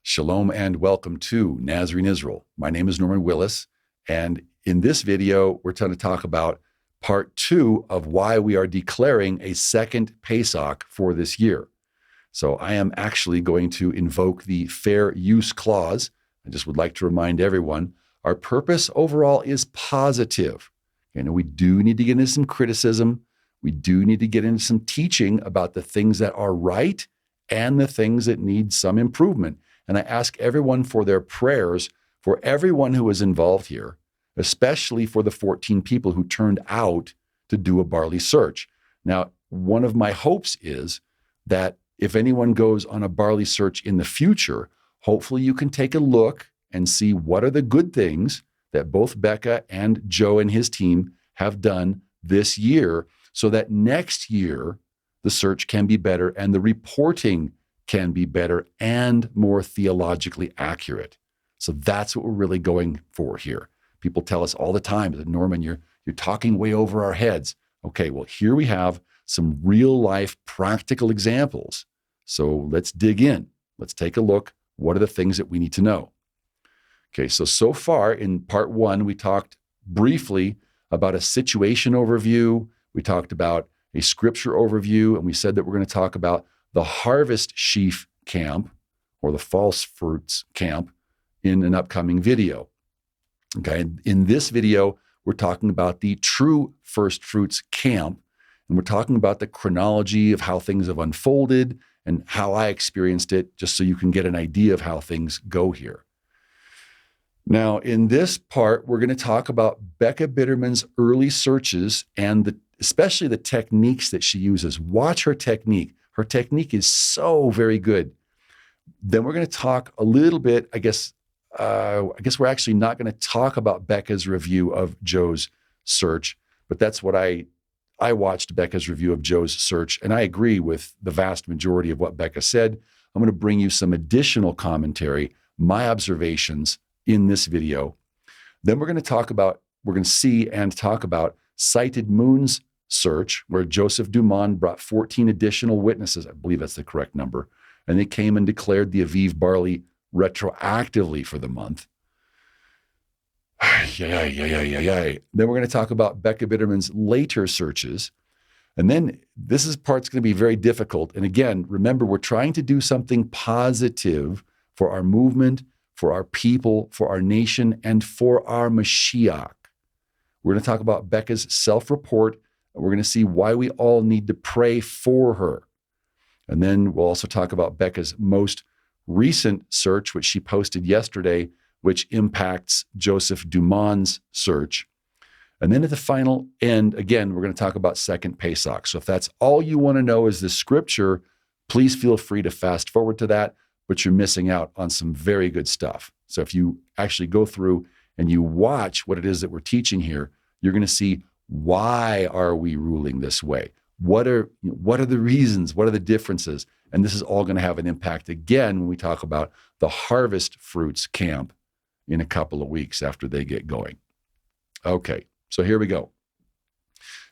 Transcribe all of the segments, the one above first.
Shalom and welcome to Nazarene Israel. My name is Norman Willis, and in this video, we're going to talk about part 2 of why we are declaring a second Pesach for this year. So I am actually going to invoke the fair use clause. I just would like to remind everyone, our purpose overall is positive. We do need to get into some criticism. We do need to get into some teaching about the things that are right and the things that need some improvement. And I ask everyone for their prayers for everyone who is involved here, especially for the 14 people who turned out to do a Barley search. Now, one of my hopes is that if anyone goes on a Barley search in the future, hopefully you can take a look and see what are the good things that both Becca and Joe and his team have done this year, so that next year the search can be better and the reporting can be better and more theologically accurate. So that's what we're really going for here. People tell us all the time that, Norman, you're talking way over our heads. Okay, well, here we have some real life practical examples. So let's dig in. Let's take a look. What are the things that we need to know? Okay, so far in part 1, we talked briefly about a situation overview. We talked about a scripture overview, and we said that we're going to talk about the harvest sheaf camp or the false fruits camp in an upcoming video. Okay, in this video, we're talking about the true first fruits camp, and we're talking about the chronology of how things have unfolded and how I experienced it, just so you can get an idea of how things go here. Now, in this part, we're going to talk about Becca Bitterman's early searches and especially the techniques that she uses. Watch her technique. Her technique is so very good. Then we're going to talk a little bit, I guess we're actually not going to talk about Becca's review of Joe's search, but that's what I watched Becca's review of Joe's search, and I agree with the vast majority of what Becca said. I'm going to bring you some additional commentary, my observations in this video. Then we're going to see and talk about Sighted Moon's search, where Joseph Dumond brought 14 additional witnesses. I believe that's the correct number. And they came and declared the Aviv barley retroactively for the month. Then we're going to talk about Becca Bitterman's later searches. And then this part's going to be very difficult. And again, remember, we're trying to do something positive for our movement, for our people, for our nation, and for our Mashiach. We're going to talk about Becca's self-report, and we're going to see why we all need to pray for her. And then we'll also talk about Becca's most recent search, which she posted yesterday, which impacts Joseph Dumond's search. And then at the final end, again, we're going to talk about Second Pesach. So if that's all you want to know is the scripture, please feel free to fast forward to that, but you're missing out on some very good stuff. So if you actually go through and you watch what it is that we're teaching here, you're going to see, why are we ruling this way? What are the reasons? What are the differences? And this is all going to have an impact again when we talk about the harvest fruits camp in a couple of weeks after they get going. Okay, so here we go.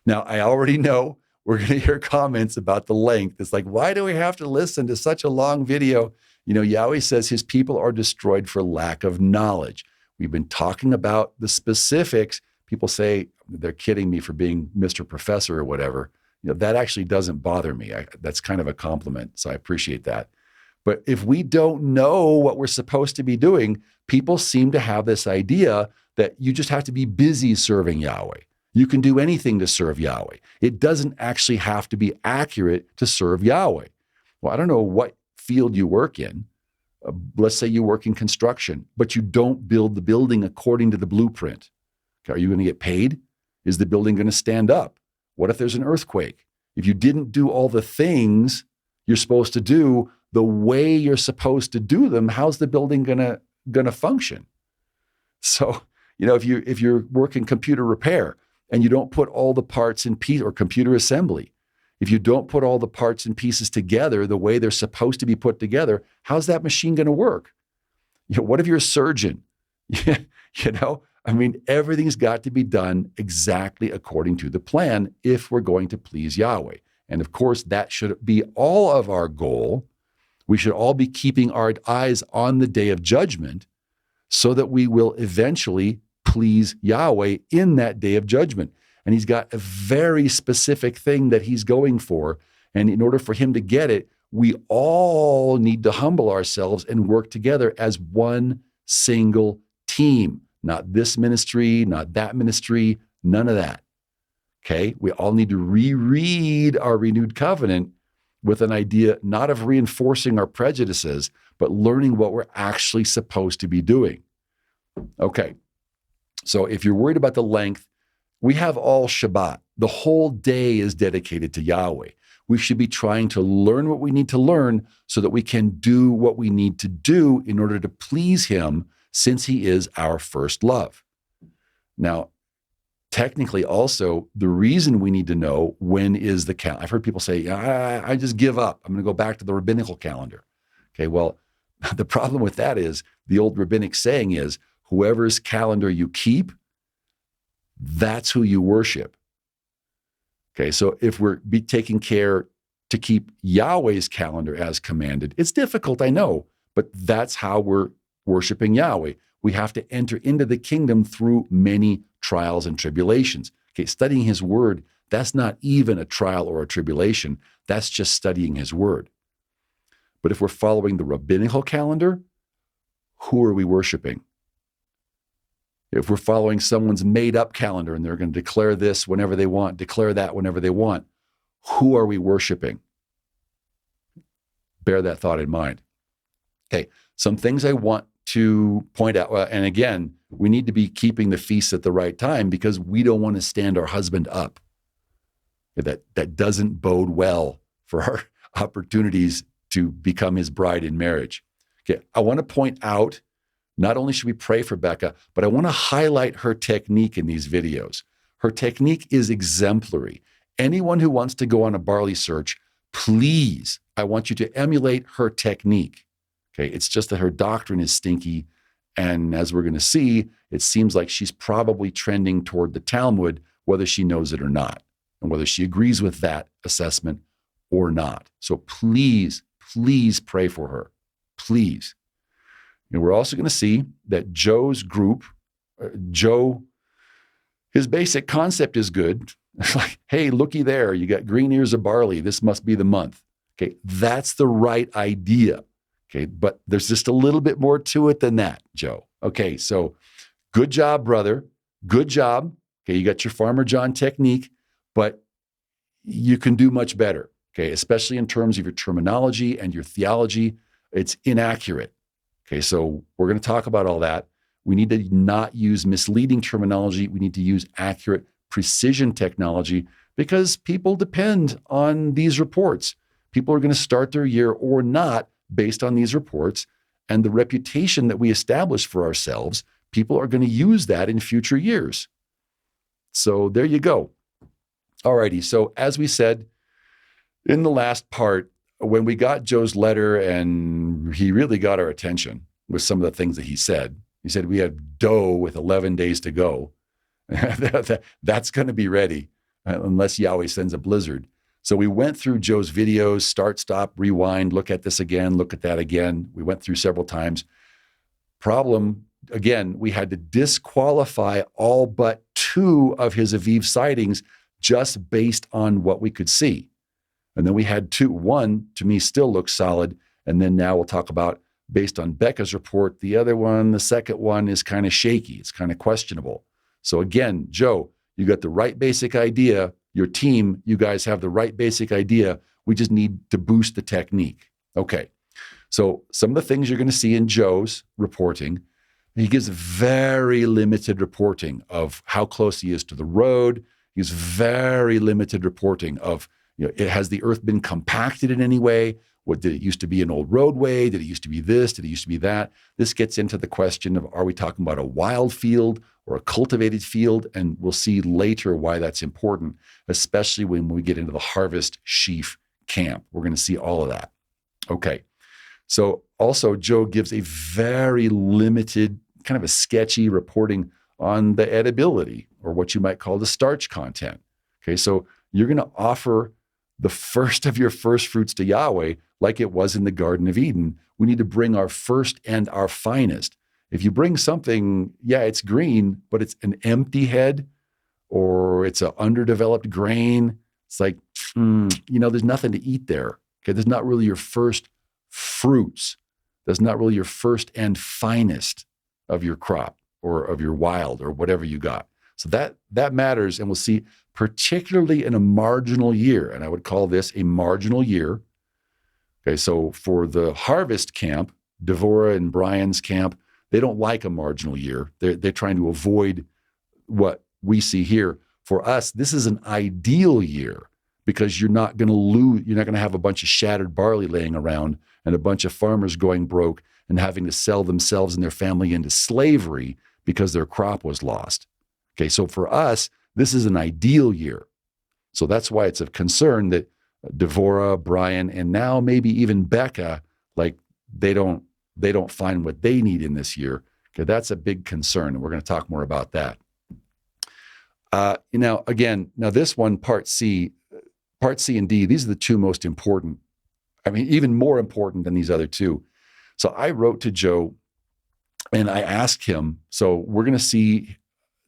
Now, I already know we're going to hear comments about the length. It's like, why do we have to listen to such a long video? Yahweh says his people are destroyed for lack of knowledge. We've been talking about the specifics. People say they're kidding me for being Mr. Professor or whatever. That actually doesn't bother me. That's kind of a compliment, so I appreciate that. But if we don't know what we're supposed to be doing, people seem to have this idea that you just have to be busy serving Yahweh. You can do anything to serve Yahweh. It doesn't actually have to be accurate to serve Yahweh. Well, I don't know what field you work in. Let's say you work in construction, but you don't build the building according to the blueprint. Are you going to get paid? Is the building going to stand up? What if there's an earthquake? If you didn't do all the things you're supposed to do the way you're supposed to do them, how's the building going to function? So, if you're working computer repair and you don't put all the parts in piece, or computer assembly, if you don't put all the parts and pieces together the way they're supposed to be put together, how's that machine going to work? What if you're a surgeon? Everything's got to be done exactly according to the plan if we're going to please Yahweh. And of course, that should be all of our goal We should all be keeping our eyes on the day of judgment so that we will eventually please Yahweh in that day of judgment. And he's got a very specific thing that he's going for. And in order for him to get it, we all need to humble ourselves and work together as one single team. Not this ministry, not that ministry, none of that. Okay? We all need to reread our renewed covenant with an idea not of reinforcing our prejudices, but learning what we're actually supposed to be doing. Okay. So if you're worried about the length, we have all Shabbat. The whole day is dedicated to Yahweh. We should be trying to learn what we need to learn so that we can do what we need to do in order to please him, since he is our first love. Now, technically also, the reason we need to know when is the calendar. I've heard people say, I just give up. I'm going to go back to the rabbinical calendar. Okay, well, the problem with that is the old rabbinic saying is, whoever's calendar you keep, that's who you worship. Okay, so if we're taking care to keep Yahweh's calendar as commanded, it's difficult, I know, but that's how we're worshiping Yahweh. We have to enter into the kingdom through many trials and tribulations. Okay, studying his word, that's not even a trial or a tribulation. That's just studying his word. But if we're following the rabbinical calendar, who are we worshiping? If we're following someone's made-up calendar and they're going to declare this whenever they want, declare that whenever they want, who are we worshiping? Bear that thought in mind. Okay, some things I want to point out, and again, we need to be keeping the feasts at the right time because we don't want to stand our husband up. That doesn't bode well for our opportunities to become his bride in marriage. Okay, I want to point out, not only should we pray for Becca, but I want to highlight her technique in these videos. Her technique is exemplary. Anyone who wants to go on a Barley search, please, I want you to emulate her technique. Okay, it's just that her doctrine is stinky. And as we're going to see, it seems like she's probably trending toward the Talmud, whether she knows it or not, and whether she agrees with that assessment or not. So please, please pray for her. Please. And we're also going to see that Joe's group, his basic concept is good. It's like, hey, looky there, you got green ears of barley. This must be the month. Okay, that's the right idea. Okay, but there's just a little bit more to it than that, Joe. Okay, so good job, brother. Good job. Okay, you got your Farmer John technique, but you can do much better. Okay, especially in terms of your terminology and your theology. It's inaccurate. Okay, so we're going to talk about all that. We need to not use misleading terminology. We need to use accurate precision technology because people depend on these reports. People are going to start their year or not based on these reports, and the reputation that we establish for ourselves, people are going to use that in future years. So there you go. Alrighty, so as we said in the last part, when we got Joe's letter and he really got our attention with some of the things that he said we have dough with 11 days to go. That's going to be ready unless Yahweh sends a blizzard. So we went through Joe's videos, start, stop, rewind, look at this again, look at that again. We went through several times. Problem, again, we had to disqualify all but 2 of his Aviv sightings just based on what we could see. And then we had 2. One, to me, still looks solid. And then now we'll talk about, based on Becca's report, the other one, the second one is kind of shaky. It's kind of questionable. So again, Joe, you got the right basic idea. Your team, you guys have the right basic idea. We just need to boost the technique. Okay. So some of the things you're going to see in Joe's reporting, he gives very limited reporting of how close he is to the road. He gives very limited reporting of, has the earth been compacted in any way? What, did it used to be an old roadway? Did it used to be this? Did it used to be that? This gets into the question of, are we talking about a wild field or a cultivated field? And we'll see later why that's important, especially when we get into the harvest sheaf camp. We're going to see all of that. Okay. So also Joe gives a very limited, kind of a sketchy reporting on the edibility, or what you might call the starch content. Okay. So you're going to offer the first of your first fruits to Yahweh, like it was in the Garden of Eden. We need to bring our first and our finest. If you bring something, yeah, it's green, but it's an empty head or it's an underdeveloped grain, it's like, there's nothing to eat there. Okay, there's not really your first fruits. That's not really your first and finest of your crop or of your wild or whatever you got. So that matters, and we'll see, particularly in a marginal year, and I would call this a marginal year. Okay, so for the harvest camp, Devorah and Brian's camp, they don't like a marginal year. They're trying to avoid what we see here. For us, this is an ideal year because you're not going to lose. You're not going to have a bunch of shattered barley laying around and a bunch of farmers going broke and having to sell themselves and their family into slavery because their crop was lost. Okay, so for us, this is an ideal year. So that's why it's of concern that Devorah, Brian, and now maybe even Becca, like they don't find what they need in this year. Okay, that's a big concern, and we're going to talk more about that. Now this one, part C and D, these are the two most important. I mean, even more important than these other two. So I wrote to Joe and I asked him, so we're going to see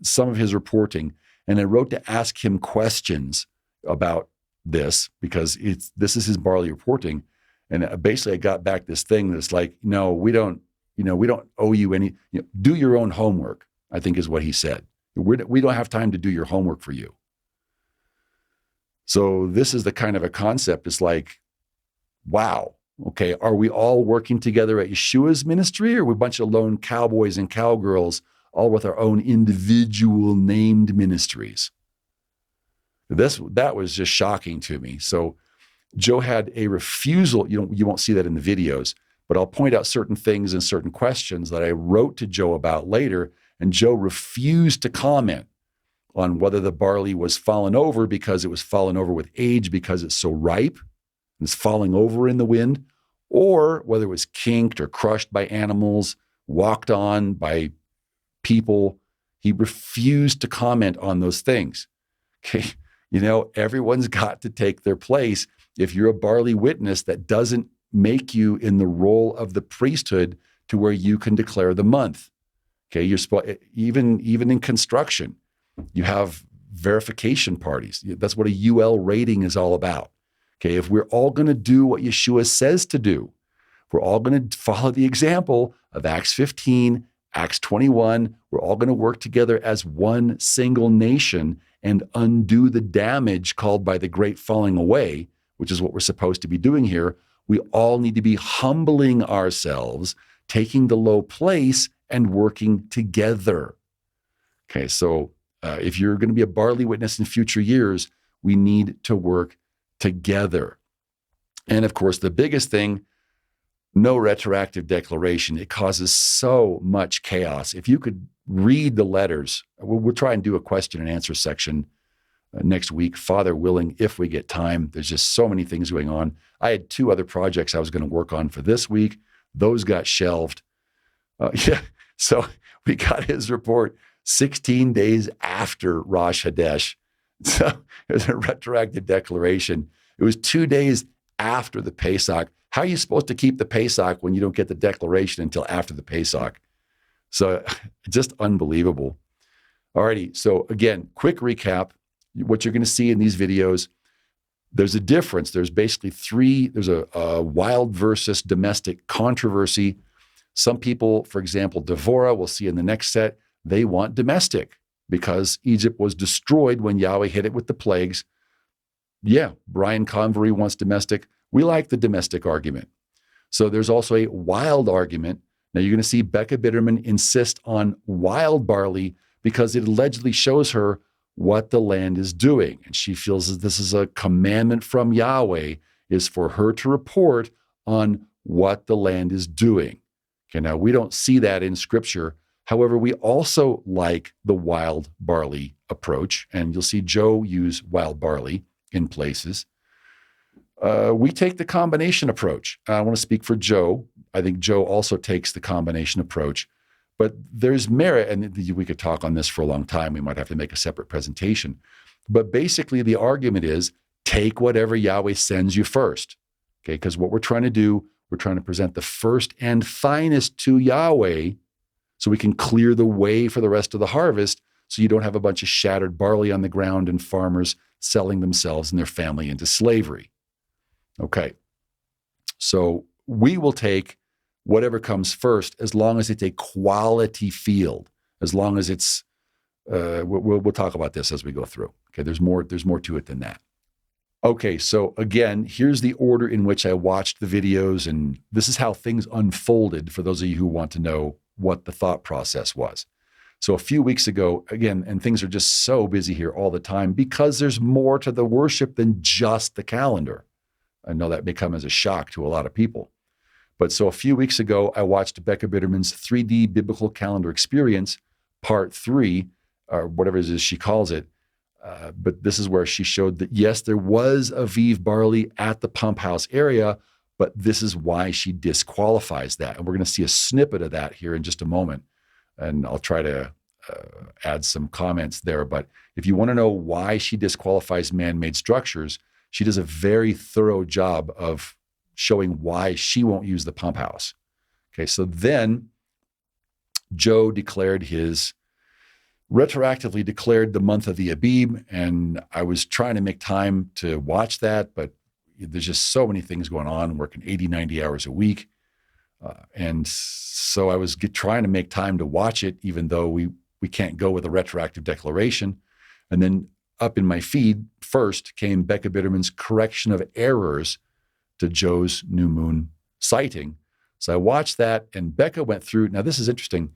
some of his reporting, and I wrote to ask him questions about this because this is his barley reporting. And basically I got back this thing that's like, no, we don't owe you any, do your own homework, I think is what he said. We don't have time to do your homework for you. So this is the kind of a concept. It's like, wow, okay, are we all working together at Yeshua's ministry, or are we a bunch of lone cowboys and cowgirls all with our own individual named ministries? That was just shocking to me. So Joe had a refusal. You won't see that in the videos, but I'll point out certain things and certain questions that I wrote to Joe about later, and Joe refused to comment on whether the barley was fallen over because it was fallen over with age because it's so ripe and it's falling over in the wind, or whether it was kinked or crushed by animals, walked on by people. He refused to comment on those things. Okay, everyone's got to take their place. If you're a barley witness, that doesn't make you in the role of the priesthood to where you can declare the month. Okay, you're even in construction, you have verification parties. That's what a UL rating is all about. Okay, if we're all going to do what Yeshua says to do, we're all going to follow the example of Acts 15, Acts 21. We're all going to work together as one single nation and undo the damage called by the great falling away, which is what we're supposed to be doing here. We all need to be humbling ourselves, taking the low place and working together. Okay, so if you're going to be a barley witness in future years, we need to work together. And of course, the biggest thing, no retroactive declaration. It causes so much chaos. If you could read the letters, we'll try and do a question and answer section next week, Father willing, if we get time. There's just so many things going on. I had 2 other projects I was going to work on for this week. Those got shelved. So we got his report 16 days after Rosh HaDesh. So there's a retroactive declaration. It was 2 days after the Pesach. How are you supposed to keep the Pesach when you don't get the declaration until after the Pesach? So just unbelievable. Alrighty, so again, quick recap. What you're going to see in these videos, there's a difference. There's basically 3, there's a wild versus domestic controversy. Some people, for example, Devorah, we'll see in the next set, they want domestic because Egypt was destroyed when Yahweh hit it with the plagues. Yeah, Brian Convery wants domestic. We like the domestic argument. So there's also a wild argument. Now you're going to see Becca Bitterman insist on wild barley because it allegedly shows her what the land is doing. And she feels that this is a commandment from Yahweh, is for her to report on what the land is doing. Okay, now we don't see that in Scripture. However, we also like the wild barley approach, and you'll see Joe use wild barley in places. We take the combination approach. I want to speak for Joe. I think Joe also takes the combination approach. But there's merit, and we could talk on this for a long time. We might have to make a separate presentation. But basically, the argument is take whatever Yahweh sends you first. Okay, because what we're trying to do, we're trying to present the first and finest to Yahweh so we can clear the way for the rest of the harvest, so you don't have a bunch of shattered barley on the ground and farmers selling themselves and their family into slavery. Okay, so we will take whatever comes first as long as it's a quality field, as long as it's, we'll talk about this as we go through. Okay, there's more to it than that. Okay, so again, here's the order in which I watched the videos, and this is how things unfolded for those of you who want to know what the thought process was. So a few weeks ago, again, and things are just so busy here all the time because there's more to the worship than just the calendar. I know that may come as a shock to a lot of people. But so a few weeks ago, I watched Becca Bitterman's 3D Biblical Calendar Experience, Part 3, or whatever it is she calls it. But this is where she showed that, yes, there was Aviv barley at the pump house area, but this is why she disqualifies that. And we're going to see a snippet of that here in just a moment. And I'll try to add some comments there. But if you want to know why she disqualifies man-made structures, she does a very thorough job of showing why she won't use the pump house. Okay, so then Joe retroactively declared the month of the Abib, and I was trying to make time to watch that, but there's just so many things going on, working 80, 90 hours a week. And so I was trying to make time to watch it, even though we can't go with a retroactive declaration. And then up in my feed first came Becca Bitterman's correction of errors to Joe's new moon sighting. So I watched that, and Becca went through. Now, this is interesting.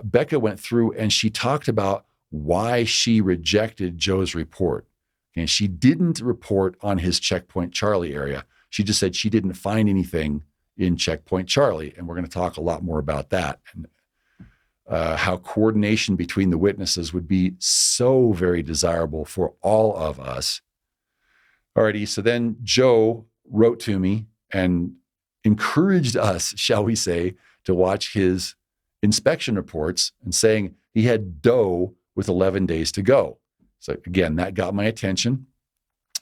Becca went through and she talked about why she rejected Joe's report. And she didn't report on his Checkpoint Charlie area. She just said she didn't find anything in Checkpoint Charlie. And we're going to talk a lot more about that, and how coordination between the witnesses would be so very desirable for all of us. Alrighty, so then Joe wrote to me and encouraged us, shall we say, to watch his inspection reports, and saying he had dough with 11 days to go. So again, that got my attention.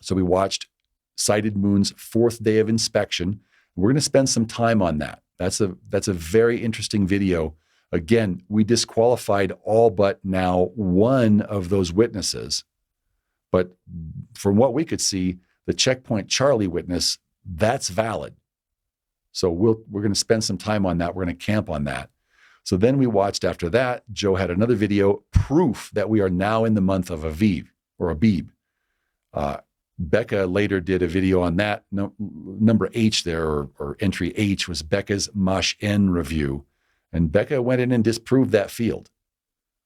So we watched Sighted Moon's 4th day of inspection. We're going to spend some time on that. That's a very interesting video. Again, we disqualified all but now one of those witnesses. But from what we could see, the Checkpoint Charlie witness, that's valid. So we're going to spend some time on that. We're going to camp on that. So then we watched after that, Joe had another video, proof that we are now in the month of Aviv, or Abib. Becca later did a video on that. Number H there, or entry H, was Becca's Mash N review. And Becca went in and disproved that field.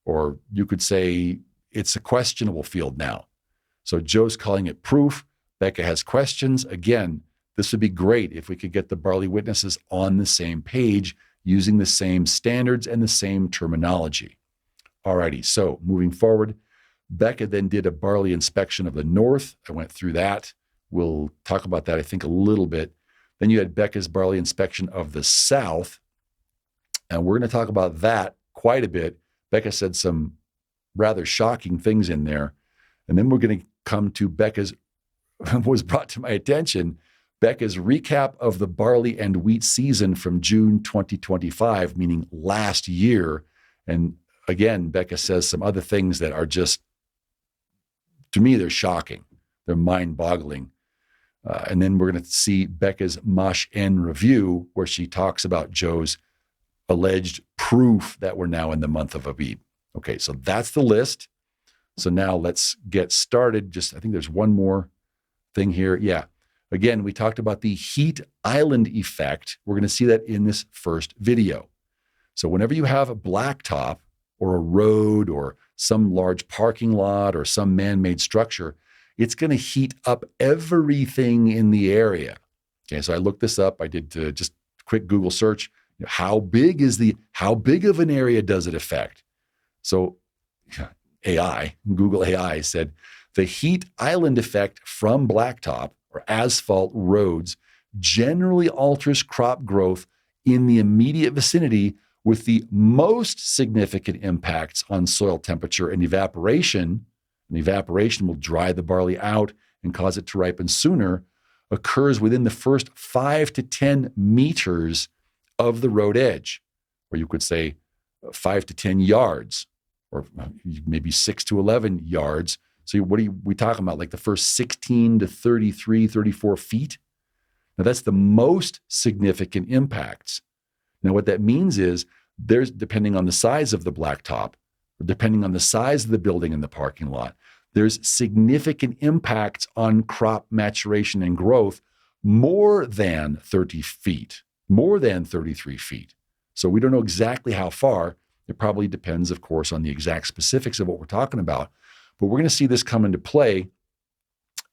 Or you could say it's a questionable field now. So Joe's calling it proof. Becca has questions. Again, this would be great if we could get the barley witnesses on the same page, using the same standards and the same terminology. Alrighty, so moving forward, Becca then did a barley inspection of the north. I went through that. We'll talk about that, I think, a little bit. Then you had Becca's barley inspection of the south, and we're going to talk about that quite a bit. Becca said some rather shocking things in there. And then we're going to come to Becca's, was brought to my attention, Becca's recap of the barley and wheat season from June 2025, meaning last year. And again, Becca says some other things that are just, to me, they're shocking. They're mind-boggling. And then we're going to see Becca's Mash N review, where she talks about Joe's alleged proof that we're now in the month of Abib. Okay, so that's the list. So now let's get started. I think there's one more thing here. Yeah. Again, we talked about the heat island effect. We're going to see that in this first video. So whenever you have a blacktop or a road or some large parking lot or some man-made structure, it's going to heat up everything in the area. Okay, so I looked this up. I did just a quick Google search. How big of an area does it affect? So Google AI said the heat island effect from blacktop or asphalt roads generally alters crop growth in the immediate vicinity, with the most significant impacts on soil temperature and evaporation. And evaporation will dry the barley out and cause it to ripen sooner occurs within the first 5 to 10 meters of the road edge, or you could say 5 to 10 yards, or maybe 6 to 11 yards. So what are we talking about? Like the first 16 to 33, 34 feet? Now that's the most significant impacts. Now what that means is there's, depending on the size of the blacktop, or depending on the size of the building in the parking lot, there's significant impacts on crop maturation and growth more than 30 feet, more than 33 feet. So we don't know exactly how far. It probably depends, of course, on the exact specifics of what we're talking about. But we're going to see this come into play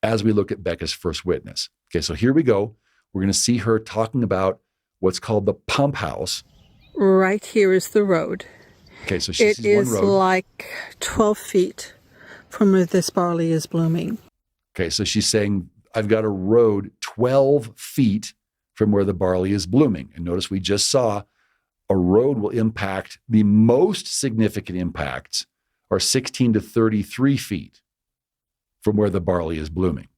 as we look at Becca's first witness. Okay, so here we go. We're going to see her talking about what's called the pump house. Right here is the road. Okay, so she sees one road. It is like 12 feet from where this barley is blooming. Okay, so she's saying, I've got a road 12 feet from where the barley is blooming. And notice we just saw a road will impact, the most significant impacts are 16 to 33 feet from where the barley is blooming.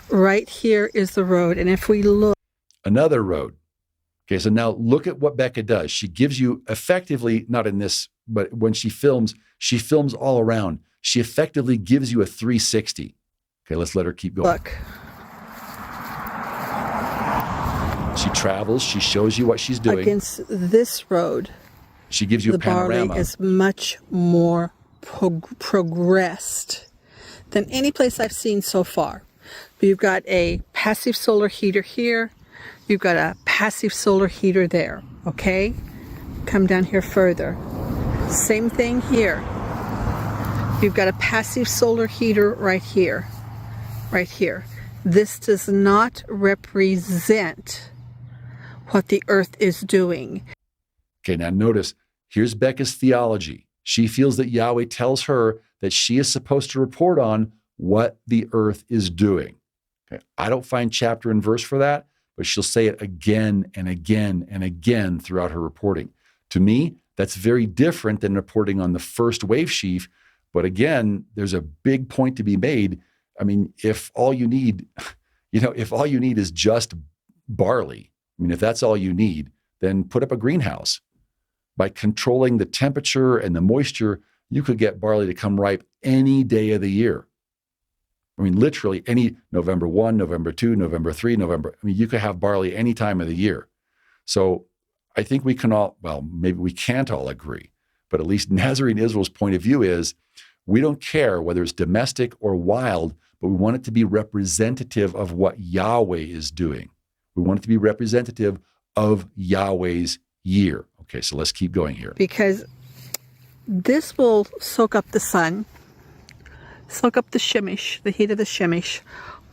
Right here is the road. And if we look. Another road. Okay, so now look at what Becca does. She gives you effectively, not in this, but when she films all around. She effectively gives you a 360. Okay, let's let her keep going. Look. She travels. She shows you what she's doing. Against this road. She gives you a panorama. The barley is much more progressed than any place I've seen so far. You've got a passive solar heater here. You've got a passive solar heater there, okay? Come down here further. Same thing here. You've got a passive solar heater right here. Right here. This does not represent what the earth is doing. Okay, now notice, here's Becca's theology. She feels that Yahweh tells her that she is supposed to report on what the earth is doing. Okay, I don't find chapter and verse for that, but she'll say it again and again and again throughout her reporting. To me, that's very different than reporting on the first wave sheaf. But again, there's a big point to be made. I mean, if all you need, if all you need is just barley, I mean, if that's all you need, then put up a greenhouse. By controlling the temperature and the moisture, you could get barley to come ripe any day of the year. I mean, literally any November 1, November 2, November 3, you could have barley any time of the year. So I think we can all, well, maybe we can't all agree, but at least Nazarene Israel's point of view is we don't care whether it's domestic or wild, but we want it to be representative of what Yahweh is doing. We want it to be representative of Yahweh's year. Okay, so let's keep going here. Because this will soak up the sun, soak up the shemish, the heat of the shemish,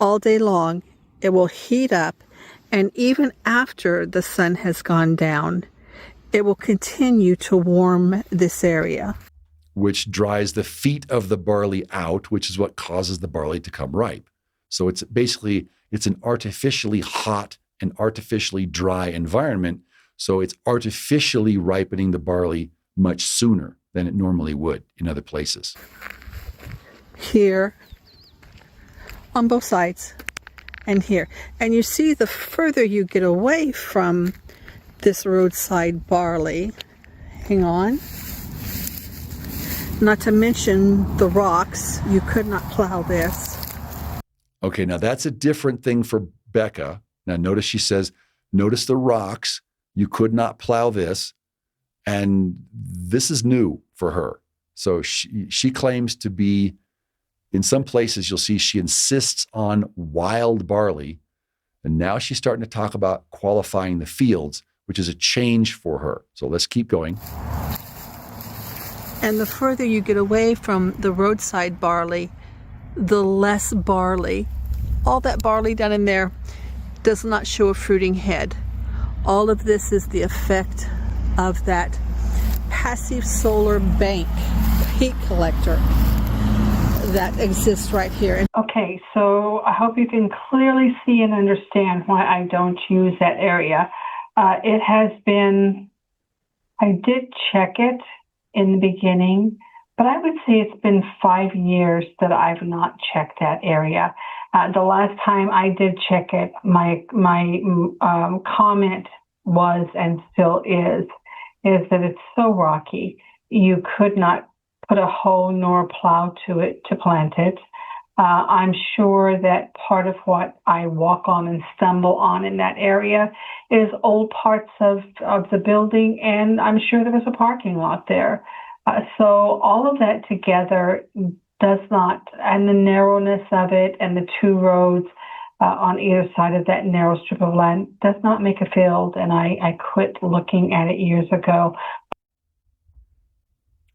all day long. It will heat up, and even after the sun has gone down, it will continue to warm this area. Which dries the feet of the barley out, which is what causes the barley to come ripe. So it's basically, it's an artificially hot and artificially dry environment. So it's artificially ripening the barley much sooner than it normally would in other places. Here, on both sides, and here. And you see, the further you get away from this roadside barley, hang on, not to mention the rocks, you could not plow this. Okay, now that's a different thing for Becca. Now notice she says, notice the rocks, you could not plow this. And this is new for her. So she claims to be, in some places you'll see she insists on wild barley. And now she's starting to talk about qualifying the fields, which is a change for her. So let's keep going. And the further you get away from the roadside barley, the less barley. All that barley down in there does not show a fruiting head. All of this is the effect of that passive solar bank heat collector that exists right here. Okay, so I hope you can clearly see and understand why I don't use that area. It has been, I did check it in the beginning, but I would say it's been 5 years that I've not checked that area. The last time I did check it, my comment was, and still is that it's so rocky. You could not put a hoe nor a plow to it to plant it. I'm sure that part of what I walk on and stumble on in that area is old parts of the building, and I'm sure there was a parking lot there. So all of that together does not, and the narrowness of it and the two roads on either side of that narrow strip of land does not make a field, and I quit looking at it years ago.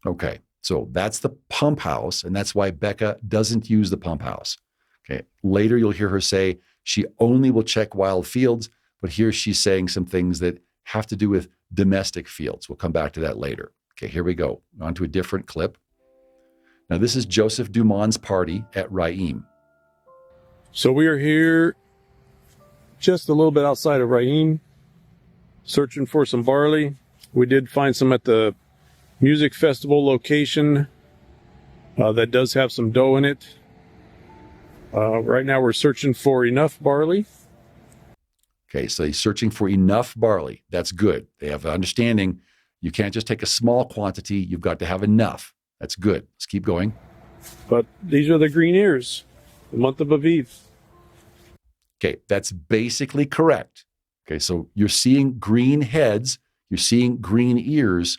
Okay, so that's the pump house, and that's why Becca doesn't use the pump house. Okay, later you'll hear her say she only will check wild fields, but here she's saying some things that have to do with domestic fields. We'll come back to that later. Okay, here we go. On to a different clip. Now, this is Joseph Dumont's party at Raim. So we are here just a little bit outside of Raim, searching for some barley. We did find some at the music festival location that does have some dough in it. Right now we're searching for enough barley. Okay, so he's searching for enough barley. That's good. They have an understanding. You can't just take a small quantity. You've got to have enough. That's good. Let's keep going. But these are the green ears, the month of Aviv. Okay, that's basically correct. Okay, so you're seeing green heads, you're seeing green ears.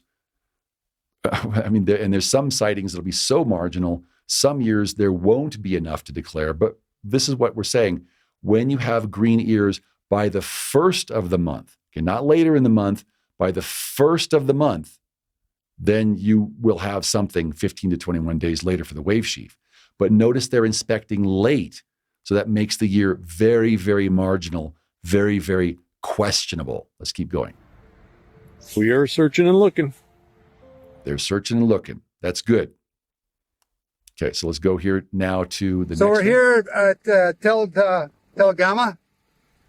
I mean, and there's some sightings that'll be so marginal. Some years there won't be enough to declare, but this is what we're saying. When you have green ears by the first of the month, okay, not later in the month, by the first of the month, then you will have something 15 to 21 days later for the wave sheaf. But notice they're inspecting late. So that makes the year very, very marginal, very, very questionable. Let's keep going. We are searching and looking. They're searching and looking. That's good. Okay, so let's go here now to the next So we're one. here at Tel Gamma.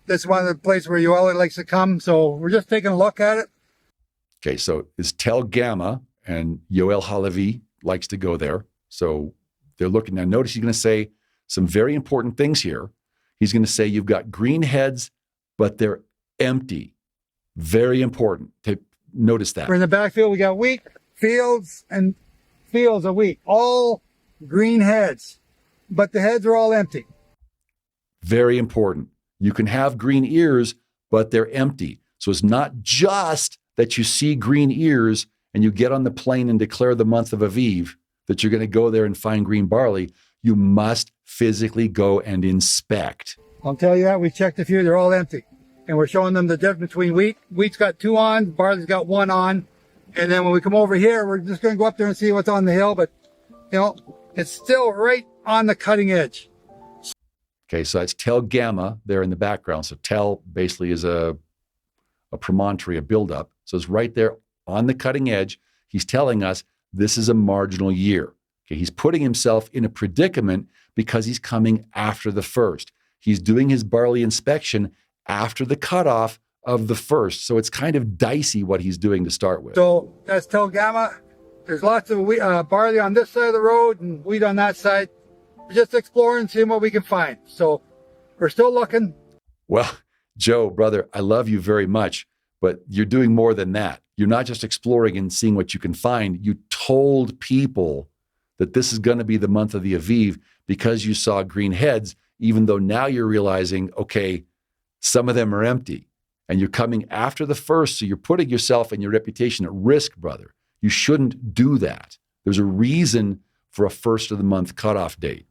That's one of the places where Yoel likes to come. So we're just taking a look at it. Okay, so it's Tel Gamma, and Yoel Halevi likes to go there. So they're looking. Now notice he's going to say some very important things here. He's going to say you've got green heads, but they're empty. Very important. Notice that. We're in the backfield. We got wheat, fields, and fields of wheat. All green heads, but the heads are all empty. Very important. You can have green ears, but they're empty. So it's not just that you see green ears and you get on the plane and declare the month of Aviv that you're going to go there and find green barley. You must physically go and inspect. I'll tell you that. We checked a few. They're all empty. And we're showing them the difference between wheat. Wheat's got 2 on, barley's got 1 on. And then when we come over here, we're just going to go up there and see what's on the hill. But, you know, it's still right on the cutting edge. Okay, so that's Tel Gamma there in the background. So Tel basically is a promontory, a buildup. So it's right there on the cutting edge. He's telling us this is a marginal year. Okay, he's putting himself in a predicament because he's coming after the first. He's doing his barley inspection after the cutoff of the first. So it's kind of dicey what he's doing to start with. So that's Tel Gamma. There's lots of barley on this side of the road and wheat on that side. We're just exploring, seeing what we can find. So we're still looking. Well, Joe, brother, I love you very much, but you're doing more than that. You're not just exploring and seeing what you can find. You told people that this is going to be the month of the Aviv because you saw green heads, even though now you're realizing, okay, some of them are empty. And you're coming after the first, so you're putting yourself and your reputation at risk, brother. You shouldn't do that. There's a reason for a first of the month cutoff date.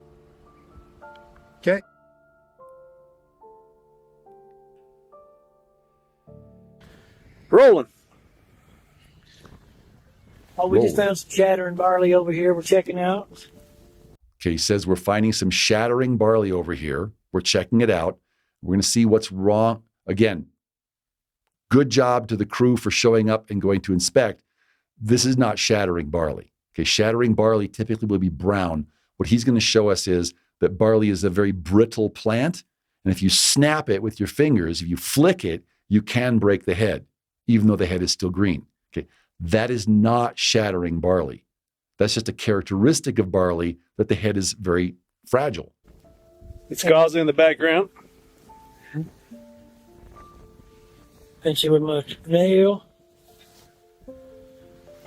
Okay. Rolling. Oh, we just Rolling. found some shattering barley over here we're checking out. Okay, he says we're finding some shattering barley over here. We're checking it out. We're going to see what's wrong. Again, good job to the crew for showing up and going to inspect. This is not shattering barley. Okay, shattering barley typically will be brown. What he's going to show us is that barley is a very brittle plant. And if you snap it with your fingers, if you flick it, you can break the head, even though the head is still green. Okay, that is not shattering barley. That's just a characteristic of barley, that the head is very fragile. It's Gaza in the background. Pinch it with my nail.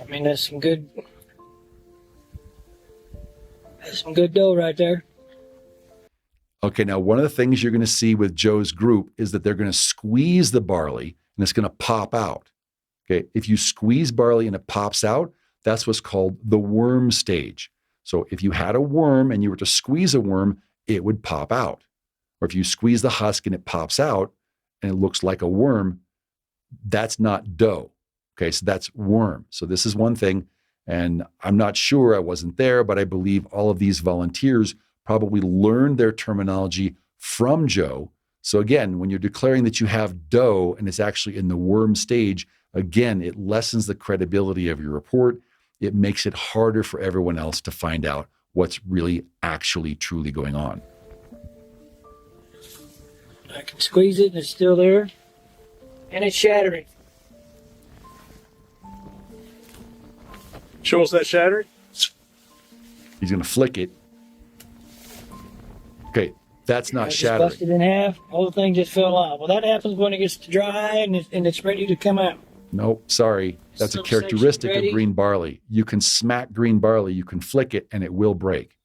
I mean, that's some good dough right there. Okay, now one of the things you're going to see with Joe's group is that they're going to squeeze the barley and it's going to pop out. Okay, if you squeeze barley and it pops out, that's what's called the worm stage. So if you had a worm and you were to squeeze a worm, it would pop out. Or if you squeeze the husk and it pops out and it looks like a worm, that's not dough. Okay, so that's worm. So this is one thing, and I'm not sure, I wasn't there, but I believe all of these volunteers probably learned their terminology from Joe. So again, when you're declaring that you have dough and it's actually in the worm stage, again, it lessens the credibility of your report. It makes it harder for everyone else to find out what's really actually truly going on. I can squeeze it and it's still there. And it's shattering. Show us that shattering. He's going to flick it. Okay, that's not I just shattering. busted in half. The whole thing just fell off. Well, that happens when it gets dry and it's ready to come out. Nope, sorry. That's a Some characteristic section of ready. green barley. You can smack green barley, you can flick it, and it will break.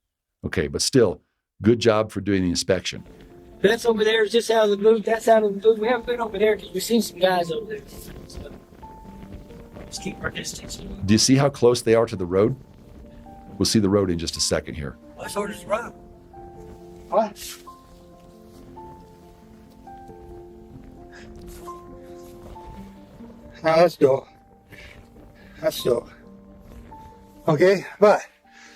Okay, but still, good job for doing the inspection. That's over there is just out of the booth. That's out of the booth. We haven't been over there because we've seen some guys over there. So, let's keep our distance. Do you see how close they are to the road? We'll see the road in just a second here. Let's order the road. What? Now that's dope. That's dope. Okay, but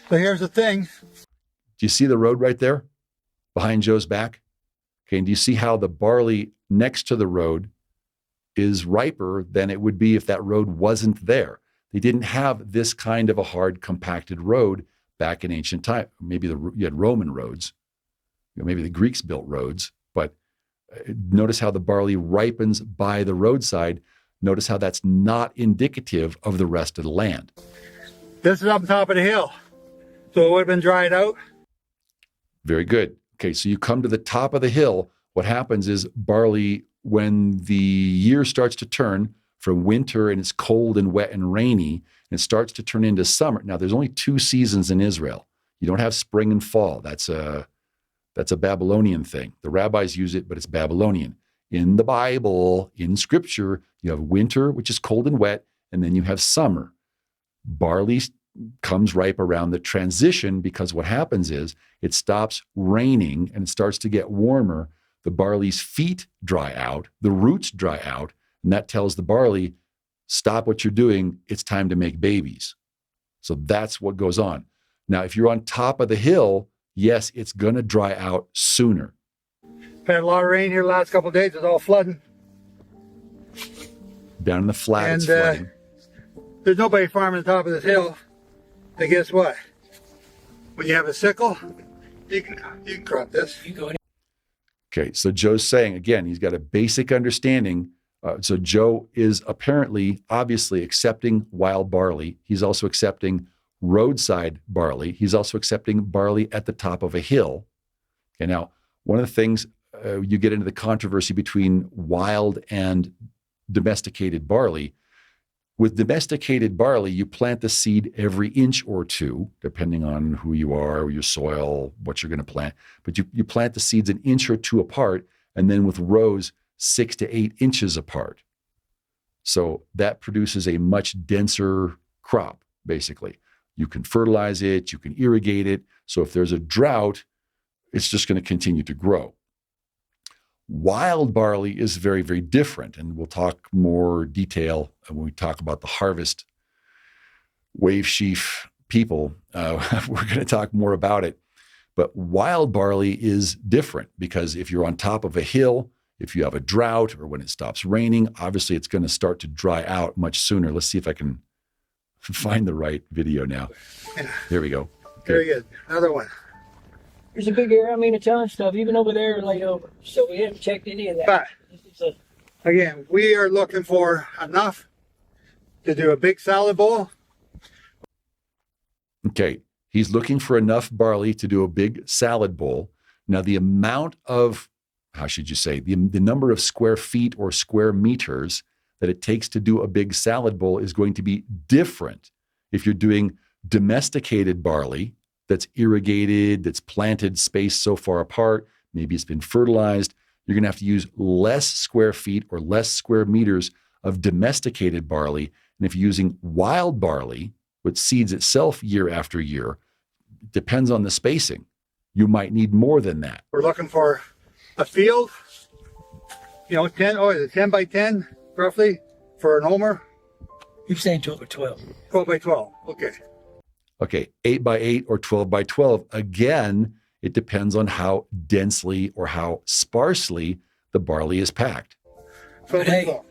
so here's the thing. Do you see the road right there behind Joe's back? Okay, and do you see how the barley next to the road is riper than it would be if that road wasn't there? They didn't have this kind of a hard, compacted road back in ancient time. Maybe you had Roman roads, maybe the Greeks built roads, but notice how the barley ripens by the roadside. Notice how that's not indicative of the rest of the land. This is up top of the hill. So it would have been dried out. Very good. Okay, so you come to the top of the hill. What happens is barley, when the year starts to turn from winter and it's cold and wet and rainy, and it starts to turn into summer. Now, there's only 2 seasons in Israel. You don't have spring and fall. That's a Babylonian thing. The rabbis use it, but it's Babylonian. In the Bible, in Scripture, you have winter, which is cold and wet, and then you have summer. Barley comes ripe around the transition because what happens is it stops raining and it starts to get warmer. The barley's feet dry out, the roots dry out, and that tells the barley, stop what you're doing, it's time to make babies. So that's what goes on. Now, if you're on top of the hill, yes, it's going to dry out sooner. Had a lot of rain here the last couple of days. It's all flooding. Down in the flat, And it's flooding. there's nobody farming on top of this hill. And guess what? When you have a sickle, you can crop this. You go in. Okay, so Joe's saying, again, he's got a basic understanding. So Joe is apparently, obviously accepting wild barley. He's also accepting roadside barley. He's also accepting barley at the top of a hill. Okay, now, one of the things, you get into the controversy between wild and domesticated barley. With domesticated barley, you plant the seed every inch or two, depending on who you are, your soil, what you're going to plant. But you plant the seeds an inch or two apart, and then with rows, 6 to 8 inches apart. So that produces a much denser crop, basically. You can fertilize it, you can irrigate it. So if there's a drought, it's just going to continue to grow. Wild barley is very, very different, and we'll talk more detail when we talk about the harvest wave sheaf people. We're going to talk more about it. But wild barley is different because if you're on top of a hill, if you have a drought or when it stops raining, obviously it's going to start to dry out much sooner. Let's see if I can find the right video now. Here we go. Okay. Very good. Another one. There's a big area, a ton of stuff, even over there laid over. So we haven't checked any of that. But again, we are looking for enough to do a big salad bowl. Okay, he's looking for enough barley to do a big salad bowl. Now, the amount of, how should you say, the number of square feet or square meters that it takes to do a big salad bowl is going to be different if you're doing domesticated barley that's irrigated, that's planted spaced so far apart, maybe it's been fertilized. You're going to have to use less square feet or less square meters of domesticated barley. And if you're using wild barley, which seeds itself year after year, depends on the spacing. You might need more than that. We're looking for a field, 10 by 10, roughly, for an homer. You're saying 12 or 12. 12 by 12, okay. Okay, 8 by 8 or 12 by 12. Again, it depends on how densely or how sparsely the barley is packed. 12 by 12.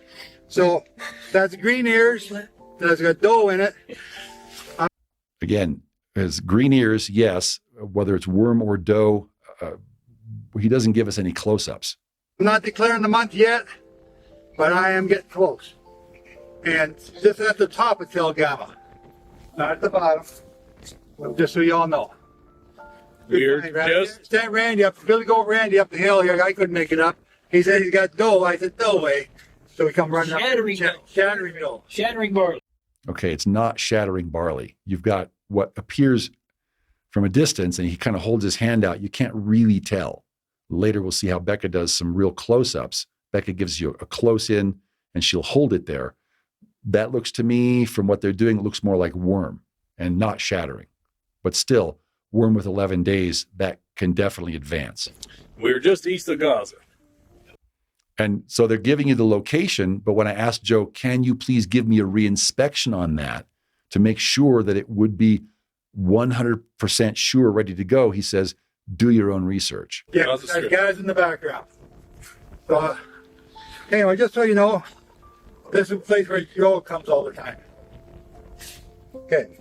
So that's green ears, that's got dough in it. Again, as green ears, yes, whether it's worm or dough, he doesn't give us any close-ups. I'm not declaring the month yet, but I am getting close. And just at the top of Tel Gamma, not at the bottom, just so y'all know. We're just Sent Randy up, Billy Goat Randy up the hill here. I couldn't make it up. He said he's got dough. I said, no way. So we come running Shattering up. Shattering dough. Shattering barley. Okay, it's not shattering barley. You've got what appears from a distance, and he kind of holds his hand out. You can't really tell. Later, we'll see how Becca does some real close-ups. Becca gives you a close-in, and she'll hold it there. That looks to me, from what they're doing, it looks more like worm and not shattering. But still, worm with 11 days, that can definitely advance. we're just east of Gaza. And so they're giving you the location, but when I asked Joe, can you please give me a reinspection on that to make sure that it would be 100% sure, ready to go, he says, do your own research. Yeah, there's guys in the background. So, anyway, just so you know, this is a place where Joe comes all the time. Okay.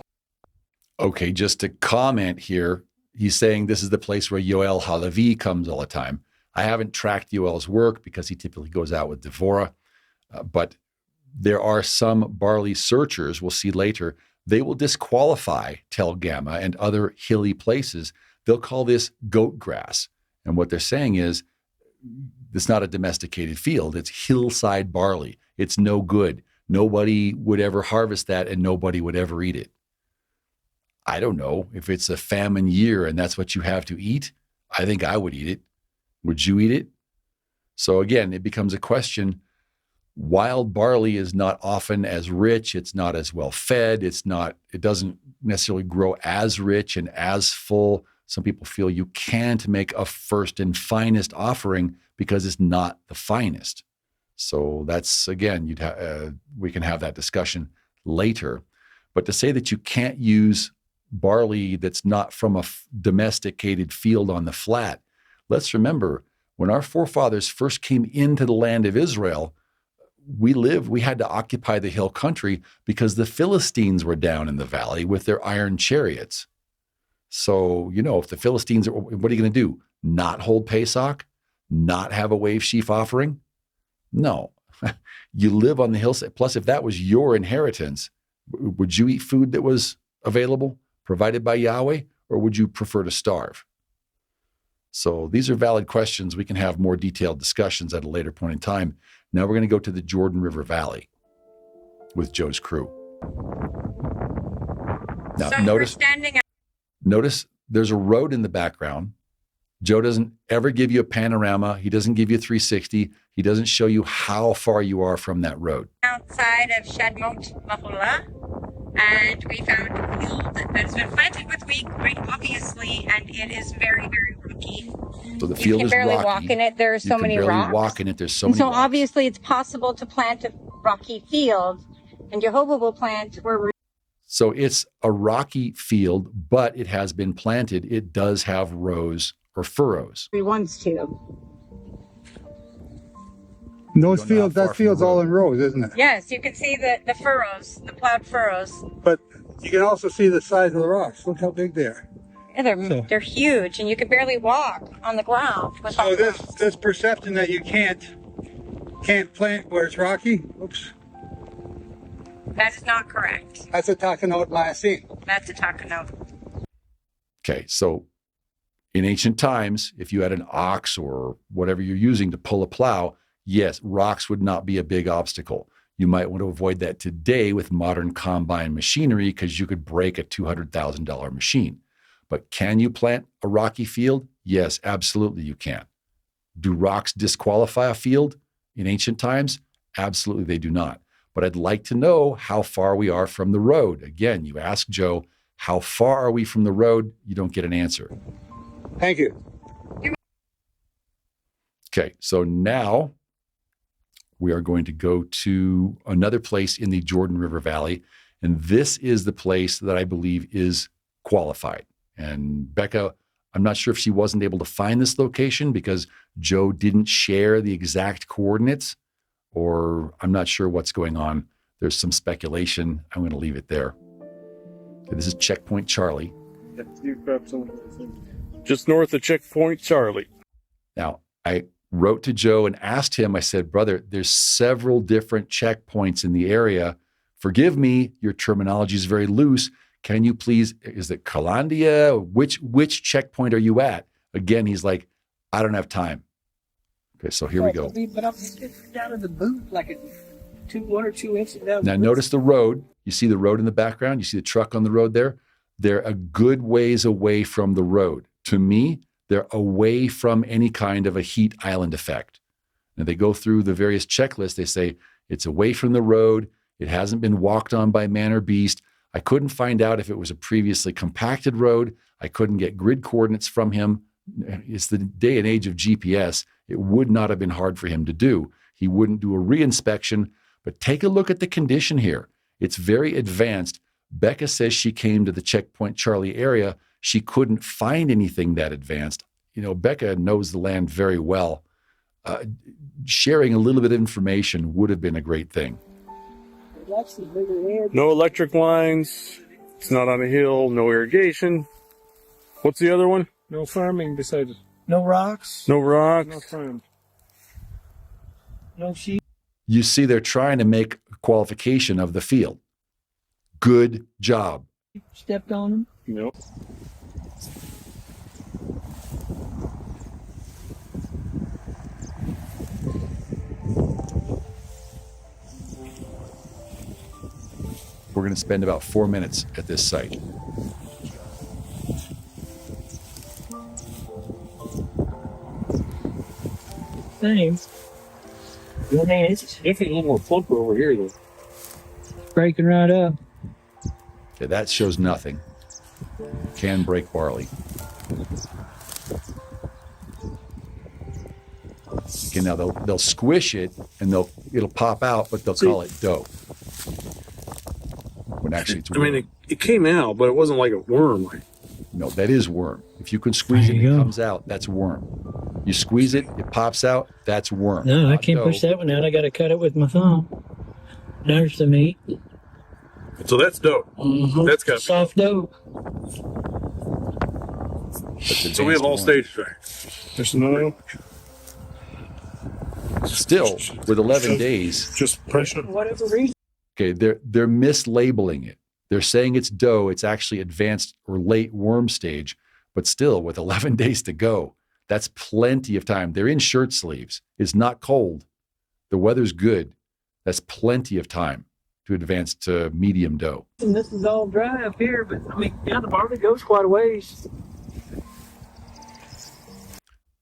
Okay, just to comment here, he's saying this is the place where Yoel Halevi comes all the time. I haven't tracked Yoel's work because he typically goes out with Devorah, but there are some barley searchers, we'll see later, they will disqualify Tel Gamma and other hilly places. They'll call this goat grass. And what they're saying is, it's not a domesticated field, it's hillside barley. It's no good. Nobody would ever harvest that and nobody would ever eat it. I don't know if it's a famine year and that's what you have to eat. I think I would eat it. Would you eat it? So again, it becomes a question. Wild barley is not often as rich. It's not as well fed. It doesn't necessarily grow as rich and as full. Some people feel you can't make a first and finest offering because it's not the finest. So that's, again, we can have that discussion later. But to say that you can't use barley that's not from a domesticated field on the flat, let's remember, when our forefathers first came into the land of Israel, we had to occupy the hill country because the Philistines were down in the valley with their iron chariots. So, if the Philistines, what are you going to do? Not hold Pesach? Not have a wave sheaf offering? No. You live on the hillside. Plus, if that was your inheritance, would you eat food that was available, provided by Yahweh, or would you prefer to starve? So these are valid questions. We can have more detailed discussions at a later point in time. Now we're going to go to the Jordan River Valley with Joe's crew. Now, So notice there's a road in the background. Joe doesn't ever give you a panorama. He doesn't give you a 360. He doesn't show you how far you are from that road. outside of Shadmot Mahula, and we found a field that's been planted with wheat, obviously, and it is very, very rocky. So the You field can is barely rocky. walk in it. There are so many You can barely rocks. walk in it. There's so And many so rocks. obviously it's possible to plant a rocky field, and Jehovah will plant where we're So it's a rocky field, but it has been planted. It does have rows or furrows. he wants to. Those Don't know how fields, far that from field's the all road. in rows, isn't it? Yes, you can see the furrows, the plowed furrows. But you can also see the size of the rocks. Look how big they are. Yeah, So- they're huge, and you can barely walk on the ground. So this perception that you can't plant where it's rocky, oops, That is not correct. that's a Takanot Maasim. That's a Takano. Okay, so in ancient times, if you had an ox or whatever you're using to pull a plow, yes, rocks would not be a big obstacle. You might want to avoid that today with modern combine machinery because you could break a $200,000 machine. But can you plant a rocky field? Yes, absolutely you can. Do rocks disqualify a field in ancient times? Absolutely they do not. But I'd like to know how far we are from the road. Again, you ask Joe, how far are we from the road? You don't get an answer. Thank you. Okay, so now we are going to go to another place in the Jordan River Valley. And this is the place that I believe is qualified. And Becca, I'm not sure if she wasn't able to find this location because Joe didn't share the exact coordinates, or I'm not sure what's going on. There's some speculation. I'm going to leave it there. Okay, this is Checkpoint Charlie. Just north of Checkpoint Charlie. Now, I wrote to Joe and asked him, I said, brother, there's several different checkpoints in the area. Forgive me, your terminology is very loose. Can you please, is it Kalandia? Which checkpoint are you at? Again, he's like, I don't have time. Okay, so here we go. But I'm down in the boot, like 1 or 2 inches down. Now notice the road. You see the road in the background? You see the truck on the road there? They're a good ways away from the road. To me, they're away from any kind of a heat island effect. And they go through the various checklists. They say it's away from the road. It hasn't been walked on by man or beast. I couldn't find out if it was a previously compacted road. I couldn't get grid coordinates from him. It's the day and age of GPS. It would not have been hard for him to do. He wouldn't do a reinspection, but take a look at the condition here. It's very advanced. Becca says she came to the Checkpoint Charlie area. She couldn't find anything that advanced. You know, Becca knows the land very well. Sharing a little bit of information would have been a great thing. No electric lines. It's not on a hill. No irrigation. What's the other one? No farming beside it. No rocks. No rocks. No farm. No sheep. You see, they're trying to make a qualification of the field. Good job. Stepped on them. No. We're going to spend about 4 minutes at this site. Same. I mean, it's Definitely a little more plumper over here, though. breaking right up. Okay, that shows nothing. Can break barley. Okay, now they'll squish it and it'll pop out, but they'll call it dough. When actually it's worm. I mean, it came out, but it wasn't like a worm. No, that is worm. If you can squeeze it, it comes out. That's worm. You squeeze it, it pops out. That's worm. No, I Not can't dough. push that one out. I got to cut it with my thumb. There's the meat. So that's dough. Mm-hmm. That's got Soft dough. So we have all stages right. There's no. Still, with 11 days, Just pressure. For whatever reason. okay, they're mislabeling it. They're saying it's dough. It's actually advanced or late worm stage, but still, with 11 days to go, that's plenty of time. They're in shirt sleeves. It's not cold. The weather's good. That's plenty of time to advance to medium dough. And this is all dry up here, but I mean, yeah, the barley goes quite a ways.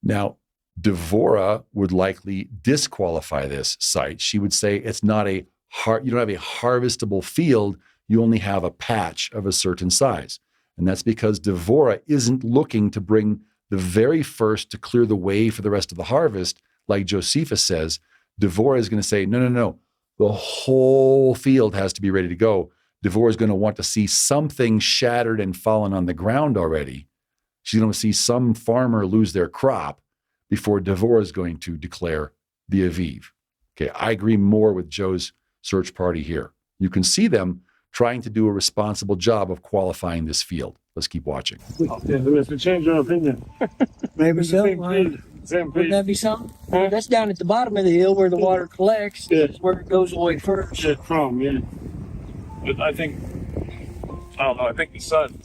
Now, Devorah would likely disqualify this site. She would say it's not you don't have a harvestable field. You only have a patch of a certain size. And that's because Devorah isn't looking to bring the very first to clear the way for the rest of the harvest. Like Josephus says, Devorah is going to say, no. The whole field has to be ready to go. Devorah is going to want to see something shattered and fallen on the ground already. She's going to see some farmer lose their crop before Devorah is going to declare the Aviv. Okay, I agree more with Joe's search party here. You can see them trying to do a responsible job of qualifying this field. Let's keep watching. If we change our opinion. Maybe so. Same field. Same Wouldn't field. that be something? That's down at the bottom of the hill where the water collects. Yeah. That's where it goes away first. Yeah, from, yeah. But I think, I don't know, I think the sun.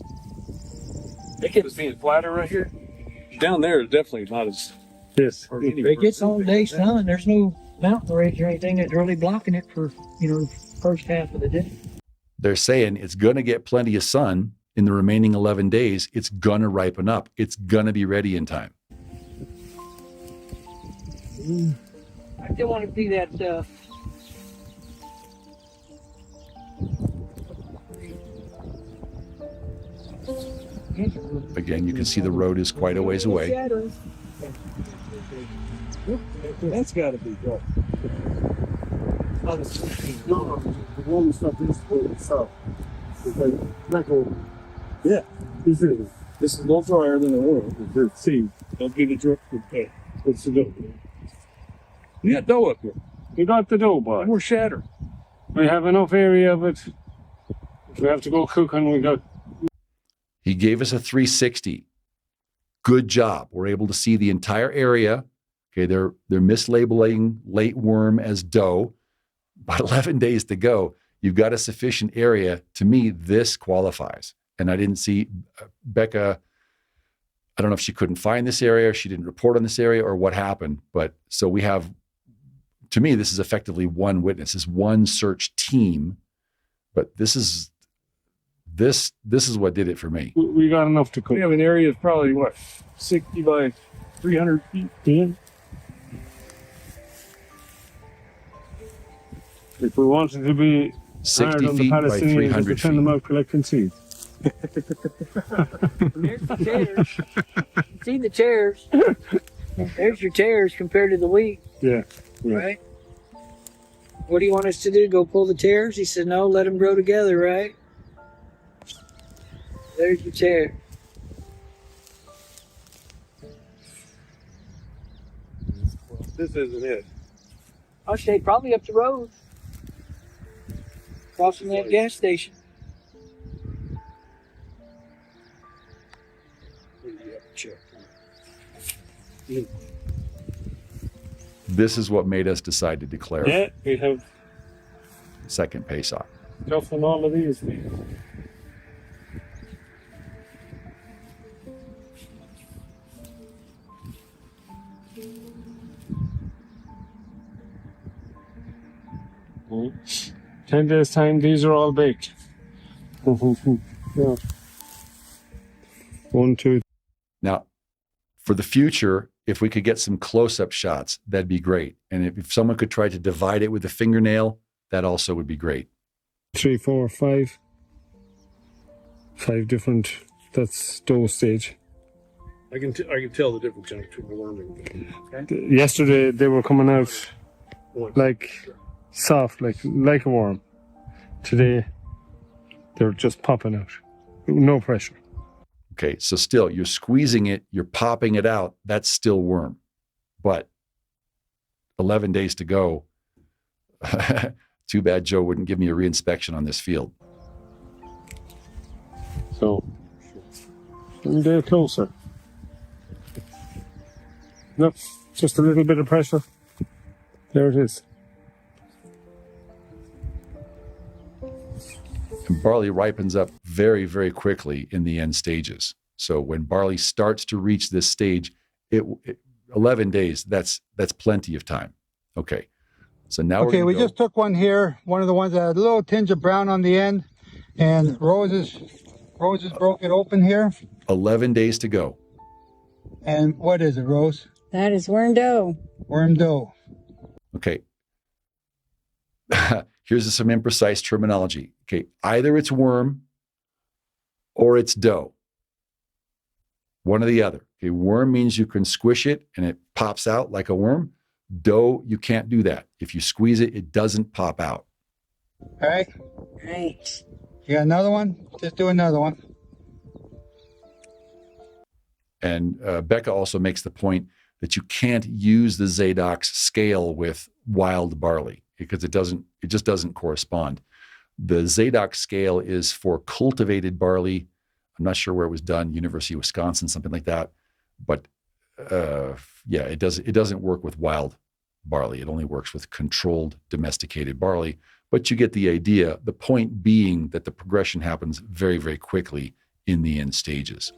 They get us being flatter right here. Down there is definitely not as. Yes. It gets all day sun. There's no mountain ridge or anything that's really blocking it for, the first half of the day. They're saying it's going to get plenty of sun in the remaining 11 days. It's going to ripen up. It's going to be ready in time. I still want to see that. Again, you can see the road is quite a ways away. That's got to be good. No, the warm stuff is for itself. Yeah, this is a lot drier than the world. See, don't get a drip. Okay, what's the dough? We got dough up here. We got the dough, boy. We're shatter. We have enough area of it. If we have to go cooking, we got. He gave us a 360. Good job. We're able to see the entire area. Okay, they're mislabeling late worm as dough. About 11 days to go. You've got a sufficient area. To me, this qualifies. And I didn't see Becca. I don't know if she couldn't find this area, or she didn't report on this area, or what happened. But so we have, to me, this is effectively one witness. This is one search team. But this is what did it for me. We got enough to cook. We have an area of probably, 60 by 300 feet. Yeah. If we wanted to be 60 hard on the feet by Palestinians, 300 we'd send them feet. out collecting seeds. There's the chairs. See the chairs. There's your chairs compared to the wheat, Yeah. right? What do you want us to do? Go pull the chairs? He said, no, let them grow together, right? There's your chair. This isn't it. I'll stay probably up the road. Crossing that gas station. This is what made us decide to declare Yeah, we have Second Pesach. stuff on all of these things. Hmm. 10 days time, these are all baked. Yeah. 1, 2. Now, for the future, if we could get some close-up shots, that'd be great. And if someone could try to divide it with a fingernail, that also would be great. 3, 4, 5. 5 different. That's dough stage. I can tell the difference between the worm and the. Yesterday they were coming out like soft, like a worm. Today they're just popping out. No pressure. Okay, so still, you're squeezing it, you're popping it out, that's still worm. But 11 days to go. Too bad Joe wouldn't give me a reinspection on this field. So one day closer. Nope, just a little bit of pressure. There it is. And barley ripens up very, very quickly in the end stages. So when barley starts to reach this stage, 11 days, that's plenty of time. Okay. So now we just took one here, one of the ones that had a little tinge of brown on the end, and Roses broke it open here. 11 days to go. And what is it, Rose? That is worm dough. Worm dough. Okay. Here's some imprecise terminology. Okay, either it's worm or it's dough. One or the other. Okay, worm means you can squish it and it pops out like a worm. Dough, you can't do that. If you squeeze it, it doesn't pop out. All right. Right. You got another one? Just do another one. And Becca also makes the point that you can't use the Zadok's scale with wild barley because it just doesn't correspond. The Zadok scale is for cultivated barley. I'm not sure where it was done, University of Wisconsin, something like that. But it doesn't work with wild barley. It only works with controlled, domesticated barley. But you get the idea. The point being that the progression happens very, very quickly in the end stages.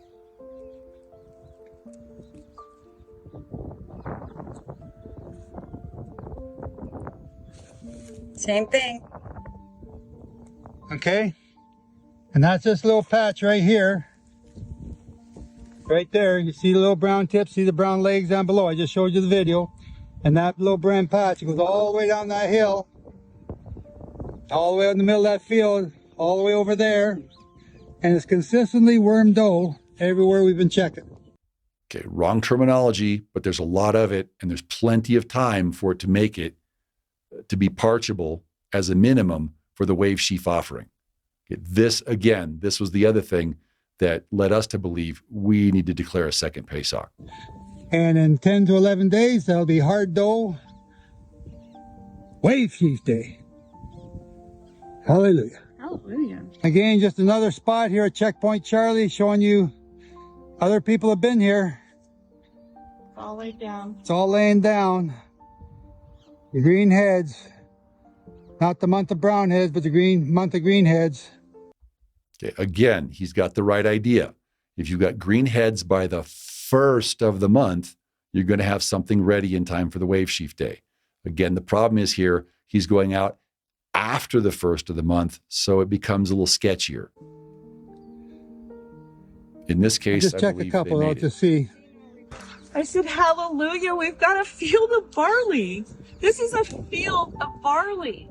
Same thing. Okay? And that's this little patch right here. Right there, you see the little brown tips, see the brown legs down below. I just showed you the video. And that little brown patch goes all the way down that hill, all the way in the middle of that field, all the way over there. And it's consistently worm dough everywhere we've been checking. Okay, wrong terminology, but there's a lot of it, and there's plenty of time for it to make it to be parchable as a minimum for the wave sheaf offering. Okay, this was the other thing that led us to believe we need to declare a second Pesach. And in 10 to 11 days, that'll be hard dough wave sheaf day. Hallelujah. Hallelujah. Again, just another spot here at Checkpoint Charlie, showing you other people have been here. All laid down. It's all laying down. The green heads, not the month of brown heads, but the month of green heads. Okay, again, he's got the right idea. If you've got green heads by the first of the month, you're going to have something ready in time for the wave sheaf day. Again, the problem is here, he's going out after the first of the month, so it becomes a little sketchier. In this case, Just check a couple out to see. I said, hallelujah, we've got a field of barley. This is a field of barley.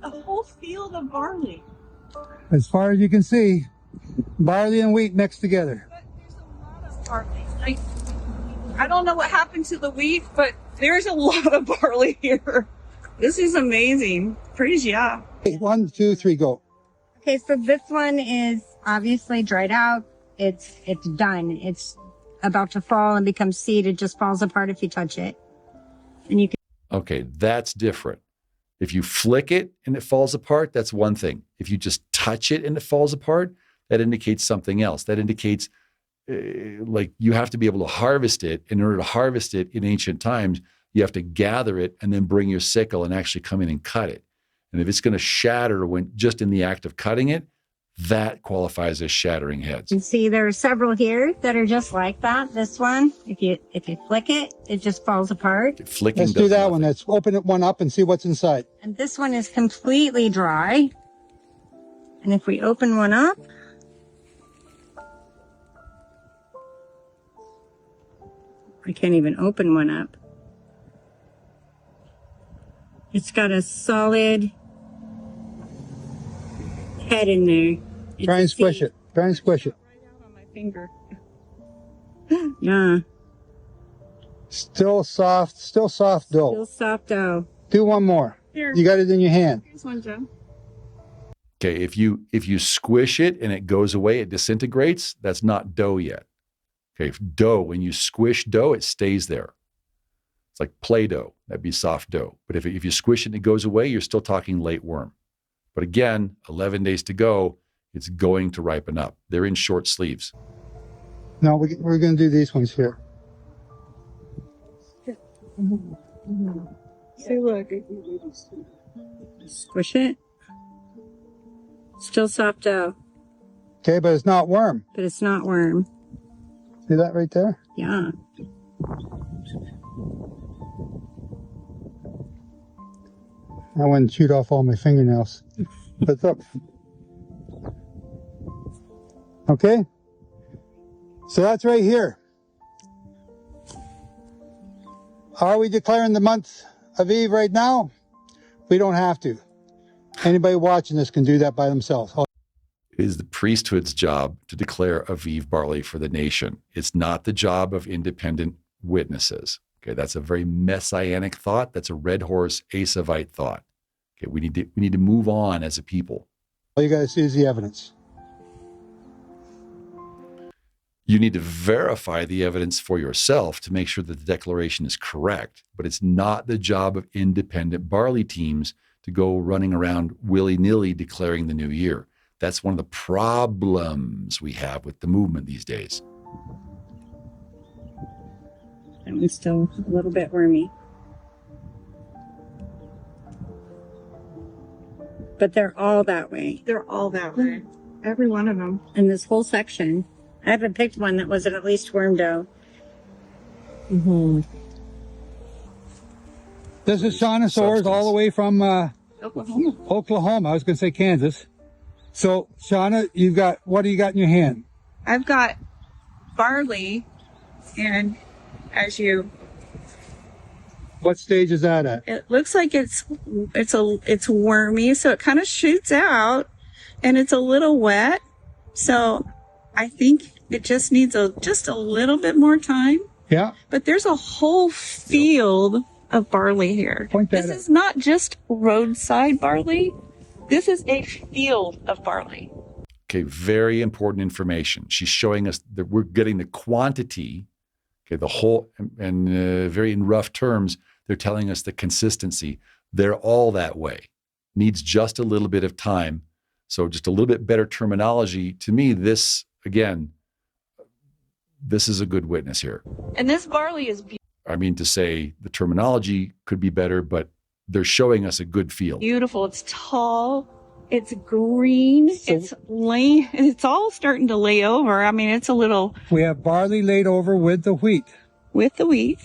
A whole field of barley. As far as you can see, barley and wheat mixed together. But there's a lot of barley. I don't know what happened to the wheat, but there's a lot of barley here. This is amazing. Praise Yah. 1, 2, 3, go. Okay, so this one is obviously dried out. It's done. It's about to fall and become seed. It just falls apart if you touch it. And you can. Okay, that's different. If you flick it and it falls apart, that's one thing. If you just touch it and it falls apart, that indicates something else. That indicates like you have to be able to harvest it. In order to harvest it in ancient times, you have to gather it and then bring your sickle and actually come in and cut it. And if it's going to shatter when just in the act of cutting it, that qualifies as shattering heads. You see there are several here that are just like that. This one, if you flick it, it just falls apart. Flicking Let's do that one. Let's open it one up and see what's inside. And this one is completely dry. And if we open one up, I can't even open one up. It's got a solid head in there. Try and squish it. Try and squish it. Right out on my finger. Yeah. Still soft dough. Still soft dough. Do one more. Here. You got it in your hand. Here's one, Joe. Okay, if you squish it and it goes away, it disintegrates, that's not dough yet. Okay, when you squish dough, it stays there. It's like Play-Doh, that'd be soft dough. But if you squish it and it goes away, you're still talking late worm. But again, 11 days to go, it's going to ripen up. They're in short sleeves. No, we're going to do these ones here. See, look. Squish it. Still soft dough. Okay, but it's not worm. But it's not worm. See that right there? Yeah. I wouldn't shoot off all my fingernails. But look. Okay? So that's right here. Are we declaring the month of Aviv right now? We don't have to. Anybody watching this can do that by themselves. It is the priesthood's job to declare Aviv barley for the nation. It's not the job of independent witnesses. Okay, that's a very messianic thought. That's a red horse Asavite thought. Okay, we need to move on as a people. All you got to see is the evidence. You need to verify the evidence for yourself to make sure that the declaration is correct. But it's not the job of independent barley teams to go running around willy-nilly declaring the new year. That's one of the problems we have with the movement these days. That one's still a little bit wormy. But they're all that way. They're all that way. Every one of them. In this whole section. I haven't picked one that wasn't at least worm dough. This is Shauna Soares, all the way from Oklahoma. I was going to say Kansas. So, Shauna, what do you got in your hand? I've got barley, and What stage is that at? it looks like it's wormy, so it kind of shoots out, and it's a little wet. So, I think it just needs just a little bit more time. Yeah. But there's a whole field of barley here. This is not just roadside barley. This is a field of barley. Okay, very important information. She's showing us that we're getting the quantity, okay, the whole, and very in rough terms, they're telling us the consistency. They're all that way. Needs just a little bit of time. So just a little bit better terminology. To me, this, again, this is a good witness here. And this barley is I mean, to say the terminology could be better, but they're showing us a good field. beautiful. It's tall. It's green. It's all starting to lay over. I mean, it's a little We have barley laid over with the wheat. with the wheat,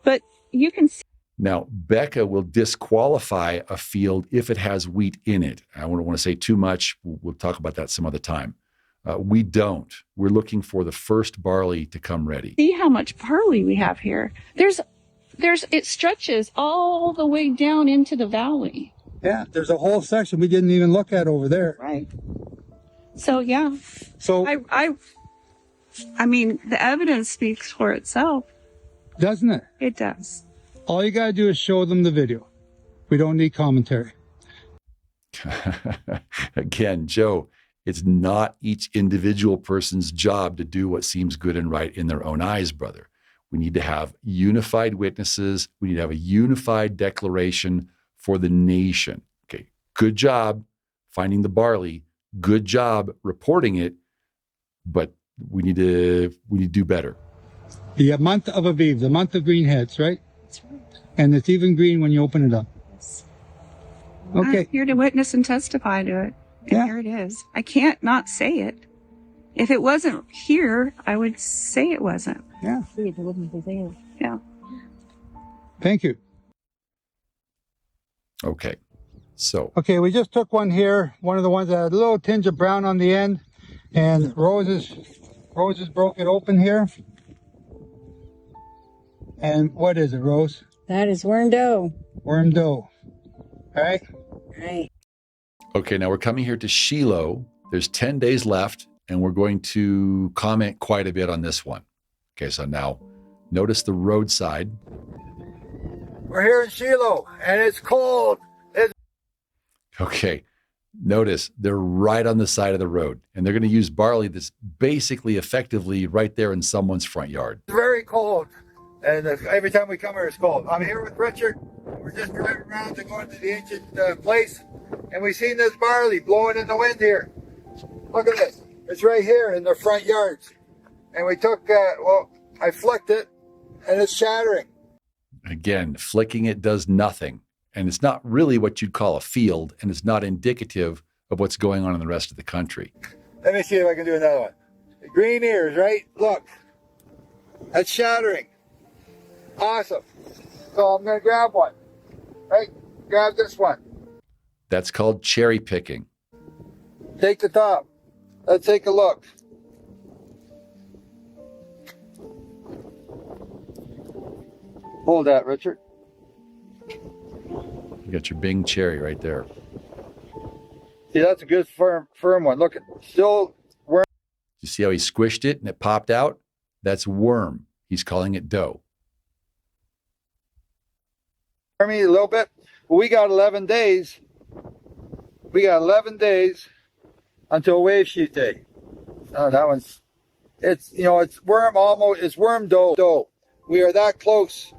but you can see. Now, Becca will disqualify a field if it has wheat in it. I don't want to say too much. We'll talk about that some other time. We don't. We're looking for the first barley to come ready. See how much barley we have here. It stretches all the way down into the valley. Yeah, there's a whole section we didn't even look at over there. Right. So yeah. So I mean, the evidence speaks for itself. doesn't it? It does. All you got to do is show them the video. We don't need commentary. Again, Joe, it's not each individual person's job to do what seems good and right in their own eyes, brother. We need to have unified witnesses. We need to have a unified declaration for the nation. Okay, good job finding the barley. Good job reporting it, but we need to do better. The month of Aviv, the month of green heads, right? That's right. And it's even green when you open it up. Yes. Okay. I'm here to witness and testify to it. And Yeah. here it is. I can't not say it. If it wasn't here, I would say it wasn't. Yeah. Yeah. Thank you. Okay, so Okay, we just took one here, one of the ones that had a little tinge of brown on the end, and Roses broke it open here. And what is it, Rose? That is worm dough. Worm dough. All right? Right. okay, now we're coming here to Shiloh. There's 10 days left, and we're going to comment quite a bit on this one. Okay, so now notice the roadside. We're here in Shiloh, and it's cold. Okay, notice they're right on the side of the road, and they're going to use barley that's basically effectively right there in someone's front yard. It's very cold, and every time we come here, it's cold. I'm here with Richard. We're just driving around to go into the ancient place, and we've seen this barley blowing in the wind here. Look at this. It's right here in their front yards. And we took, I flicked it, and it's shattering. Again, flicking it does nothing, and it's not really what you'd call a field, and it's not indicative of what's going on in the rest of the country. Let me see if I can do another one. The green ears, right? Look. That's shattering. Awesome. So I'm going to grab one. Right? Grab this one. That's called cherry picking. Take the top. Let's take a look. Hold that, Richard. You got your Bing cherry right there. See, that's a good firm one. Look, still worm. You see how he squished it and it popped out? That's worm. He's calling it dough. Wormy a little bit. Well, we got 11 days. We got 11 days until wave sheet day. Oh, that one's, it's worm almost, it's worm dough. We are that close.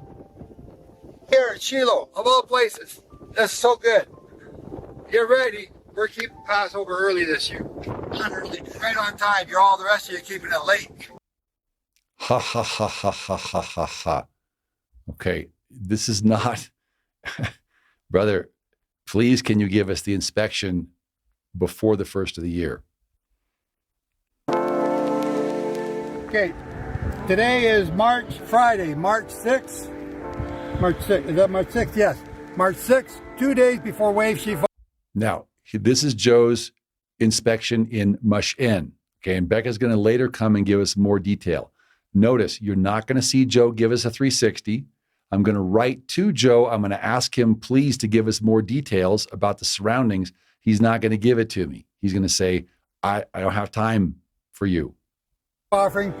Here in Shiloh, of all places. That's so good. Get ready. We're keeping Passover early this year. Not early, right on time. You're all the rest of you keeping it late. Ha, ha, ha, ha, ha, ha, ha, ha. Okay, this is not... Brother, please can you give us the inspection before the first of the year? Okay, today is Friday, March 6th. March 6th. Is that March 6th? Yes. March 6th, 2 days before wave sheaf. Now, this is Joe's inspection in Mash'en. Okay, and Becca's going to later come and give us more detail. Notice, you're not going to see Joe give us a 360. I'm going to write to Joe. I'm going to ask him, please, to give us more details about the surroundings. He's not going to give it to me. He's going to say, I don't have time for you. Offering.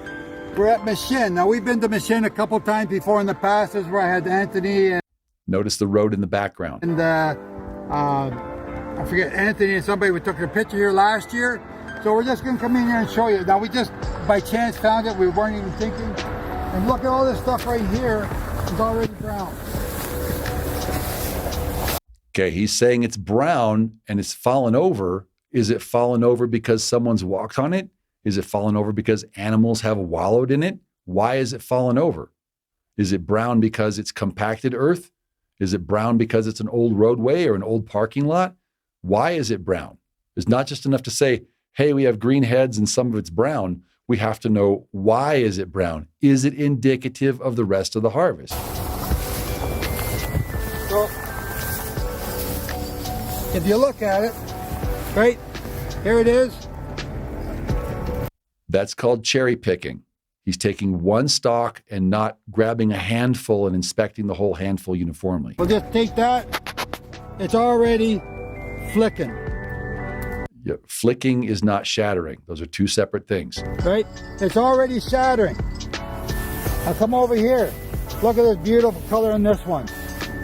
We're at Mash'en. Now, we've been to Mash'en a couple times before in the past. This is where I had Anthony and Notice the road in the background. I forget, Anthony and somebody, we took a picture here last year. So we're just going to come in here and show you. Now, we just by chance found it. We weren't even thinking. And look at all this stuff right here. It's already brown. Okay, he's saying it's brown and it's fallen over. Is it fallen over because someone's walked on it? Is it fallen over because animals have wallowed in it? Why is it fallen over? Is it brown because it's compacted earth? Is it brown because it's an old roadway or an old parking lot? Why is it brown? It's not just enough to say, hey, we have green heads and some of it's brown. We have to know, why is it brown? Is it indicative of the rest of the harvest? So, if you look at it, right, here it is. That's called cherry picking. He's taking one stalk and not grabbing a handful and inspecting the whole handful uniformly. We'll just take that. It's already flicking. Yeah, flicking is not shattering. Those are two separate things. Right? It's already shattering. Now come over here. Look at this beautiful color in this one.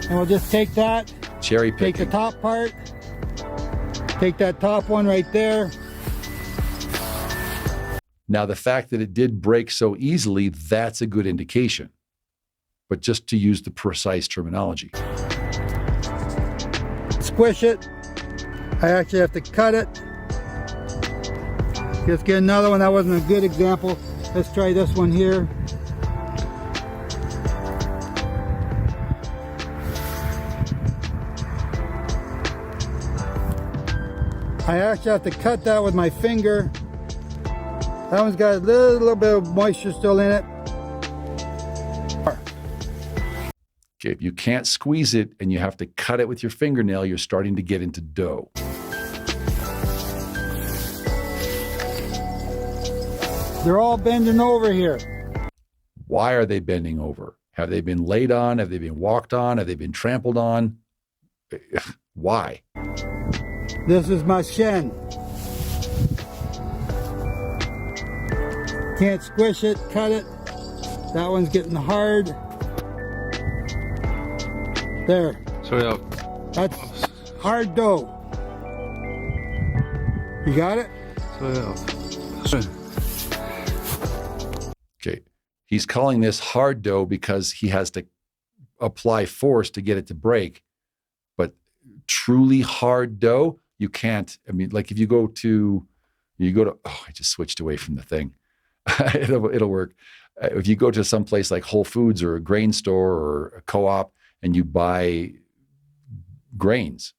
And we'll just take that. Cherry picking. Take the top part. Take that top one right there. Now, the fact that it did break so easily, that's a good indication. But just to use the precise terminology. Squish it. I actually have to cut it. Let's get another one. That wasn't a good example. Let's try this one here. I actually have to cut that with my finger. That one's got a little bit of moisture still in it. Okay, if you can't squeeze it and you have to cut it with your fingernail, you're starting to get into dough. They're all bending over here. Why are they bending over? Have they been laid on? Have they been walked on? Have they been trampled on? Why? This is Mash'en. Can't squish it, cut it. That one's getting hard. There. So yeah. That's hard dough. You got it? So yeah. Okay, he's calling this hard dough because he has to apply force to get it to break. But truly hard dough, you can't. I mean, like if you go to, oh, I just switched away from the thing. It'll work. If you go to some place like Whole Foods or a grain store or a co-op and you buy grains,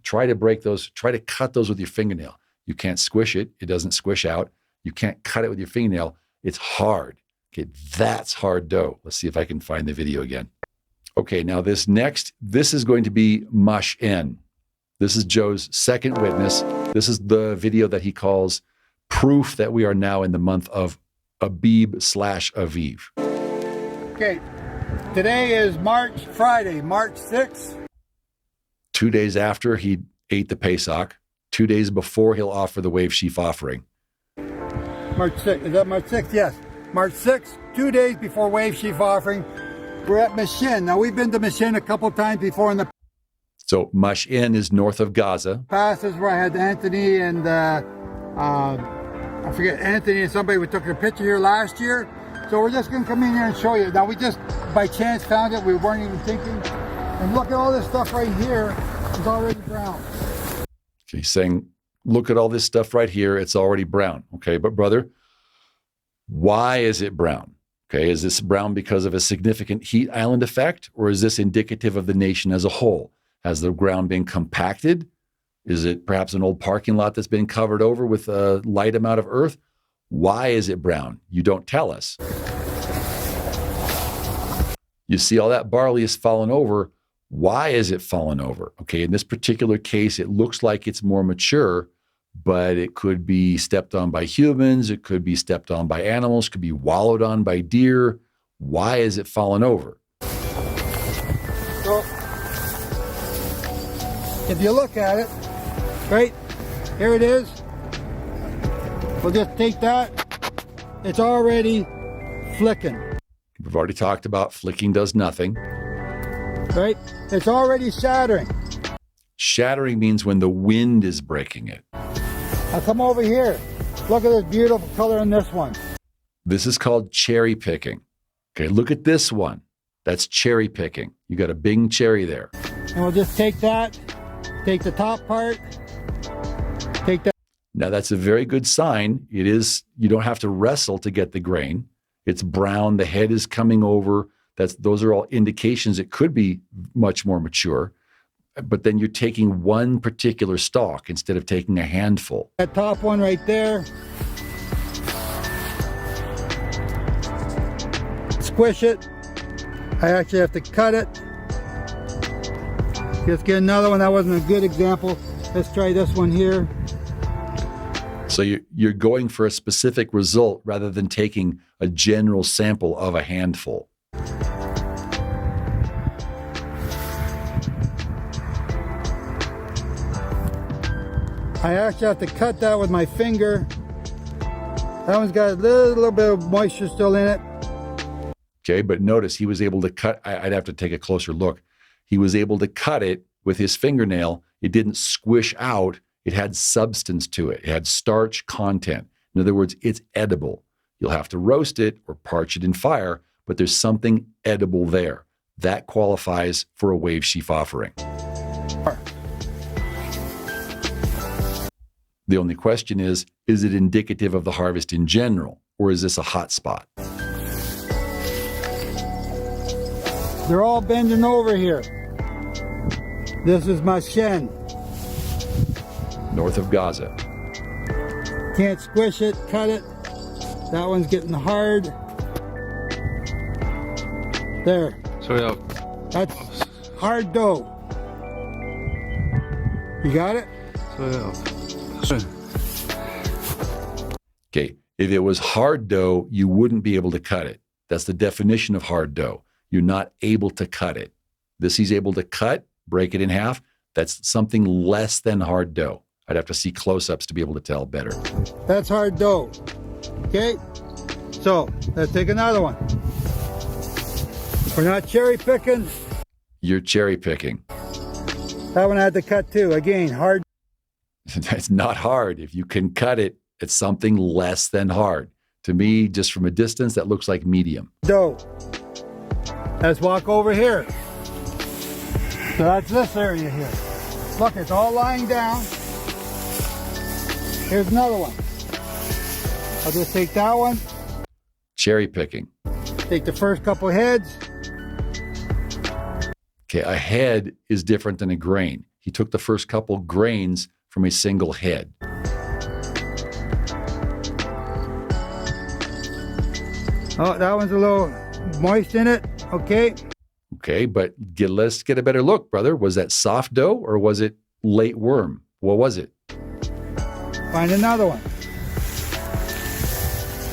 try to break those, try to cut those with your fingernail. You can't squish it. It doesn't squish out. You can't cut it with your fingernail. It's hard. Okay, that's hard dough. Let's see if I can find the video again. Okay, now this is going to be Mash'en. This is Joe's second witness. This is the video that he calls proof that we are now in the month of Abib/Aviv. Okay, today is Friday, March 6th. 2 days after he ate the Pesach, 2 days before he'll offer the wave sheaf offering. March 6th, is that March 6th? Yes. March 6th, 2 days before wave sheaf offering. We're at Mash'en. Now we've been to Mash'en a couple times before in the So Mash'en is north of Gaza. past. This is where I had Anthony and I forget, Anthony and somebody, we took a picture here last year. So we're just going to come in here and show you. Now we just by chance found it. We weren't even thinking. And look at all this stuff right here. It's already brown. Okay, he's saying, look at all this stuff right here. It's already brown. Okay, but brother, why is it brown? Okay, is this brown because of a significant heat island effect, or is this indicative of the nation as a whole? Has the ground been compacted? Is it perhaps an old parking lot that's been covered over with a light amount of earth? Why is it brown? You don't tell us. You see all that barley is fallen over. Why is it fallen over? Okay, in this particular case, it looks like it's more mature, but it could be stepped on by humans. It could be stepped on by animals, could be wallowed on by deer. Why is it fallen over? So, if you look at it, right, here it is. We'll just take that. It's already flicking. We've already talked about flicking does nothing. Right? It's already shattering. Shattering means when the wind is breaking it. Now come over here. Look at this beautiful color in this one. This is called cherry picking. Okay, look at this one. That's cherry picking. You got a big cherry there. And we'll just take that, take the top part, take that. Now that's a very good sign. It is, you don't have to wrestle to get the grain. It's brown, the head is coming over. Those are all indications it could be much more mature. But then you're taking one particular stalk instead of taking a handful. That top one right there. Squish it. I actually have to cut it. Let's get another one. That wasn't a good example. Let's try this one here. So you're going for a specific result rather than taking a general sample of a handful. I actually have to cut that with my finger. That one's got a little bit of moisture still in it. Okay, but notice he was able to cut, I'd have to take a closer look. He was able to cut it with his fingernail. It didn't squish out. It had substance to it. It had starch content. In other words, it's edible. You'll have to roast it or parch it in fire, but there's something edible there. That qualifies for a wave sheaf offering. The only question is it indicative of the harvest in general, or is this a hot spot? They're all bending over here. This is my shen. North of Gaza. Can't squish it, cut it. That one's getting hard. There. So That's hard dough. You got it? Okay, if it was hard dough, you wouldn't be able to cut it. That's the definition of hard dough. You're not able to cut it. This he's able to cut, break it in half. That's something less than hard dough. I'd have to see close-ups to be able to tell better. That's hard dough. Okay? So, let's take another one. We're not cherry picking. You're cherry picking. That one I had to cut too. Again, hard. That's not hard. If you can cut it, it's something less than hard. To me, just from a distance, that looks like medium. Dough. Let's walk over here. So that's this area here. Look, it's all lying down. Here's another one. I'll just take that one. Cherry picking. Take the first couple heads. Okay, a head is different than a grain. He took the first couple grains from a single head. Oh, that one's a little moist in it. Okay. Okay, but let's get a better look, brother. Was that soft dough or was it late worm? What was it? Find another one.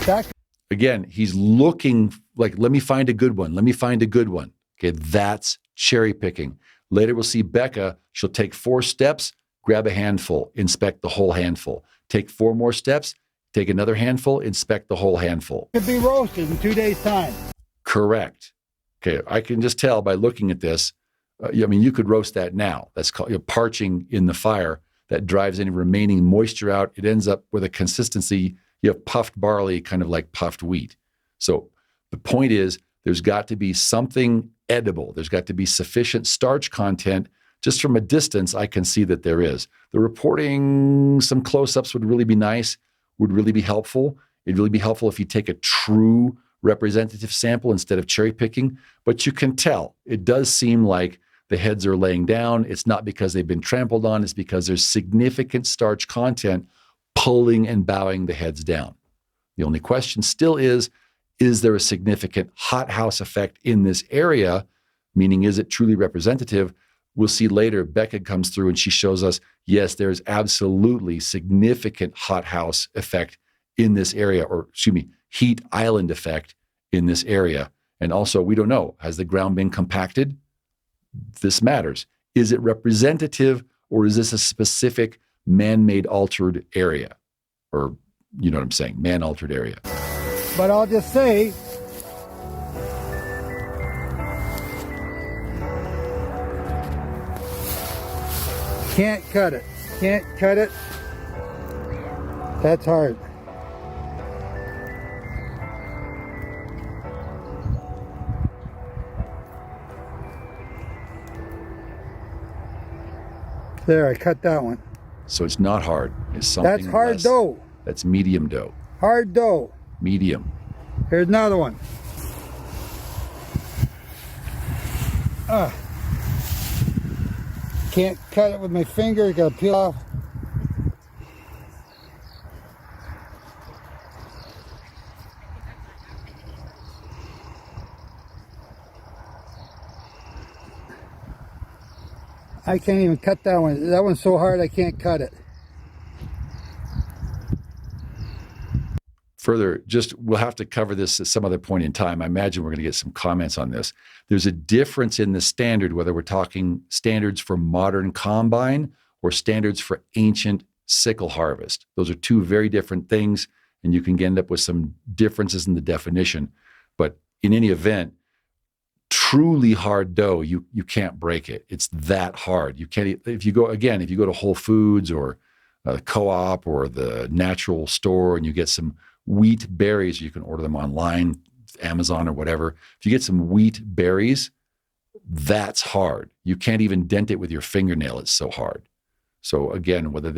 That. Again, he's looking like, let me find a good one. Let me find a good one. Okay, that's cherry picking. Later we'll see Becca. She'll take 4 steps, grab a handful, inspect the whole handful. Take 4 more steps, take another handful, inspect the whole handful. Could be roasted in 2 days' time. Correct. Okay, I can just tell by looking at this. I mean, you could roast that now. That's called parching in the fire. That drives any remaining moisture out. It ends up with a consistency. You have puffed barley, kind of like puffed wheat. So the point is, there's got to be something edible. There's got to be sufficient starch content. Just from a distance, I can see that there is. The reporting, some close-ups would really be nice, would really be helpful. It'd really be helpful if you take a true representative sample instead of cherry picking. But you can tell, it does seem like the heads are laying down. It's not because they've been trampled on. It's because there's significant starch content pulling and bowing the heads down. The only question still is is there a significant hothouse effect in this area? Meaning, is it truly representative? We'll see later, Becca comes through and she shows us, yes, there's absolutely significant hothouse effect in this area, or excuse me, heat island effect in this area. And also, we don't know, has the ground been compacted? This matters. Is it representative, or is this a specific man-made altered area? Or, you know what I'm saying, man-altered area. But I'll just say, can't cut it. Can't cut it. That's hard. There, I cut that one. So it's not hard. It's something That's hard less. dough. That's medium dough. Hard dough. Medium. Here's another one. Can't cut it with my finger. Gotta peel off. I can't even cut that one. That one's so hard I can't cut it. Further, we'll have to cover this at some other point in time. I imagine we're going to get some comments on this. There's a difference in the standard, whether we're talking standards for modern combine or standards for ancient sickle harvest. Those are two very different things, and you can end up with some differences in the definition. But in any event, truly hard dough, you can't break it. It's that hard. You can't, if you go to Whole Foods or a co-op or the natural store and you get some wheat berries, you can order them online, Amazon or whatever. If you get some wheat berries, that's hard. You can't even dent it with your fingernail. It's so hard. So again, whether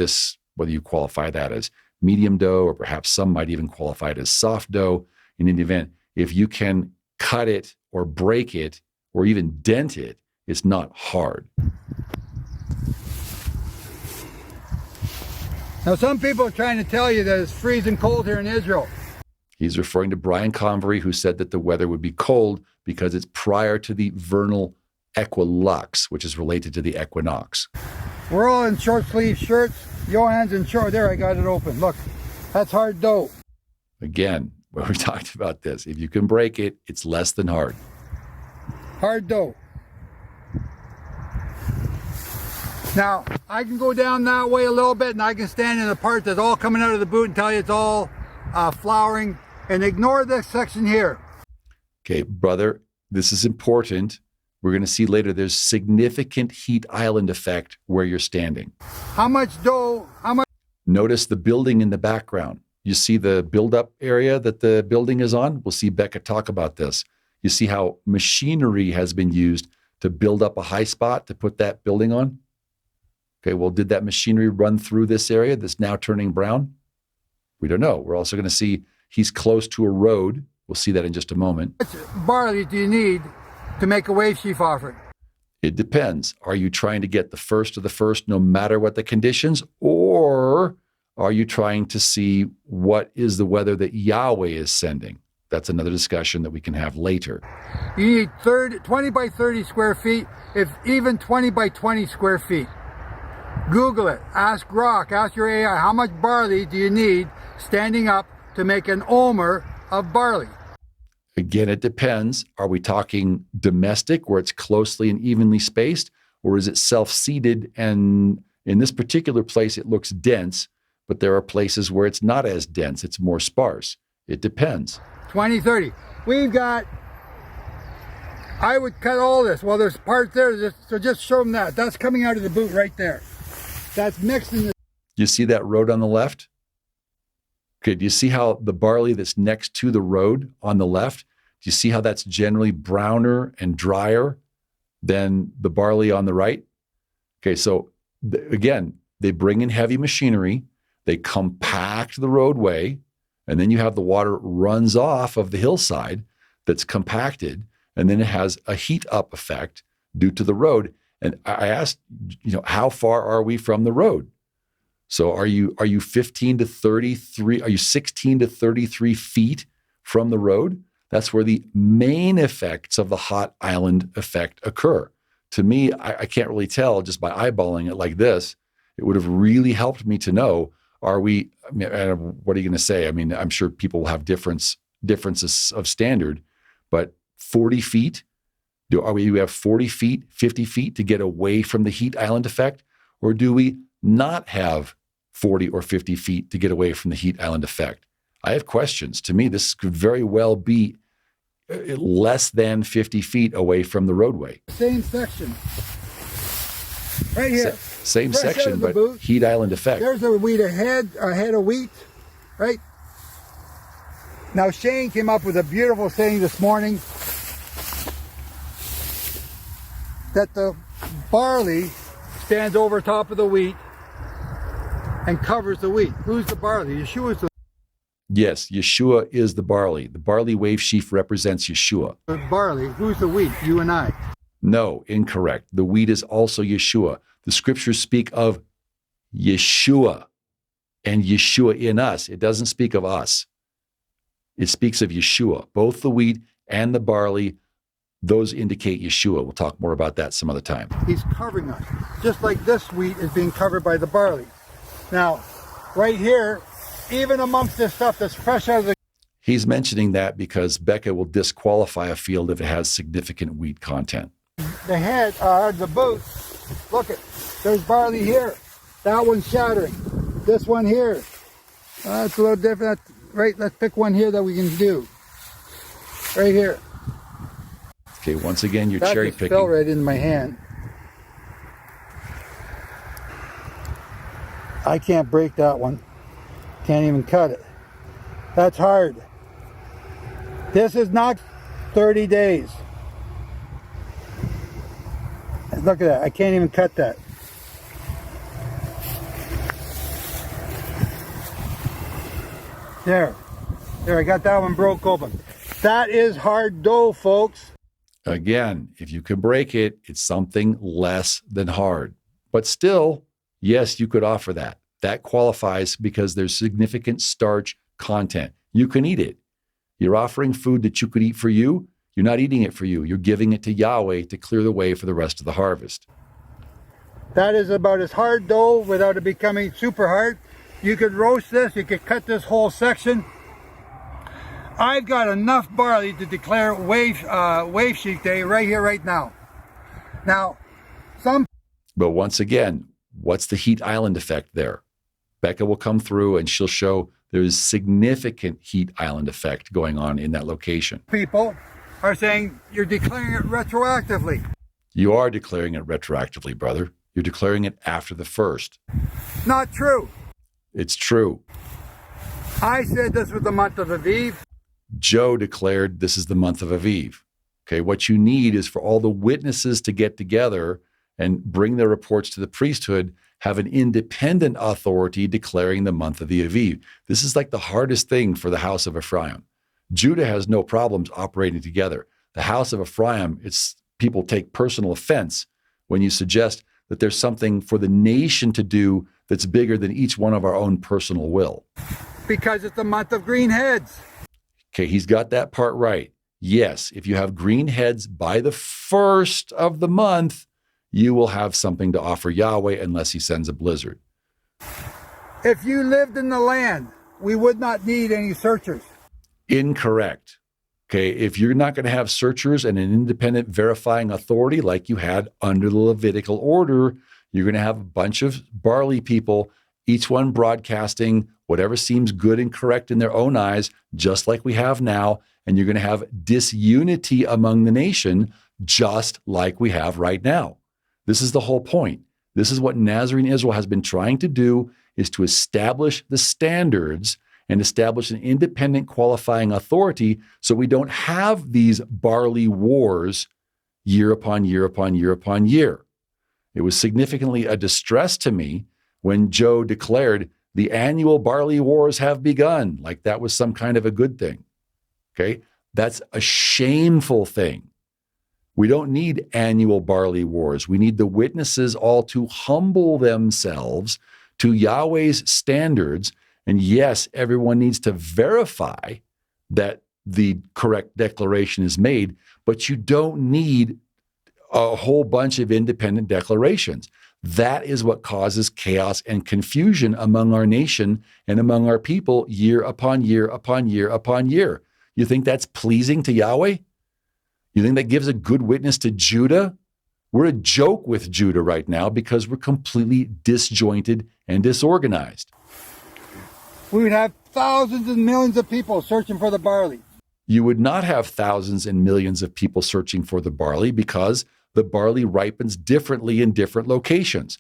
you qualify that as medium dough, or perhaps some might even qualify it as soft dough, in any event, if you can cut it or break it or even dent it, it's not hard. Now, some people are trying to tell you that it's freezing cold here in Israel. He's referring to Brian Convery, who said that the weather would be cold because it's prior to the vernal equilux, which is related to the equinox. We're all in short sleeve shirts. Johan's in short. There, I got it open. Look, that's hard dough. Again, when we talked about this, if you can break it, it's less than hard. Hard dough. Now, I can go down that way a little bit and I can stand in the part that's all coming out of the boot and tell you it's all flowering, and ignore this section here. Okay, brother, this is important. We're going to see later there's significant heat island effect where you're standing. How much dough, Notice the building in the background. You see the build-up area that the building is on? We'll see Becca talk about this. You see how machinery has been used to build up a high spot to put that building on? Okay, well, did that machinery run through this area that's now turning brown? We don't know. We're also going to see he's close to a road. We'll see that in just a moment. How much barley do you need to make a wave sheaf offering? It depends. Are you trying to get the first of the first no matter what the conditions? Or are you trying to see what is the weather that Yahweh is sending? That's another discussion that we can have later. You need 20 by 30 square feet, if even 20 by 20 square feet. Google it. Ask Grok, ask your AI, how much barley do you need standing up to make an omer of barley? Again, it depends. Are we talking domestic where it's closely and evenly spaced, or is it self-seeded? And in this particular place, it looks dense, but there are places where it's not as dense. It's more sparse. It depends. 20, 30. We've got, I would cut all this. Well, there's parts there, so just show them that. That's coming out of the boot right there. That's mixed in the... You see that road on the left? Okay, do you see how the barley that's next to the road on the left, do you see how that's generally browner and drier than the barley on the right? Okay, so again, they bring in heavy machinery, they compact the roadway, and then you have the water runs off of the hillside that's compacted, and then it has a heat up effect due to the road. And I asked, how far are we from the road? So are you 15 to 33, are you 16 to 33 feet from the road, that's where the main effects of the hot island effect occur. To me, I can't really tell just by eyeballing it like this. It would have really helped me to know, what are you going to say? I mean, I'm sure people will have differences of standard, but 40 feet, do we have 40 feet, 50 feet to get away from the heat island effect? Or do we not have 40 or 50 feet to get away from the heat island effect? I have questions. To me, this could very well be less than 50 feet away from the roadway. Same section. Right here. Same Fresh section, but booth. heat island effect. There's a head of wheat, right? Now Shane came up with a beautiful saying this morning that the barley stands over top of the wheat and covers the wheat. Who's the barley? Yeshua's the Yes, Yeshua is the barley. The barley wave sheaf represents Yeshua. barley. Who's the wheat? You and I. No, incorrect. The wheat is also Yeshua. The scriptures speak of Yeshua and Yeshua in us. It doesn't speak of us. It speaks of Yeshua. Both the wheat and the barley, those indicate Yeshua. We'll talk more about that some other time. He's covering us. Just like this wheat is being covered by the barley. Now, right here, even amongst this stuff that's fresh out of the... He's mentioning that because Becca will disqualify a field if it has significant wheat content. The head, the booth, look it, there's barley here. That one's shattering. This one here, it's a little different. Right, let's pick one here that we can do. Right here. Okay, once again, you're that cherry just picking. fell right in my hand. I can't break that one. Can't even cut it. That's hard. This is not 30 days. Look at that. I can't even cut that. There, I got that one broke open. That is hard dough, folks. Again, if you can break it, it's something less than hard. But still, yes, you could offer that. That qualifies because there's significant starch content. You can eat it. You're offering food that you could eat for you. You're not eating it for you. You're giving it to Yahweh to clear the way for the rest of the harvest. That is about as hard dough without it becoming super hard. You could roast this, you could cut this whole section. I've got enough barley to declare wave sheaf day right here, right now. Now, But once again, what's the heat island effect there? Becca will come through and she'll show there's significant heat island effect going on in that location. people are saying you're declaring it retroactively. You are declaring it retroactively, brother. You're declaring it after the first. Not true. It's true. I said this was the month of Aviv. Joe declared this is the month of Aviv. Okay, what you need is for all the witnesses to get together and bring their reports to the priesthood, have an independent authority declaring the month of the Aviv. This is like the hardest thing for the house of Ephraim. Judah has no problems operating together. The house of Ephraim, people take personal offense when you suggest that there's something for the nation to do that's bigger than each one of our own personal will. Because it's the month of green heads. Okay, he's got that part right. Yes, if you have green heads by the first of the month, you will have something to offer Yahweh unless he sends a blizzard. If you lived in the land, we would not need any searchers. Incorrect. Okay, if you're not going to have searchers and an independent verifying authority like you had under the Levitical order, you're going to have a bunch of barley people, each one broadcasting whatever seems good and correct in their own eyes, just like we have now, and you're going to have disunity among the nation, just like we have right now. This is the whole point. This is what Nazarene Israel has been trying to do, is to establish the standards and establish an independent qualifying authority so we don't have these barley wars year upon year upon year upon year. It was significantly a distress to me when Joe declared the annual barley wars have begun, like that was some kind of a good thing. Okay? That's a shameful thing. We don't need annual barley wars. We need the witnesses all to humble themselves to Yahweh's standards. And yes, everyone needs to verify that the correct declaration is made, but you don't need a whole bunch of independent declarations. That is what causes chaos and confusion among our nation and among our people year upon year upon year upon year. You think that's pleasing to Yahweh? You think that gives a good witness to Judah? We're a joke with Judah right now because we're completely disjointed and disorganized. We would have thousands and millions of people searching for the barley. You would not have thousands and millions of people searching for the barley because the barley ripens differently in different locations.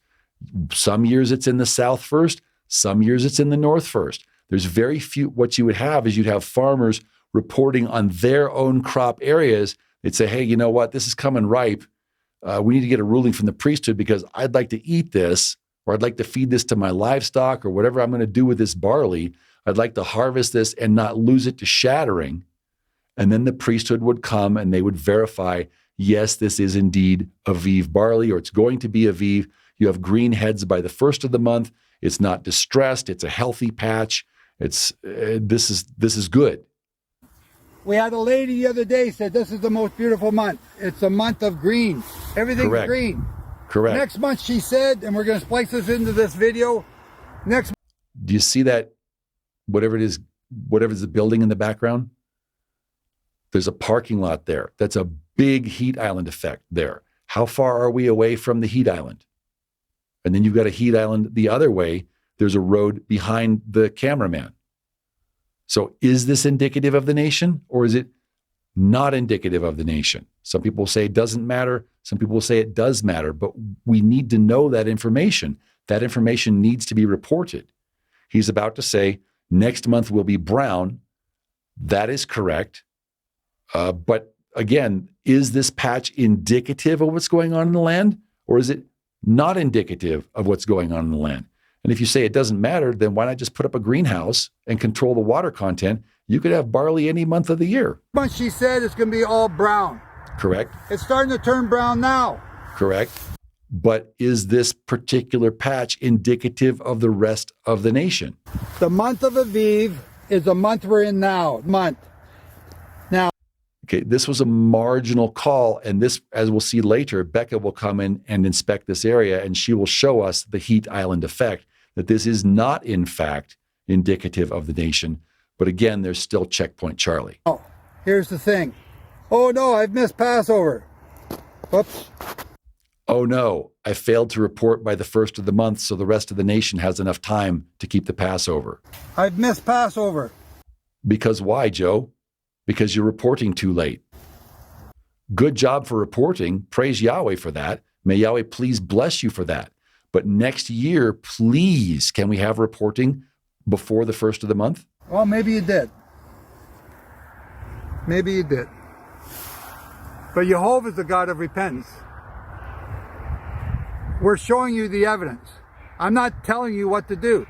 Some years it's in the south first, some years it's in the north first. There's very few. What you would have is you'd have farmers reporting on their own crop areas. They'd say, hey, you know what? This is coming ripe. We need to get a ruling from the priesthood because I'd like to eat this, or I'd like to feed this to my livestock, or whatever I'm going to do with this barley. I'd like to harvest this and not lose it to shattering. And then the priesthood would come and they would verify, yes, this is indeed Aviv barley, or it's going to be Aviv. You have green heads by the first of the month. It's not distressed. It's a healthy patch. This is good. We had a lady the other day said this is the most beautiful month. It's a month of green. Everything's Correct. green. Correct. Next month, she said, and we're going to splice this into this video. Next. Do you see that? Whatever is the building in the background? There's a parking lot there. That's a big heat island effect there. How far are we away from the heat island? And then you've got a heat island the other way. There's a road behind the cameraman. So is this indicative of the nation, or is it not indicative of the nation? Some people say it doesn't matter. Some people say it does matter, but we need to know that information. That information needs to be reported. He's about to say next month will be brown. That is correct. But again, is this patch indicative of what's going on in the land, or is it not indicative of what's going on in the land? And if you say it doesn't matter, then why not just put up a greenhouse and control the water content? You could have barley any month of the year. Month she said it's going to be all brown. Correct. It's starting to turn brown now. Correct. But is this particular patch indicative of the rest of the nation? The month of Aviv is the month we're in now. Now. Okay, this was a marginal call, and this, as we'll see later, Becca will come in and inspect this area, and she will show us the heat island effect, that this is not, in fact, indicative of the nation. But again, there's still checkpoint Charlie. Oh, here's the thing. Oh no, I've missed Passover. Whoops. Oh no, I failed to report by the first of the month, so the rest of the nation has enough time to keep the Passover. I've missed Passover. Because why, Joe? Because you're reporting too late. Good job for reporting. Praise Yahweh for that. May Yahweh please bless you for that. But next year, please, can we have reporting before the first of the month? Well, maybe you did. Maybe you did. But Jehovah is the God of repentance. We're showing you the evidence. I'm not telling you what to do.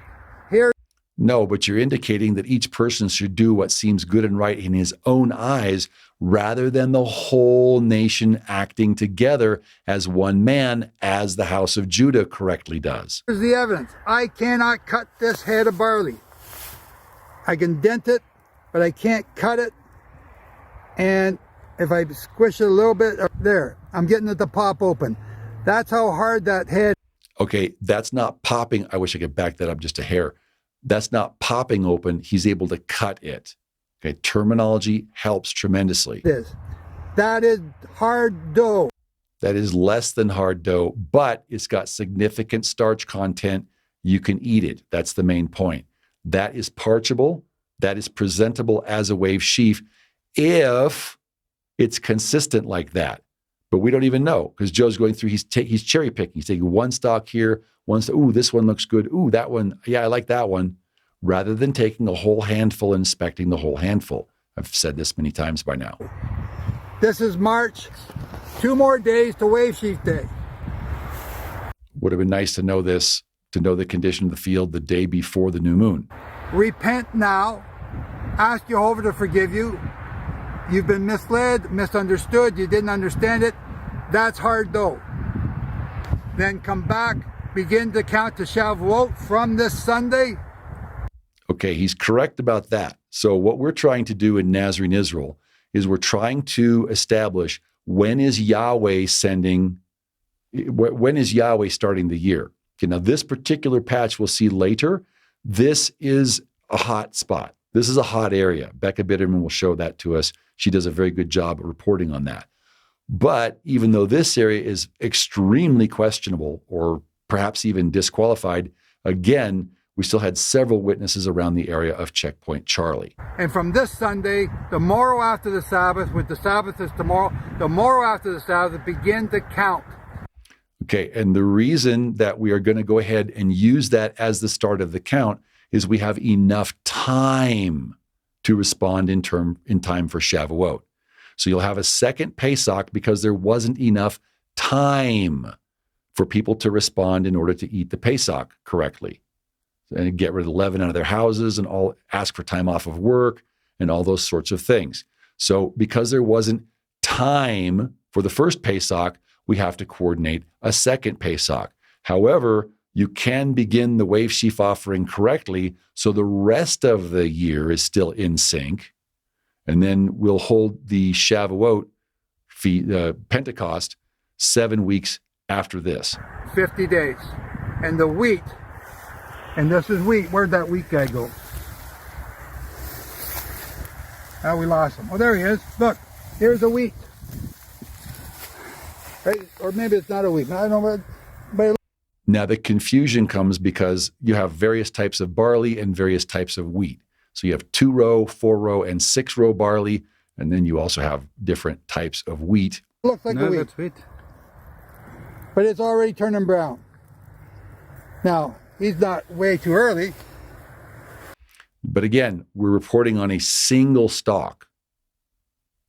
Here. No, but you're indicating that each person should do what seems good and right in his own eyes rather than the whole nation acting together as one man, as the house of Judah correctly does. Here's the evidence. I cannot cut this head of barley. I can dent it, but I can't cut it. And if I squish it a little bit, there, I'm getting it to pop open. That's how hard that head. Okay, that's not popping. I wish I could back that up just a hair. That's not popping open. He's able to cut it. Okay, terminology helps tremendously. That is hard dough. That is less than hard dough, but it's got significant starch content. You can eat it. That's the main point. That is parchable. That is presentable as a wave sheaf if it's consistent like that. But we don't even know because Joe's going through, he's cherry picking. He's taking one stalk here, one stalk. Ooh, this one looks good. Ooh, that one. Yeah, I like that one. Rather than taking a whole handful and inspecting the whole handful. I've said this many times by now. This is March. 2 more days to wave sheaf day. Would have been nice to know this, to know the condition of the field the day before the new moon. Repent now. Ask Jehovah to forgive you. You've been misled, misunderstood, you didn't understand it. That's hard dough. Then come back, begin to count to Shavuot from this Sunday. Okay, he's correct about that. So what we're trying to do in Nazarene Israel is we're trying to establish when is Yahweh starting the year. Okay, now this particular patch we'll see later, this is a hot spot. This is a hot area. Becca Bitterman will show that to us. She does a very good job at reporting on that. But even though this area is extremely questionable or perhaps even disqualified, again, we still had several witnesses around the area of Checkpoint Charlie. And from this Sunday, the morrow after the Sabbath, with the Sabbath is tomorrow, the morrow after the Sabbath, begin to count. Okay, and the reason that we are going to go ahead and use that as the start of the count is we have enough time to respond in time for Shavuot. So you'll have a second Pesach because there wasn't enough time for people to respond in order to eat the Pesach correctly. And get rid of the leaven out of their houses and all ask for time off of work and all those sorts of things. So because there wasn't time for the first Pesach, we have to coordinate a second Pesach. However, you can begin the wave sheaf offering correctly, so the rest of the year is still in sync. And then we'll hold the Shavuot Pentecost 7 weeks after this. 50 days. And the wheat, and this is wheat. Where'd that wheat guy go? Oh, we lost him. Oh, there he is. Look, here's the wheat. Right? Or maybe it's not a wheat. I don't know, but now the confusion comes because you have various types of barley and various types of wheat. So you have 2-row, 4-row, and 6-row barley, and then you also have different types of wheat. Looks like a wheat. That's wheat. But it's already turning brown. Now, he's not way too early. But again, we're reporting on a single stalk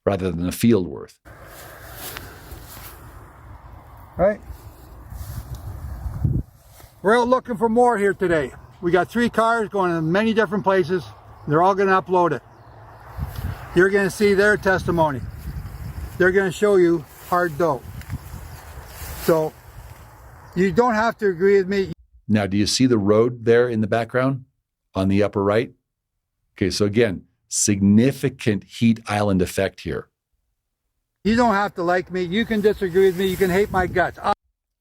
rather than a field worth. Right? We're out looking for more here today. We got 3 cars going in many different places. They're all going to upload it. You're going to see their testimony. They're going to show you hard dough. So you don't have to agree with me. Now, do you see the road there in the background on the upper right? Okay, so again, significant heat island effect here. You don't have to like me. You can disagree with me. You can hate my guts.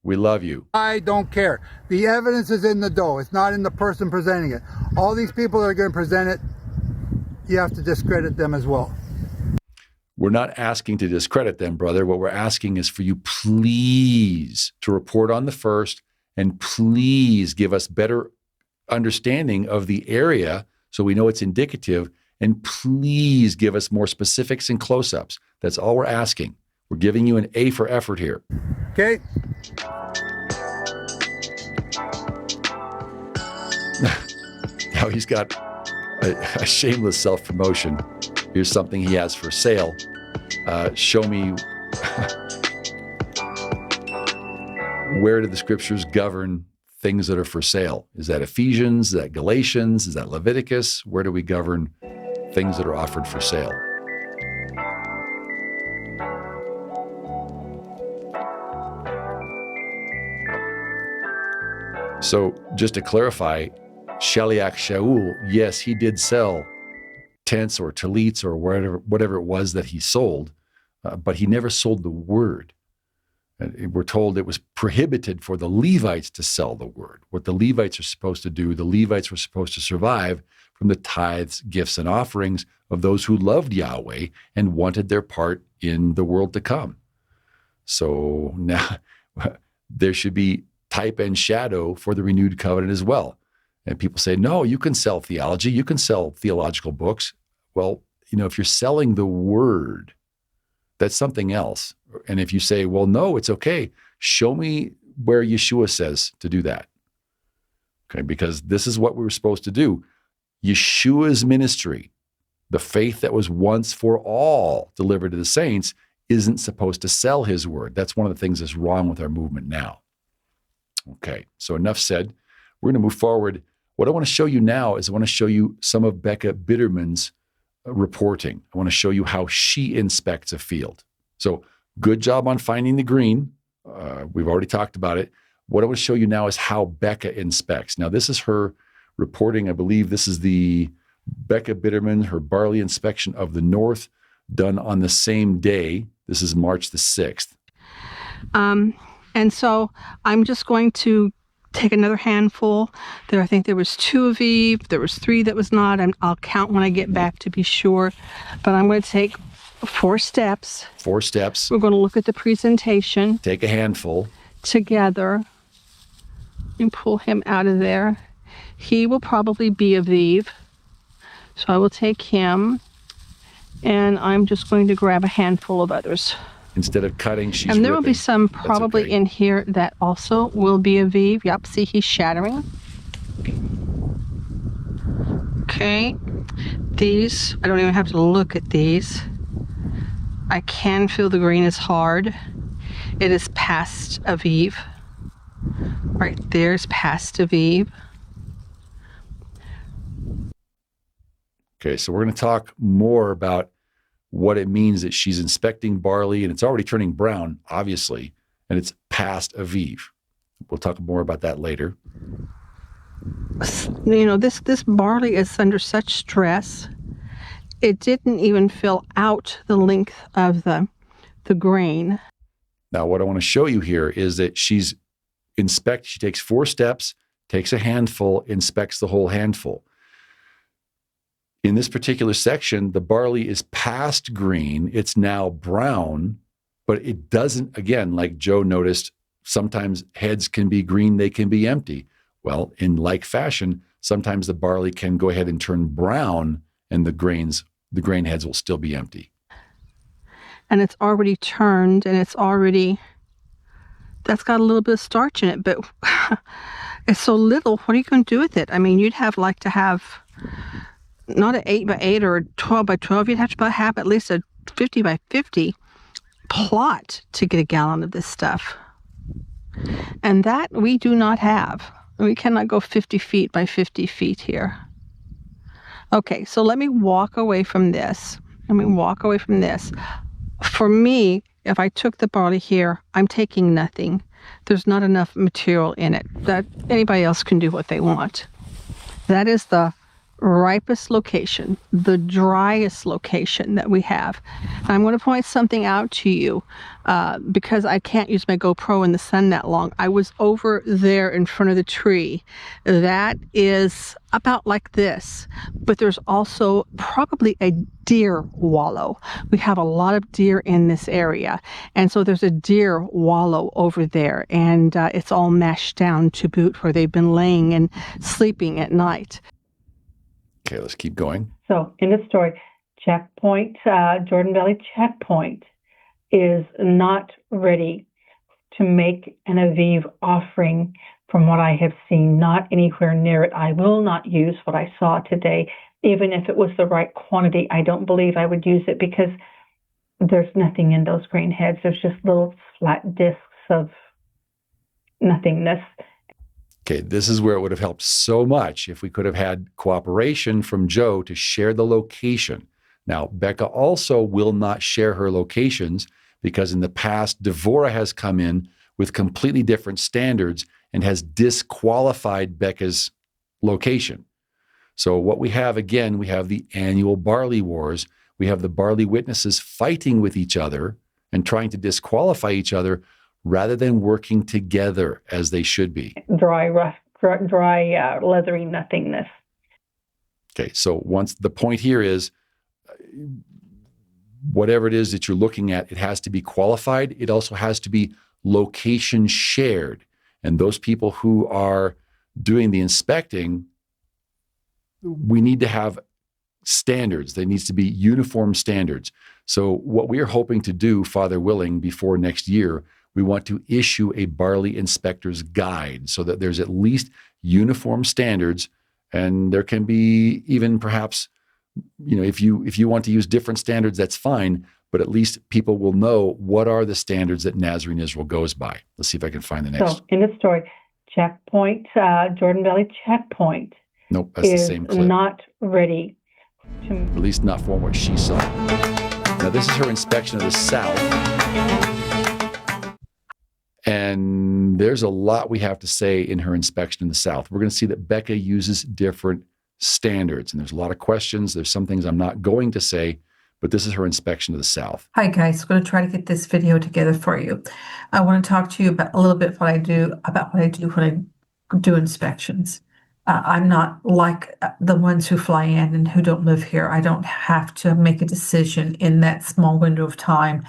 We love you. I don't care. The evidence is in the dough. It's not in the person presenting it. All these people that are going to present it, you have to discredit them as well. We're not asking to discredit them, brother. What we're asking is for you please to report on the first and please give us better understanding of the area so we know it's indicative, and please give us more specifics and close-ups. That's all we're asking. We're giving you an A for effort here. Okay? Now he's got a shameless self-promotion. Here's something he has for sale. Show me where do the scriptures govern things that are for sale? Is that Ephesians? Is that Galatians? Is that Leviticus? Where do we govern things that are offered for sale? So just to clarify, Shaliach Shaul, yes, he did sell tents or tallits or whatever it was that he sold, but he never sold the word. And we're told it was prohibited for the Levites to sell the word. What the Levites are supposed to do, the Levites were supposed to survive from the tithes, gifts, and offerings of those who loved Yahweh and wanted their part in the world to come. So now there should be type and shadow for the renewed covenant as well. And people say, no, you can sell theology, you can sell theological books. Well, if you're selling the word, that's something else. And if you say, well, no, it's okay, show me where Yeshua says to do that. Okay, because this is what we were supposed to do. Yeshua's ministry, the faith that was once for all delivered to the saints, isn't supposed to sell his word. That's one of the things that's wrong with our movement now. Okay, so enough said. We're going to move forward. What I want to show you now is I want to show you some of Becca Bitterman's reporting. I want to show you how she inspects a field. So good job on finding the green. We've already talked about it. What I want to show you now is how Becca inspects. Now, this is her reporting, I believe this is the Becca Bitterman, her barley inspection of the north, done on the same day. This is March the 6th. And so I'm just going to take another handful. I think there was 2 Aviv, there was 3 that was not, and I'll count when I get back to be sure. But I'm going to take 4 steps. 4 steps. We're going to look at the presentation. Take a handful. Together. And pull him out of there. He will probably be Aviv. So I will take him, and I'm just going to grab a handful of others. Instead of cutting, she's And there will ripping. be some probably okay. in here that also will be Aviv. Yep, see, he's shattering. Okay. These, I don't even have to look at these. I can feel the grain is hard. It is past Aviv. Right there's past Aviv. Okay, so we're going to talk more about what it means that she's inspecting barley, and it's already turning brown, obviously, and it's past Aviv. We'll talk more about that later. You know, this barley is under such stress. It didn't even fill out the length of the grain. Now, what I want to show you here is that she takes 4 steps, takes a handful, inspects the whole handful. In this particular section, the barley is past green. It's now brown, but it doesn't, again, like Joe noticed, sometimes heads can be green, they can be empty. Well, in like fashion, sometimes the barley can go ahead and turn brown and the grain heads will still be empty. And it's already turned, and that's got a little bit of starch in it, but it's so little. What are you going to do with it? I mean, you'd have to have not an 8x8 or a 12x12. You'd have to have at least a 50x50 plot to get a gallon of this stuff. And that we do not have. We cannot go 50 feet by 50 feet here. Okay, so let me walk away from this. For me, if I took the barley here, I'm taking nothing. There's not enough material in it. That anybody else can do what they want. That is the ripest location, the driest location that we have. And I'm going to point something out to you because I can't use my GoPro in the sun that long. I was over there in front of the tree. That is about like this, but there's also probably a deer wallow. We have a lot of deer in this area, and so there's a deer wallow over there, and it's all mashed down to boot where they've been laying and sleeping at night. Okay, let's keep going. So in the story, checkpoint, Jordan Valley checkpoint is not ready to make an Aviv offering from what I have seen, not anywhere near it. I will not use what I saw today. Even if it was the right quantity, I don't believe I would use it because there's nothing in those grain heads. There's just little flat discs of nothingness. Okay, this is where it would have helped so much if we could have had cooperation from Joe to share the location. Now, Becca also will not share her locations because in the past, Devorah has come in with completely different standards and has disqualified Becca's location. So what we have, again, we have the annual barley wars. We have the barley witnesses fighting with each other and trying to disqualify each other rather than working together as they should be. Dry, leathery nothingness. Okay, so once the point here is, whatever it is that you're looking at, it has to be qualified. It also has to be location shared. And those people who are doing the inspecting, we need to have standards. There needs to be uniform standards. So what we are hoping to do, Father willing, before next year, we want to issue a barley inspector's guide so that there's at least uniform standards, and there can be even perhaps, if you want to use different standards, that's fine, but at least people will know what are the standards that Nazarene Israel goes by. Let's see if I can find the next. So in the story, checkpoint, Jordan Valley checkpoint. Nope, that's the same clip. Not ready to, at least not from what she saw. Now this is her inspection of the south. And And there's a lot we have to say in her inspection in the south. We're going to see that Becca uses different standards, and there's a lot of questions. There's some things I'm not going to say, but this is her inspection of the south. Hi guys, I'm going to try to get this video together for you. I want to talk to you about a little bit what I do when I do inspections. I'm not like the ones who fly in and who don't live here. I don't have to make a decision in that small window of time.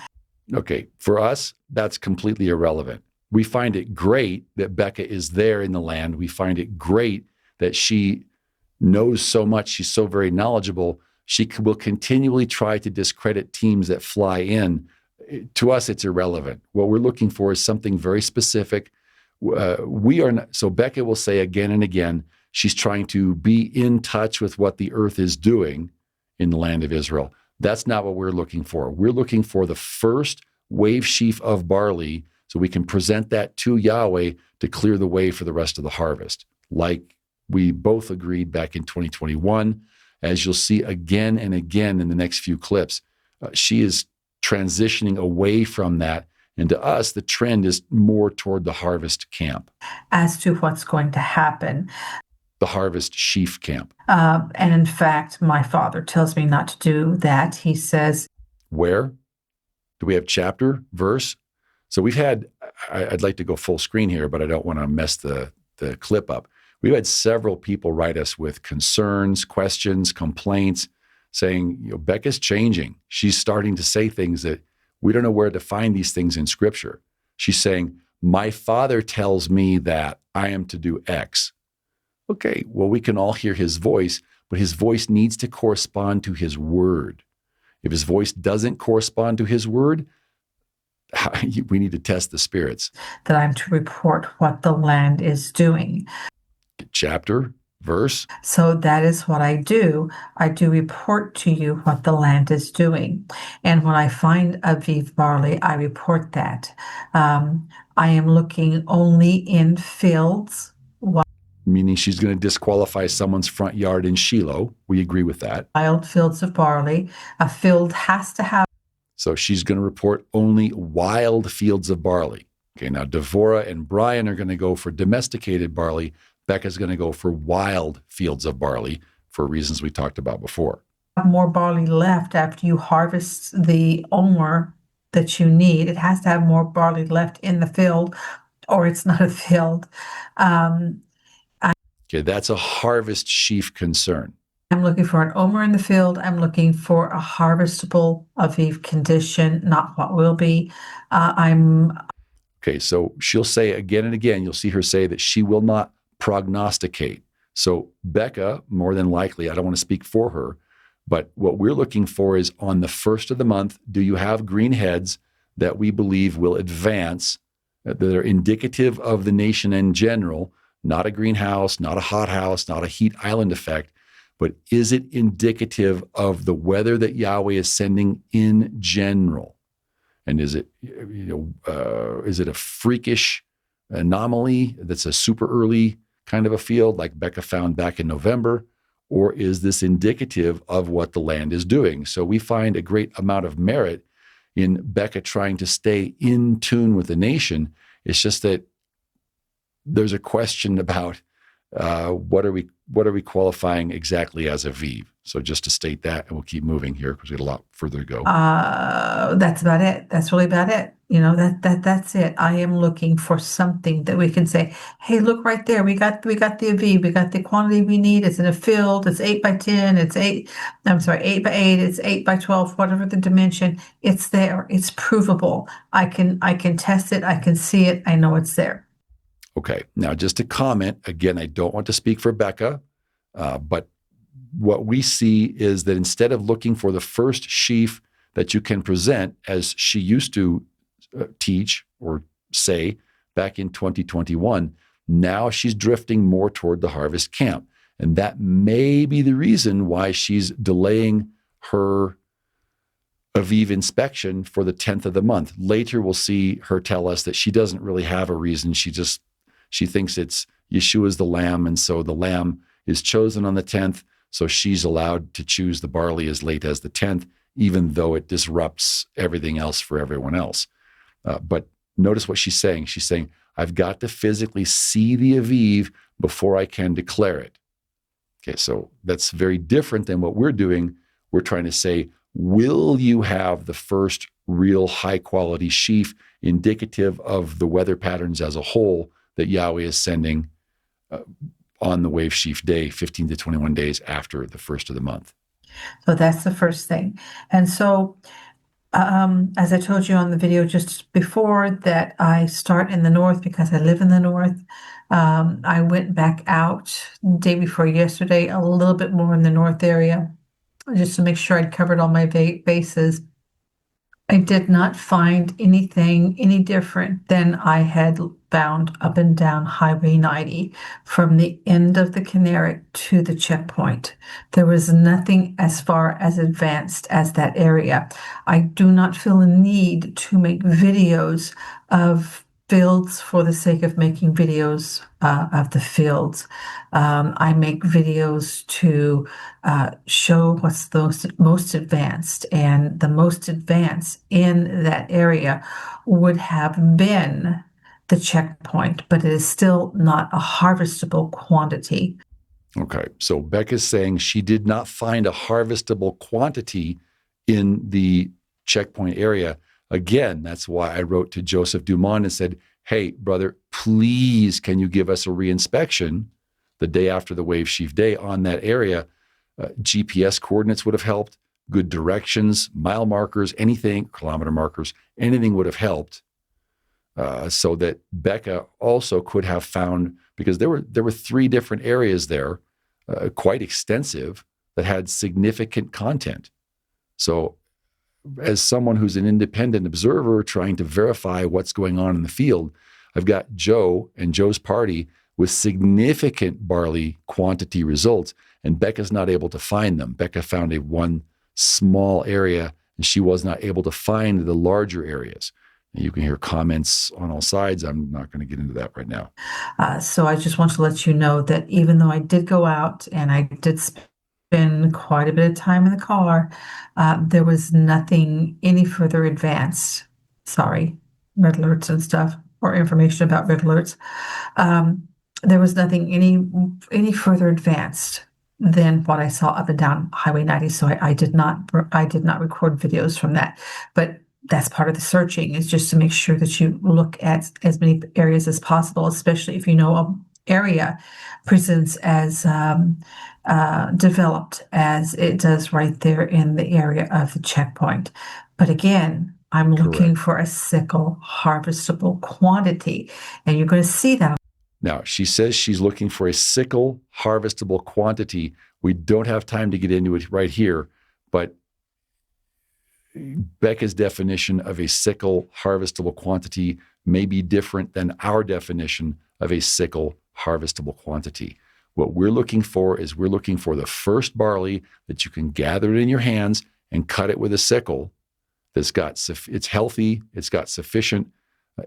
Okay, for us, that's completely irrelevant. We find it great that Becca is there in the land. We find it great that she knows so much. She's so very knowledgeable. She will continually try to discredit teams that fly in. To us, it's irrelevant. What we're looking for is something very specific. We are not, so Becca will say again and again, she's trying to be in touch with what the earth is doing in the land of Israel. That's not what we're looking for. We're looking for the first wave sheaf of barley so we can present that to Yahweh to clear the way for the rest of the harvest. Like we both agreed back in 2021, as you'll see again and again in the next few clips, she is transitioning away from that. And to us, the trend is more toward the harvest camp. As to what's going to happen. The harvest sheaf camp. And in fact, my father tells me not to do that. He says, where? Do we have chapter, verse? So we've had, I'd like to go full screen here, but I don't want to mess the clip up. We've had several people write us with concerns, questions, complaints, saying, Becca's changing. She's starting to say things that we don't know where to find these things in Scripture. She's saying, my father tells me that I am to do X. Okay, well, we can all hear his voice, but his voice needs to correspond to his word. If his voice doesn't correspond to his word, we need to test the spirits. That I'm to report what the land is doing. Chapter, verse. So that is what I do. I do report to you what the land is doing. And when I find Aviv barley, I report that. I am looking only in fields. Meaning she's going to disqualify someone's front yard in Shiloh. We agree with that. Wild fields of barley. A field has to have. So she's going to report only wild fields of barley. Okay, now Devorah and Brian are going to go for domesticated barley. Becca's going to go for wild fields of barley for reasons we talked about before. More barley left after you harvest the omer that you need. It has to have more barley left in the field, or it's not a field. Okay, that's a harvest sheaf concern. I'm looking for an omer in the field. I'm looking for a harvestable Aviv condition, not what will be. Okay, so she'll say again and again, you'll see her say that she will not prognosticate. So Becca, more than likely, I don't want to speak for her, but what we're looking for is on the first of the month, do you have green heads that we believe will advance, that are indicative of the nation in general, not a greenhouse, not a hothouse, not a heat island effect, but is it indicative of the weather that Yahweh is sending in general? And is it, is it a freakish anomaly that's a super early kind of a field like Becca found back in November? Or is this indicative of what the land is doing? So we find a great amount of merit in Becca trying to stay in tune with the nation. It's just that there's a question about what are we qualifying exactly as Aviv. So just to state that, and we'll keep moving here because we have a lot further to go. That's about it. That's really about it. That's it. I am looking for something that we can say, hey, look right there. We got the Aviv. We got the quantity we need. It's in a field. It's 8 by 10. It's 8 by 8. It's 8 by 12, whatever the dimension. It's there. It's provable. I can test it. I can see it. I know it's there. Okay. Now, just to comment, again, I don't want to speak for Becca, but what we see is that instead of looking for the first sheaf that you can present, as she used to teach or say back in 2021, now she's drifting more toward the harvest camp. And that may be the reason why she's delaying her Aviv inspection for the 10th of the month. Later, we'll see her tell us that she doesn't really have a reason. She thinks it's Yeshua's the lamb, and so the lamb is chosen on the 10th. So she's allowed to choose the barley as late as the 10th, even though it disrupts everything else for everyone else. But notice what she's saying. She's saying, I've got to physically see the Aviv before I can declare it. Okay, so that's very different than what we're doing. We're trying to say, will you have the first real high quality sheaf indicative of the weather patterns as a whole that Yahweh is sending on the wave sheaf day, 15 to 21 days after the first of the month? So that's the first thing. And so, as I told you on the video just before, that I start in the north because I live in the north. I went back out day before yesterday, a little bit more in the north area, just to make sure I'd covered all my bases. I did not find anything any different than I had found up and down Highway 90 from the end of the Kinneret to the checkpoint. There was nothing as far as advanced as that area. I do not feel a need to make videos of fields for the sake of making videos of the fields. I make videos to show what's the most advanced, and the most advanced in that area would have been the checkpoint, but it is still not a harvestable quantity. Okay, so Becca's saying she did not find a harvestable quantity in the checkpoint area. Again, that's why I wrote to Joseph Dumont and said, hey, brother, please, can you give us a reinspection the day after the wave sheaf day on that area? GPS coordinates would have helped, good directions, mile markers, anything, kilometer markers, anything would have helped, so that Becca also could have found, because there were 3 different areas there, quite extensive, that had significant content. So as someone who's an independent observer trying to verify what's going on in the field, I've got Joe and Joe's party with significant barley quantity results, and Becca's not able to find them. Becca found one small area, and she was not able to find the larger areas. And you can hear comments on all sides. I'm not going to get into that right now. So I just want to let you know that even though I did go out and I did spend quite a bit of time in the car, there was nothing any further advanced. Sorry, red alerts and stuff, or information about red alerts. There was nothing any further advanced than what I saw up and down Highway 90. So I did not record videos from that, but that's part of the searching, is just to make sure that you look at as many areas as possible, especially if you know an area presents as developed as it does right there in the area of the checkpoint. But again, I'm looking for a sickle harvestable quantity, and you're going to see that. Now, she says she's looking for a sickle harvestable quantity. We don't have time to get into it right here, but Becca's definition of a sickle harvestable quantity may be different than our definition of a sickle harvestable quantity. What we're looking for is we're looking for the first barley that you can gather it in your hands and cut it with a sickle. It's healthy, it's got sufficient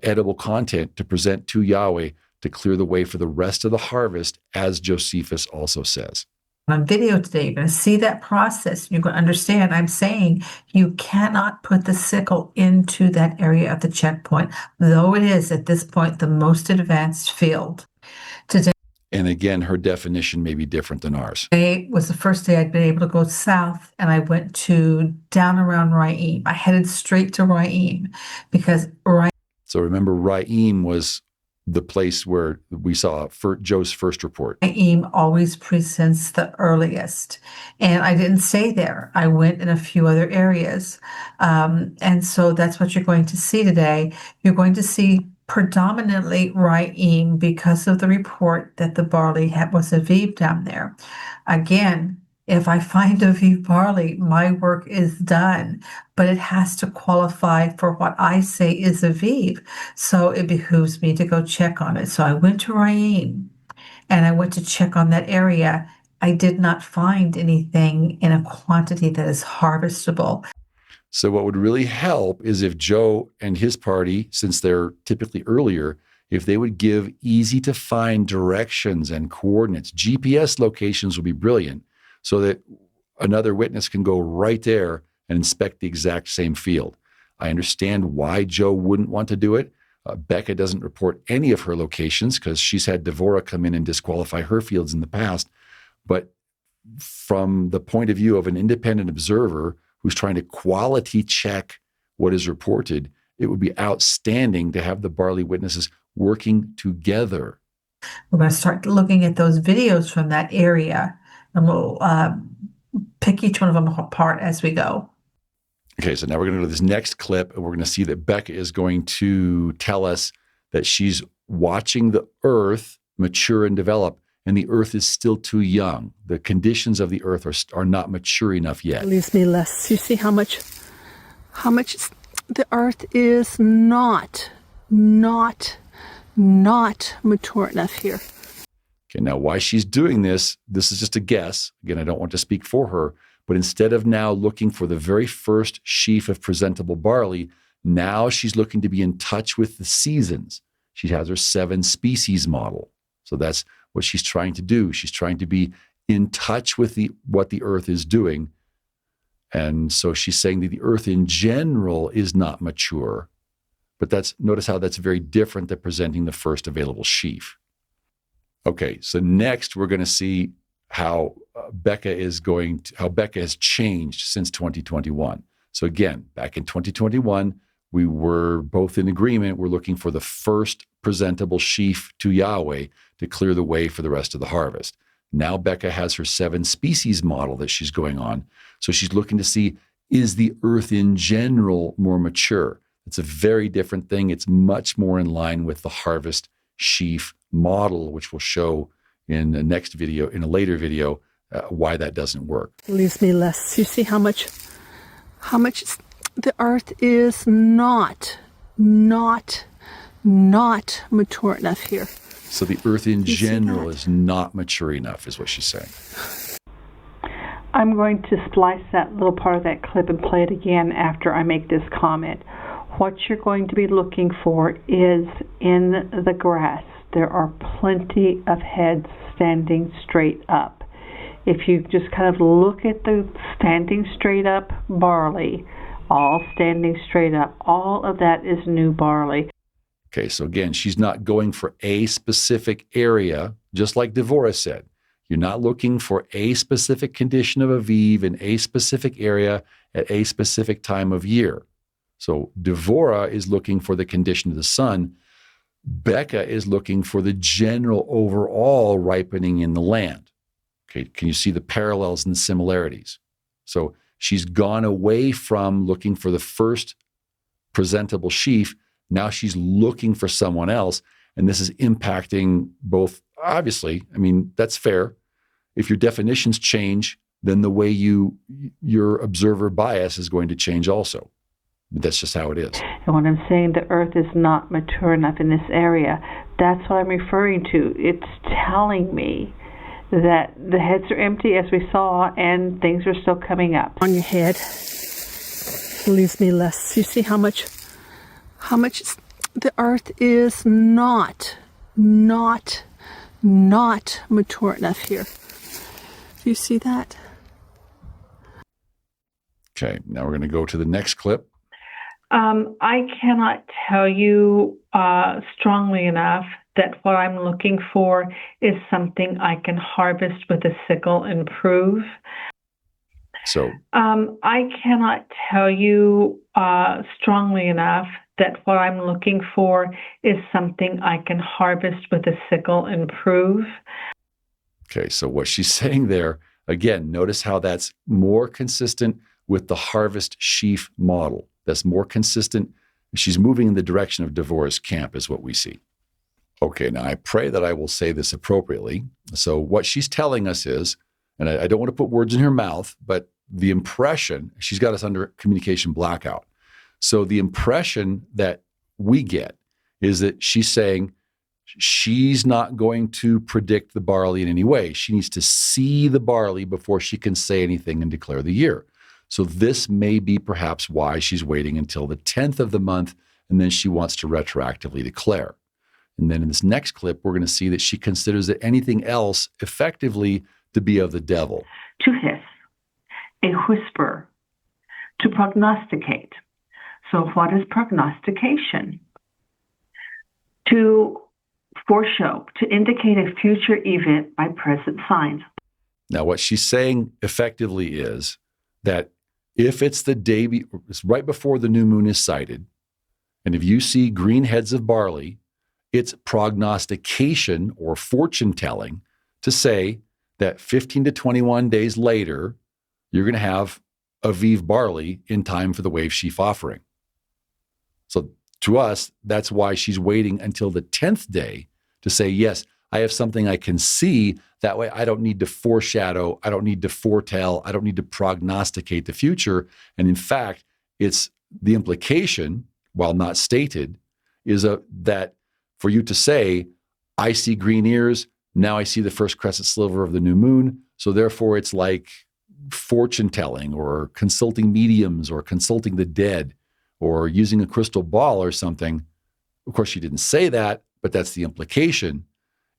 edible content to present to Yahweh to clear the way for the rest of the harvest, as Josephus also says. On video today, you're going to see that process. You're going to understand I'm saying you cannot put the sickle into that area of the checkpoint, though it is at this point the most advanced field. Today, and again, her definition may be different than ours. Today was the first day I'd been able to go south, and I went down around Raim. I headed straight to Raim because So remember, Raim was the place where we saw Joe's first report. Raim always presents the earliest, and I didn't stay there. I went in a few other areas, and so that's what you're going to see today. You're going to see predominantly Raim because of the report that the barley was Aviv down there. Again, if I find Aviv barley, my work is done, but it has to qualify for what I say is Aviv. So it behooves me to go check on it. So I went to Raim and I went to check on that area. I did not find anything in a quantity that is harvestable. So what would really help is if Joe and his party, since they're typically earlier, if they would give easy to find directions and coordinates. GPS locations would be brilliant, so that another witness can go right there and inspect the exact same field. I understand why Joe wouldn't want to do it, Becca doesn't report any of her locations because she's had Devorah come in and disqualify her fields in the past. But from the point of view of an independent observer who's trying to quality check what is reported, it would be outstanding to have the Barley witnesses working together. We're going to start looking at those videos from that area, and we'll pick each one of them apart as we go. Okay, so now we're going to go to this next clip, and we're going to see that Becca is going to tell us that she's watching the earth mature and develop, and the earth is still too young. The conditions of the earth are not mature enough yet. Leaves me less. You see how much the earth is not mature enough here. Okay, now why she's doing this is just a guess. Again, I don't want to speak for her, but instead of now looking for the very first sheaf of presentable barley, now she's looking to be in touch with the seasons. She has her 7 species model. So that's what she's trying to do. She's trying to be in touch with what the earth is doing. And so she's saying that the earth in general is not mature. But notice how that's very different than presenting the first available sheaf. Okay, so next we're going to see how Becca has changed since 2021. So again, back in 2021, we were both in agreement. We're looking for the first presentable sheaf to Yahweh to clear the way for the rest of the harvest. Now Becca has her 7 species model that she's going on. So she's looking to see, is the earth in general more mature? It's a very different thing. It's much more in line with the harvest sheaf model, which we'll show in the next video, in a later video, why that doesn't work. Leaves me less. You see how much the earth is not mature enough here. So the earth in general is not mature enough, is what she's saying. I'm going to splice that little part of that clip and play it again after I make this comment. What you're going to be looking for is in the grass. There are plenty of heads standing straight up. If you just kind of look at the standing straight up barley, all standing straight up, all of that is new barley. Okay, so again, she's not going for a specific area, just like Devorah said. You're not looking for a specific condition of Aviv in a specific area at a specific time of year. So Devorah is looking for the condition of the sun. Becca is looking for the general overall ripening in the land. Okay, can you see the parallels and the similarities? So she's gone away from looking for the first presentable sheaf. Now she's looking for someone else, and this is impacting both. Obviously, I mean, that's fair. If your definitions change, then the way your observer bias is going to change also. But that's just how it is. And when I'm saying the earth is not mature enough in this area, that's what I'm referring to. It's telling me that the heads are empty, as we saw, and things are still coming up. On your head leaves me less. You see how much the earth is not mature enough here. Do you see that? Okay, now we're going to go to the next clip. I cannot tell you strongly enough that what I'm looking for is something I can harvest with a sickle and prove. So I cannot tell you strongly enough that what I'm looking for is something I can harvest with a sickle and prove. Okay, so what she's saying there, again, notice how that's more consistent with the harvest sheaf model. That's more consistent. She's moving in the direction of Devorah's camp is what we see. Okay, now I pray that I will say this appropriately. So what she's telling us is, and I don't want to put words in her mouth, but the impression, she's got us under communication blackout. So the impression that we get is that she's saying she's not going to predict the barley in any way. She needs to see the barley before she can say anything and declare the year. So this may be perhaps why she's waiting until the 10th of the month, and then she wants to retroactively declare. And then in this next clip, we're going to see that she considers that anything else effectively to be of the devil. To hiss, a whisper, to prognosticate. So what is prognostication? to foreshow, to indicate a future event by present signs. Now, what she's saying effectively is that if it's the day, it's right before the new moon is sighted, and if you see green heads of barley, it's prognostication or fortune telling to say that 15 to 21 days later, you're going to have Aviv barley in time for the wave sheaf offering. So to us, that's why she's waiting until the 10th day to say, yes, I have something I can see. That way I don't need to foreshadow. I don't need to foretell. I don't need to prognosticate the future. And in fact, it's the implication, while not stated, is that for you to say, I see green ears, now I see the first crescent sliver of the new moon. So therefore it's like fortune telling or consulting mediums or consulting the dead or using a crystal ball or something. Of course, she didn't say that, but that's the implication,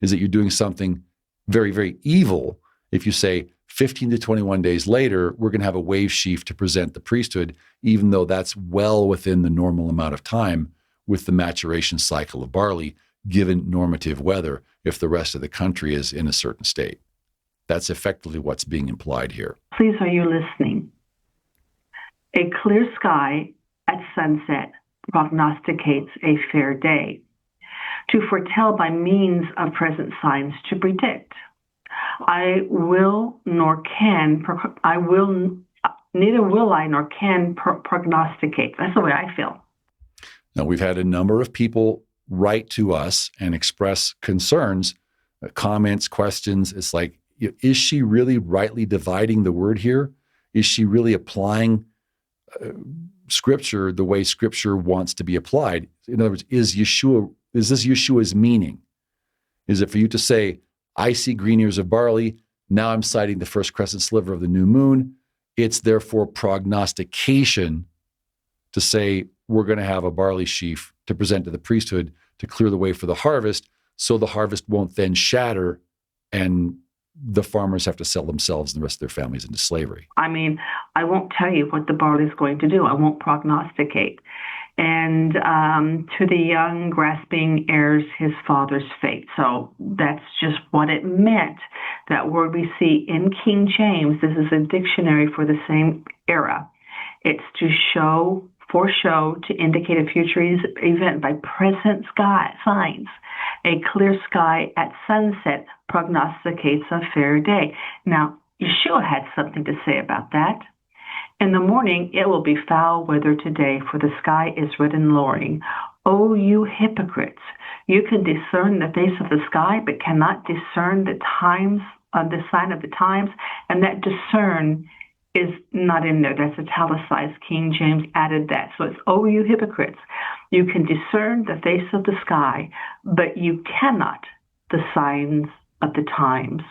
is that you're doing something very, very evil if you say 15 to 21 days later, we're going to have a wave sheaf to present the priesthood, even though that's well within the normal amount of time with the maturation cycle of barley, given normative weather, if the rest of the country is in a certain state. That's effectively what's being implied here. Please, are you listening? A clear sky at sunset prognosticates a fair day. To foretell by means of present signs, to predict. Neither will I nor can prognosticate. That's the way I feel. Now, we've had a number of people write to us and express concerns, comments, questions. It's like, is she really rightly dividing the word here? Is she really applying Scripture the way Scripture wants to be applied? In other words, is this Yeshua's meaning? Is it for you to say, I see green ears of barley, now I'm citing the first crescent sliver of the new moon. It's therefore prognostication to say we're going to have a barley sheaf to present to the priesthood to clear the way for the harvest, so the harvest won't then shatter and the farmers have to sell themselves and the rest of their families into slavery. I mean, I won't tell you what the barley is going to do. I won't prognosticate. And to the young, grasping heirs, his father's fate. So that's just what it meant. That word we see in King James, this is a dictionary for the same era. It's to show, foreshow, to indicate a future event by present sky signs. A clear sky at sunset prognosticates a fair day. Now, Yeshua had something to say about that. In the morning, it will be foul weather today, for the sky is red and lowering. O you hypocrites, you can discern the face of the sky, but cannot discern the times, the sign of the times, and that discern is not in there. That's italicized. King James added that. So it's, O you hypocrites, you can discern the face of the sky, but you cannot the signs of the times.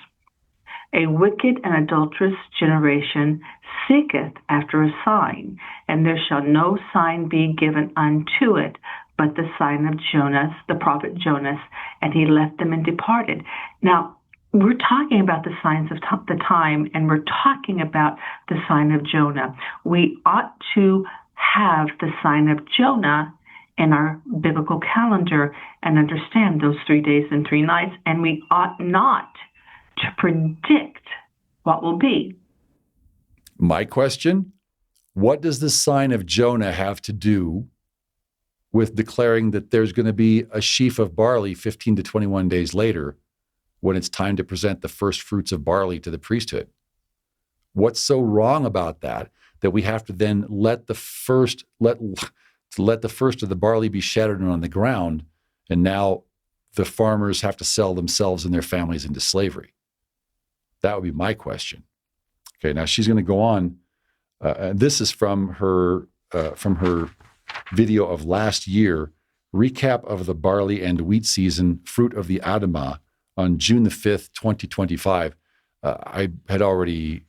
A wicked and adulterous generation seeketh after a sign, and there shall no sign be given unto it, but the sign of Jonas, the prophet Jonas, and he left them and departed. Now, we're talking about the signs of the time, and we're talking about the sign of Jonah. We ought to have the sign of Jonah in our biblical calendar and understand those 3 days and 3 nights, and we ought not to predict what will be. My question, what does the sign of Jonah have to do with declaring that there's going to be a sheaf of barley 15 to 21 days later when it's time to present the first fruits of barley to the priesthood? What's so wrong about that we have to then let the first of the barley be shattered on the ground, and now the farmers have to sell themselves and their families into slavery? That would be my question. Okay, now she's going to go on. This is from her video of last year, recap of the barley and wheat season, fruit of the Adamah, on June the 5th, 2025. I had already,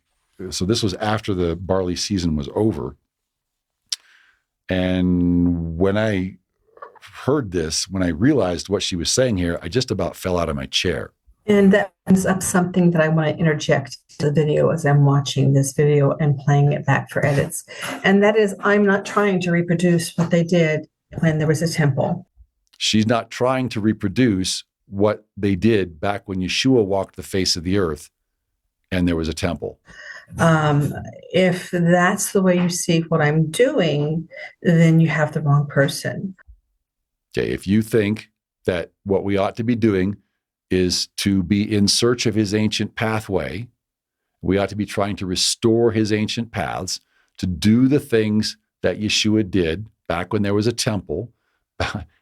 so this was after the barley season was over. And when I heard this, when I realized what she was saying here, I just about fell out of my chair. And that brings up something that I want to interject to the video as I'm watching this video and playing it back for edits. And that is, I'm not trying to reproduce what they did when there was a temple. She's not trying to reproduce what they did back when Yeshua walked the face of the earth and there was a temple. If that's the way you see what I'm doing, then you have the wrong person. Okay, if you think that what we ought to be doing is to be in search of his ancient pathway, we ought to be trying to restore his ancient paths, to do the things that Yeshua did back when there was a temple,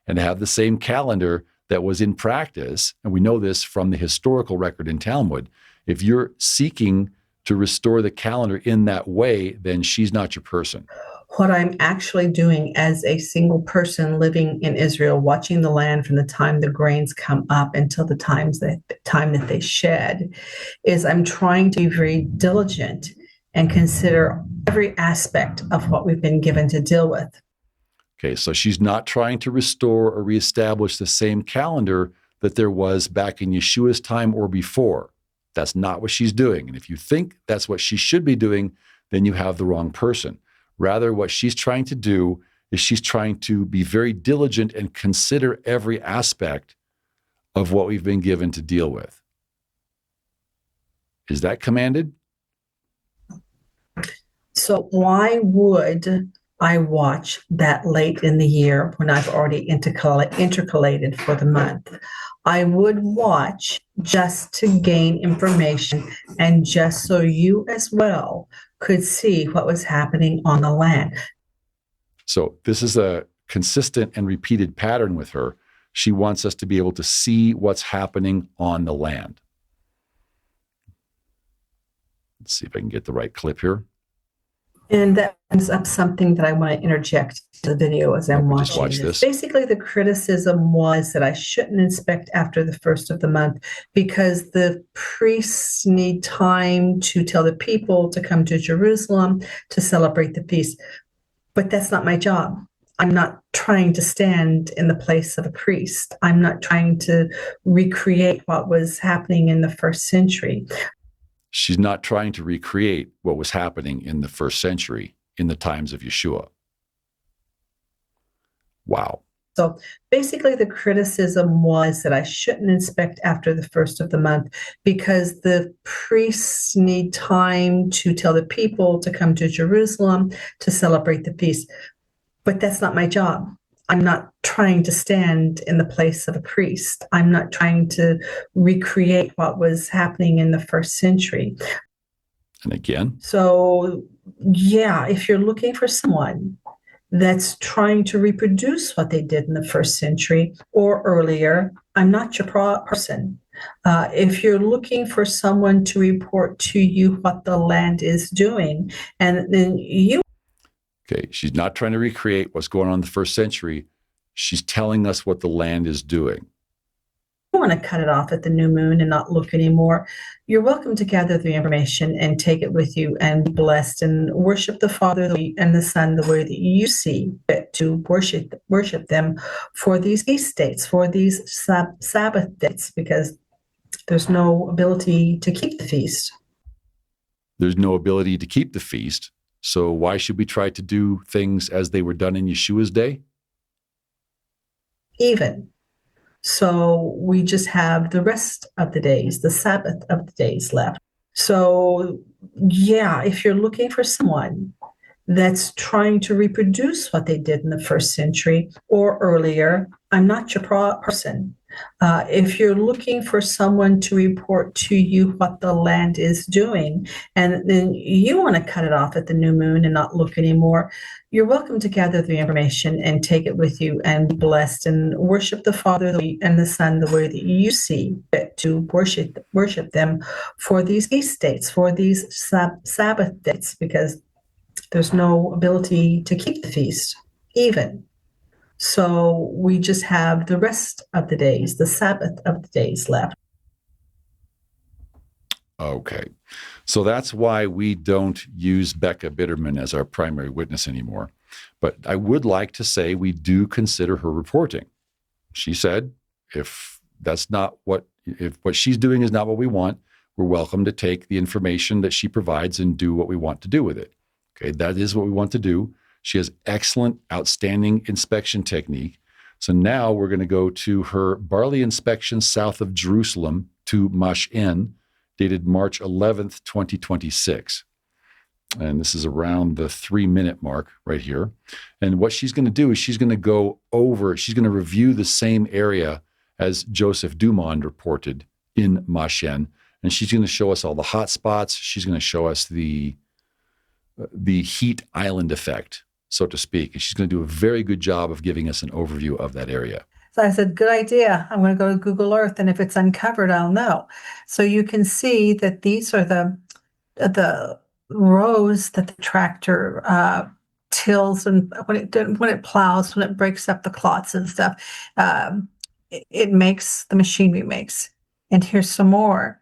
and have the same calendar that was in practice. And we know this from the historical record in Talmud. If you're seeking to restore the calendar in that way, then she's not your person. What I'm actually doing as a single person living in Israel, watching the land from the time the grains come up until the time that they shed, is I'm trying to be very diligent and consider every aspect of what we've been given to deal with. Okay, so she's not trying to restore or reestablish the same calendar that there was back in Yeshua's time or before. That's not what she's doing. And if you think that's what she should be doing, then you have the wrong person. Rather, what she's trying to do is she's trying to be very diligent and consider every aspect of what we've been given to deal with. Is that commanded? So why would I watch that late in the year when I've already intercalated for the month? I would watch just to gain information and just so you as well could see what was happening on the land. So this is a consistent and repeated pattern with her. She wants us to be able to see what's happening on the land. Let's see if I can get the right clip here. And that brings up something that I want to interject to the video as I'm watching this. Basically, the criticism was that I shouldn't inspect after the first of the month because the priests need time to tell the people to come to Jerusalem to celebrate the feast. But that's not my job. I'm not trying to stand in the place of a priest. I'm not trying to recreate what was happening in the first century. She's not trying to recreate what was happening in the first century in the times of Yeshua. Wow. So basically the criticism was that I shouldn't inspect after the first of the month because the priests need time to tell the people to come to Jerusalem to celebrate the feast. But that's not my job. I'm not trying to stand in the place of a priest. I'm not trying to recreate what was happening in the first century. And again? So, yeah, if you're looking for someone that's trying to reproduce what they did in the first century or earlier, I'm not your person. If you're looking for someone to report to you what the land is doing, and then you... Okay, she's not trying to recreate what's going on in the first century. She's telling us what the land is doing. You want to cut it off at the new moon and not look anymore. You're welcome to gather the information and take it with you and be blessed and worship the Father and the Son the way that you see fit to worship them for these feast dates, for these Sabbath dates, because there's no ability to keep the feast. There's no ability to keep the feast. So why should we try to do things as they were done in Yeshua's day? Even. So we just have the rest of the days, the Sabbath of the days left. So yeah, if you're looking for someone that's trying to reproduce what they did in the first century or earlier, I'm not your person. If you're looking for someone to report to you what the land is doing, and then you want to cut it off at the new moon and not look anymore, you're welcome to gather the information and take it with you and be blessed and worship the Father and the Son the way that you see fit to worship them for these feast dates, for these Sabbath dates, because there's no ability to keep the feast even. So we just have the rest of the days, the Sabbath of the days left. Okay. So that's why we don't use Becca Bitterman as our primary witness anymore. But I would like to say we do consider her reporting. She said, if what she's doing is not what we want, we're welcome to take the information that she provides and do what we want to do with it. Okay, that is what we want to do. She has excellent, outstanding inspection technique. So now we're going to go to her barley inspection south of Jerusalem to Mash'en, dated March 11th, 2026. And this is around the 3-minute mark right here. And what she's going to do is she's going to review the same area as Joseph Dumond reported in Mash'en. And she's going to show us all the hot spots. She's going to show us the heat island effect, so to speak. And she's going to do a very good job of giving us an overview of that area. So I said, good idea. I'm going to go to Google Earth, and if it's uncovered, I'll know. So you can see that these are the rows that the tractor tills, and when it plows, when it breaks up the clots and stuff, it makes the machinery makes. And here's some more,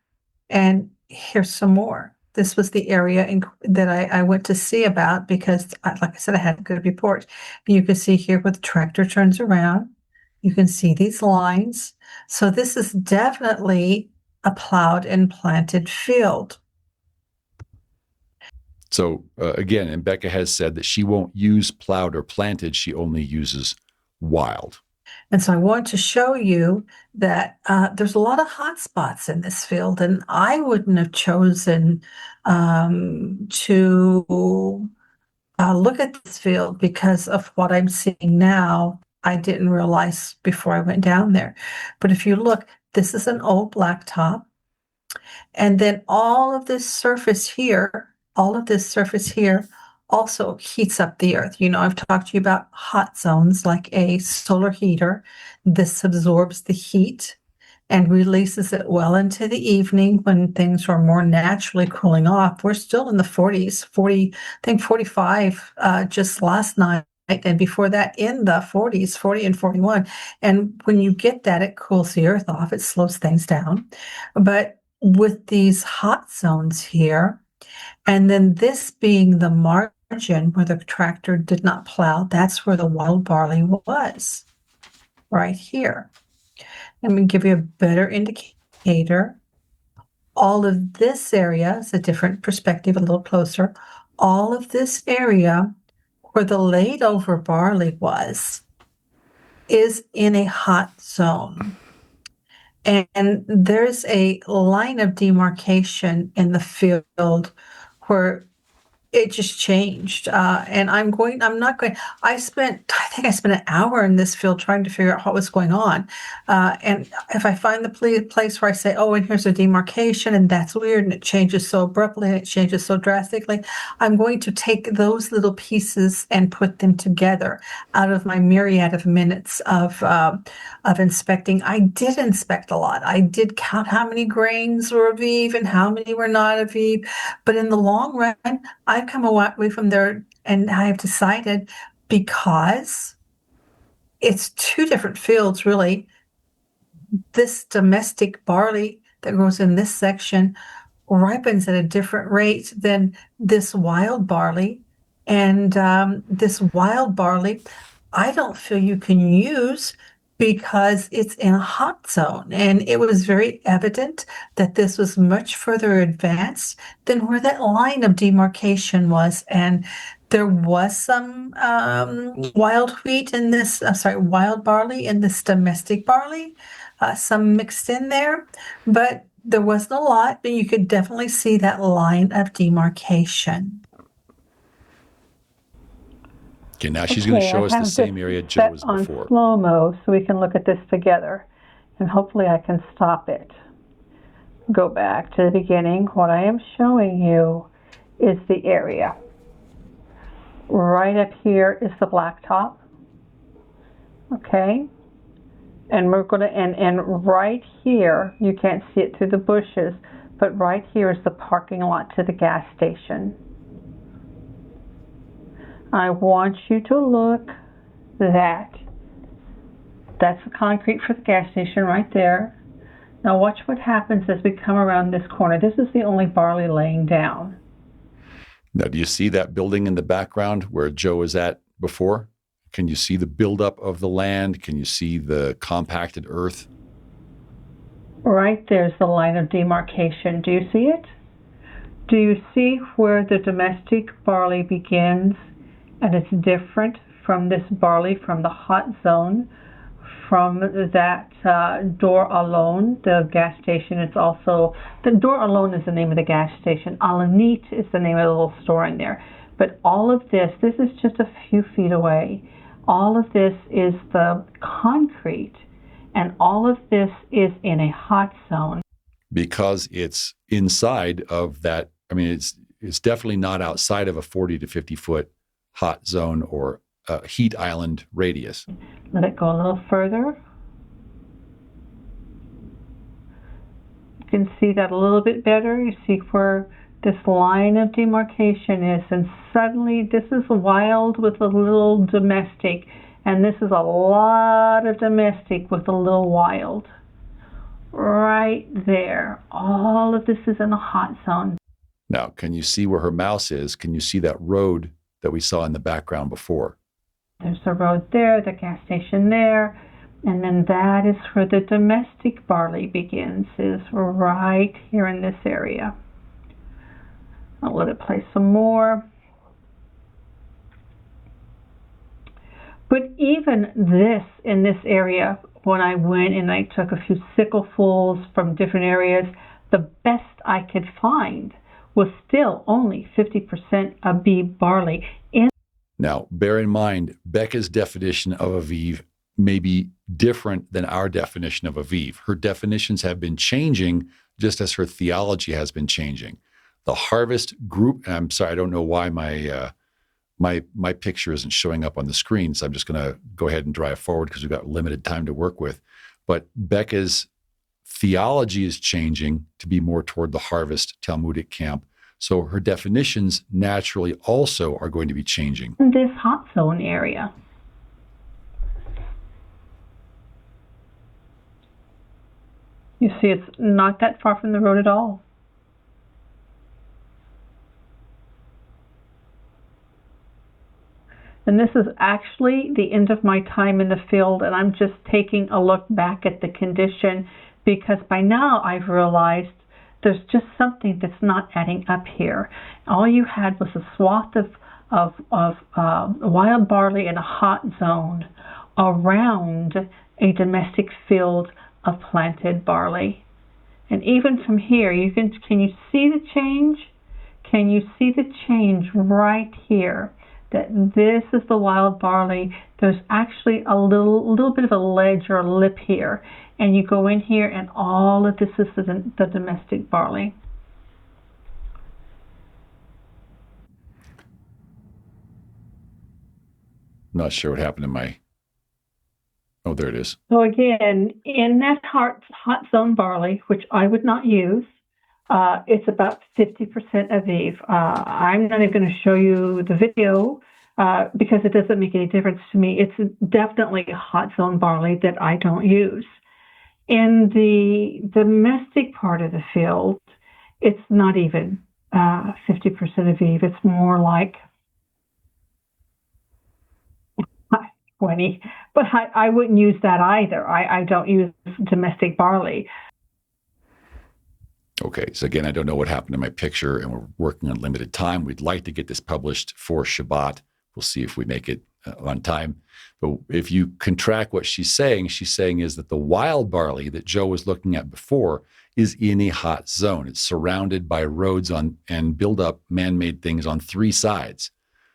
and here's some more. This was the area that I went to see about because, like I said, I had a good report. You can see here where the tractor turns around. You can see these lines. So this is definitely a plowed and planted field. So again, and Becca has said that she won't use plowed or planted. She only uses wild. And so I want to show you that there's a lot of hot spots in this field, and I wouldn't have chosen to look at this field because of what I'm seeing now. I didn't realize before I went down there. But if you look, this is an old blacktop. And then all of this surface here also heats up the earth. You know, I've talked to you about hot zones like a solar heater. This absorbs the heat and releases it well into the evening when things are more naturally cooling off. We're still in the 40s, 45 just last night. And before that, in the 40s, 40 and 41. And when you get that, it cools the earth off. It slows things down. But with these hot zones here, and then this being the margin where the tractor did not plow, that's where the wild barley was, right here. Let me give you a better indicator. All of this area is a different perspective, a little closer. All of this area where the laid over barley was is in a hot zone. And there's a line of demarcation in the field where it just changed. And I think I spent an hour in this field trying to figure out what was going on. And if I find the place where I say, oh, and here's a demarcation, and that's weird, and it changes so abruptly, and it changes so drastically, I'm going to take those little pieces and put them together out of my myriad of minutes of inspecting. I did inspect a lot. I did count how many grains were Aviv and how many were not Aviv. But in the long run, I've come away from there and I've decided, because it's two different fields, really. This domestic barley that grows in this section ripens at a different rate than this wild barley. And this wild barley, I don't feel you can use because it's in a hot zone. And it was very evident that this was much further advanced than where that line of demarcation was. And there was some wild barley in this domestic barley, some mixed in there, but there wasn't a lot, but you could definitely see that line of demarcation. Okay, now she's going to show us the same area Joe was before. On slow-mo so we can look at this together, and hopefully I can stop it. Go back to the beginning. What I am showing you is the area. Right up here is the blacktop. Okay? And we're going to, and right here, you can't see it through the bushes, but right here is the parking lot to the gas station. I want you to look that's the concrete for the gas station right there. Now watch what happens as we come around this corner. This is the only barley laying down. Now, do you see that building in the background where Joe was at before? Can you see the buildup of the land? Can you see the compacted earth? Right there's the line of demarcation. Do you see it? Do you see where the domestic barley begins? And it's different from this barley from the hot zone from that door alone, the gas station. It's also, the door alone is the name of the gas station. Alanit is the name of the little store in there. But all of this is just a few feet away. All of this is the concrete, and all of this is in a hot zone. Because it's inside of that, I mean, it's definitely not outside of a 40 to 50 foot hot zone or heat island radius. Let it go a little further. You can see that a little bit better. You see where this line of demarcation is, and suddenly this is wild with a little domestic, and this is a lot of domestic with a little wild. Right there. All of this is in a hot zone. Now, can you see where her mouse is? Can you see that road that we saw in the background before? There's the road there, the gas station there, and then that is where the domestic barley begins, is right here in this area. I'll let it play some more. But even this, in this area, when I went and I took a few sicklefuls from different areas, the best I could find was still only 50% Abib barley. Now, bear in mind, Becca's definition of Aviv may be different than our definition of Aviv. Her definitions have been changing just as her theology has been changing. The harvest group, and I'm sorry, I don't know why my picture isn't showing up on the screen, so I'm just going to go ahead and drive forward because we've got limited time to work with. But Becca's theology is changing to be more toward the harvest Talmudic camp. So her definitions naturally also are going to be changing. This hot zone area. You see, it's not that far from the road at all. And this is actually the end of my time in the field, and I'm just taking a look back at the condition, because by now I've realized there's just something that's not adding up here. All you had was a swath of wild barley in a hot zone around a domestic field of planted barley. And even from here, can you see the change? Can you see the change right here? That this is the wild barley. There's actually a little bit of a ledge or a lip here, and you go in here and all of this is the domestic barley. Not sure what happened to my, oh, there it is. So again, in that hot zone barley, which I would not use, it's about 50% Aviv. I'm not even going to show you the video because it doesn't make any difference to me. It's definitely a hot zone barley that I don't use. In the domestic part of the field, it's not even 50% Aviv. It's more like 20. But I wouldn't use that either. I don't use domestic barley. Okay, so again, I don't know what happened to my picture, and we're working on limited time. We'd like to get this published for Shabbat. We'll see if we make it on time. But if you contract what she's saying is that the wild barley that Joe was looking at before is in a hot zone. It's surrounded by roads and build up man-made things on three sides.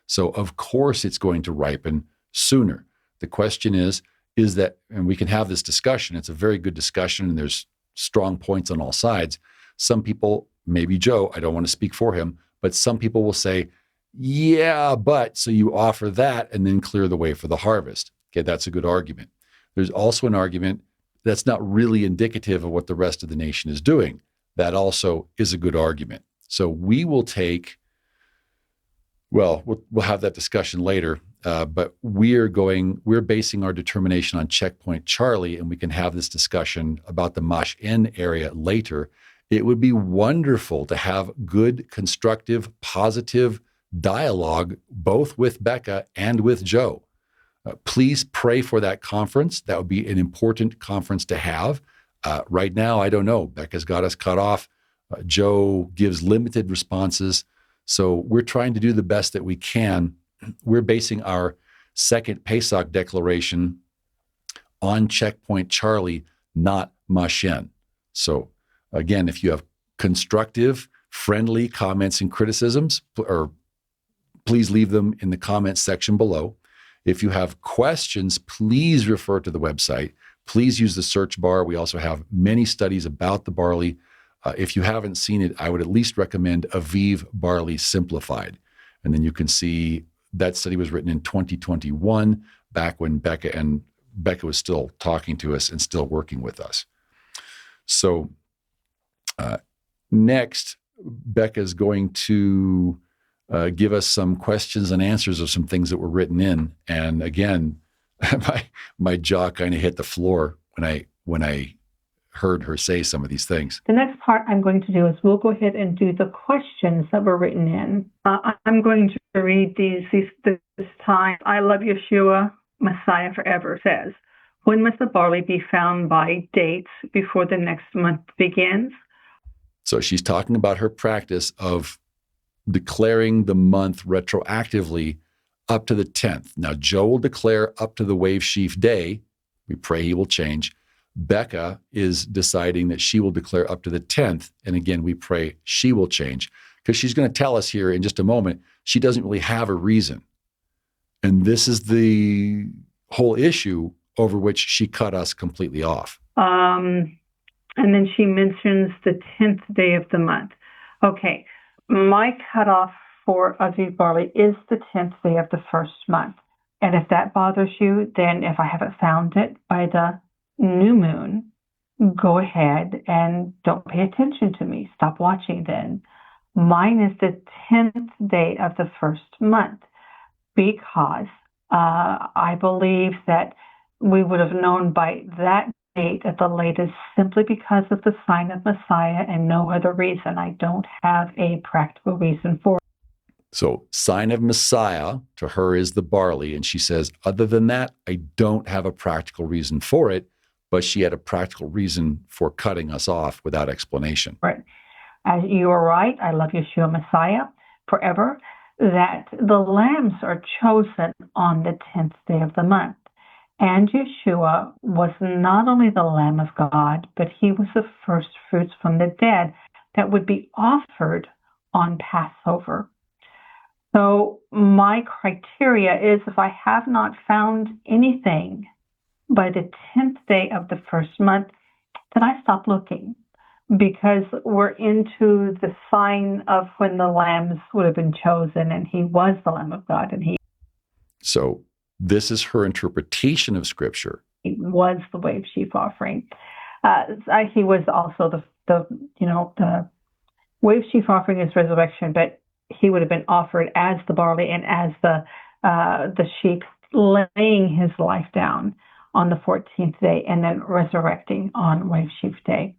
So of course it's going to ripen sooner. The question is that, and we can have this discussion, it's a very good discussion and there's strong points on all sides. Some people, maybe Joe, I don't want to speak for him, but some people will say, yeah, but so you offer that and then clear the way for the harvest. Okay, that's a good argument. There's also an argument that's not really indicative of what the rest of the nation is doing. That also is a good argument. So we will take, we'll have that discussion later, but we're basing our determination on checkpoint Charlie, and we can have this discussion about the Mash-En area later. It would be wonderful to have good, constructive, positive dialogue, both with Becca and with Joe. Please pray for that conference. That would be an important conference to have. Right now, I don't know. Becca's got us cut off. Joe gives limited responses. So we're trying to do the best that we can. We're basing our second Pesach declaration on checkpoint Charlie, not Mashen. So again, if you have constructive, friendly comments and criticisms, or please leave them in the comments section below. If you have questions, please refer to the website. Please use the search bar. We also have many studies about the barley. If you haven't seen it, I would at least recommend Aviv Barley Simplified. And then you can see that study was written in 2021, back when Becca was still talking to us and still working with us. So next, Becca is going to give us some questions and answers of some things that were written in. And again, my jaw kind of hit the floor when I heard her say some of these things. The next part I'm going to do is we'll go ahead and do the questions that were written in. I'm going to read these this time. I love Yeshua, Messiah forever says, when must the barley be found by dates before the next month begins? So she's talking about her practice of declaring the month retroactively up to the 10th. Now, Joe will declare up to the wave sheaf day. We pray he will change. Becca is deciding that she will declare up to the 10th. And again, we pray she will change, because she's going to tell us here in just a moment, she doesn't really have a reason. And this is the whole issue over which she cut us completely off. And then she mentions the 10th day of the month. Okay, my cutoff for Aviv barley is the 10th day of the first month. And if that bothers you, then if I haven't found it by the new moon, go ahead and don't pay attention to me. Stop watching then. Mine is the 10th day of the first month, because I believe that we would have known by that date at the latest, simply because of the sign of Messiah and no other reason. I don't have a practical reason for it. So sign of Messiah to her is the barley. And she says, other than that, I don't have a practical reason for it. But she had a practical reason for cutting us off without explanation. Right. As you are right, I love Yeshua Messiah forever, that the lambs are chosen on the 10th day of the month. And Yeshua was not only the Lamb of God, but he was the first fruits from the dead that would be offered on Passover. So my criteria is, if I have not found anything by the 10th day of the first month, then I stop looking, because we're into the sign of when the lambs would have been chosen, and he was the Lamb of God, and he So this is her interpretation of Scripture. He was the wave sheaf offering. He was also the wave sheaf offering is resurrection, but he would have been offered as the barley and as the sheep, laying his life down on the 14th day and then resurrecting on wave sheaf day.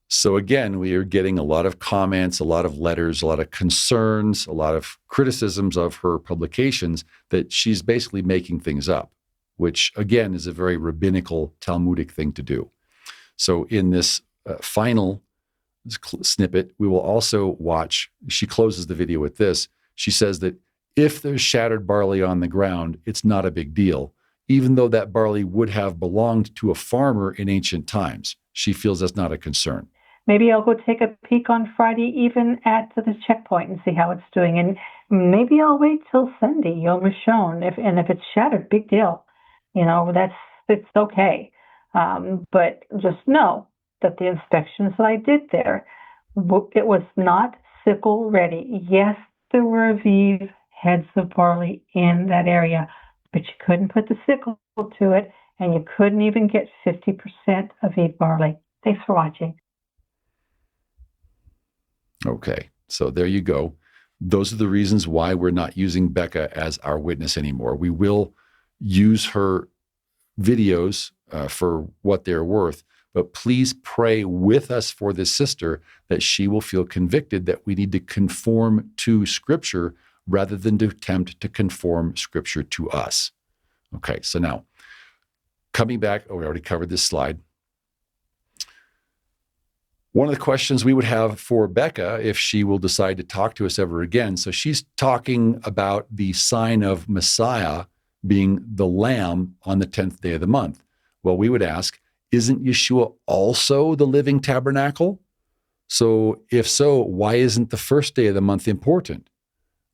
So again, we are getting a lot of comments, a lot of letters, a lot of concerns, a lot of criticisms of her publications that she's basically making things up, which again is a very rabbinical Talmudic thing to do. So in this final snippet, we will also watch, she closes the video with this. She says that if there's shattered barley on the ground, it's not a big deal, even though that barley would have belonged to a farmer in ancient times. She feels that's not a concern. Maybe I'll go take a peek on Friday even at the checkpoint and see how it's doing. And maybe I'll wait till Sunday, Yom Rishon. If it's shattered, big deal. It's okay. But just know that the inspections that I did there, it was not sickle ready. Yes, there were Aviv heads of barley in that area, but you couldn't put the sickle to it, and you couldn't even get 50% Aviv barley. Thanks for watching. Okay, so there you go. Those are the reasons why we're not using Becca as our witness anymore. We will use her videos for what they're worth, but please pray with us for this sister that she will feel convicted that we need to conform to Scripture rather than to attempt to conform Scripture to us. Okay, so now, coming back, we already covered this slide. One of the questions we would have for Becca, if she will decide to talk to us ever again, so she's talking about the sign of Messiah being the lamb on the 10th day of the month. Well, we would ask, isn't Yeshua also the living tabernacle? So if so, why isn't the first day of the month important?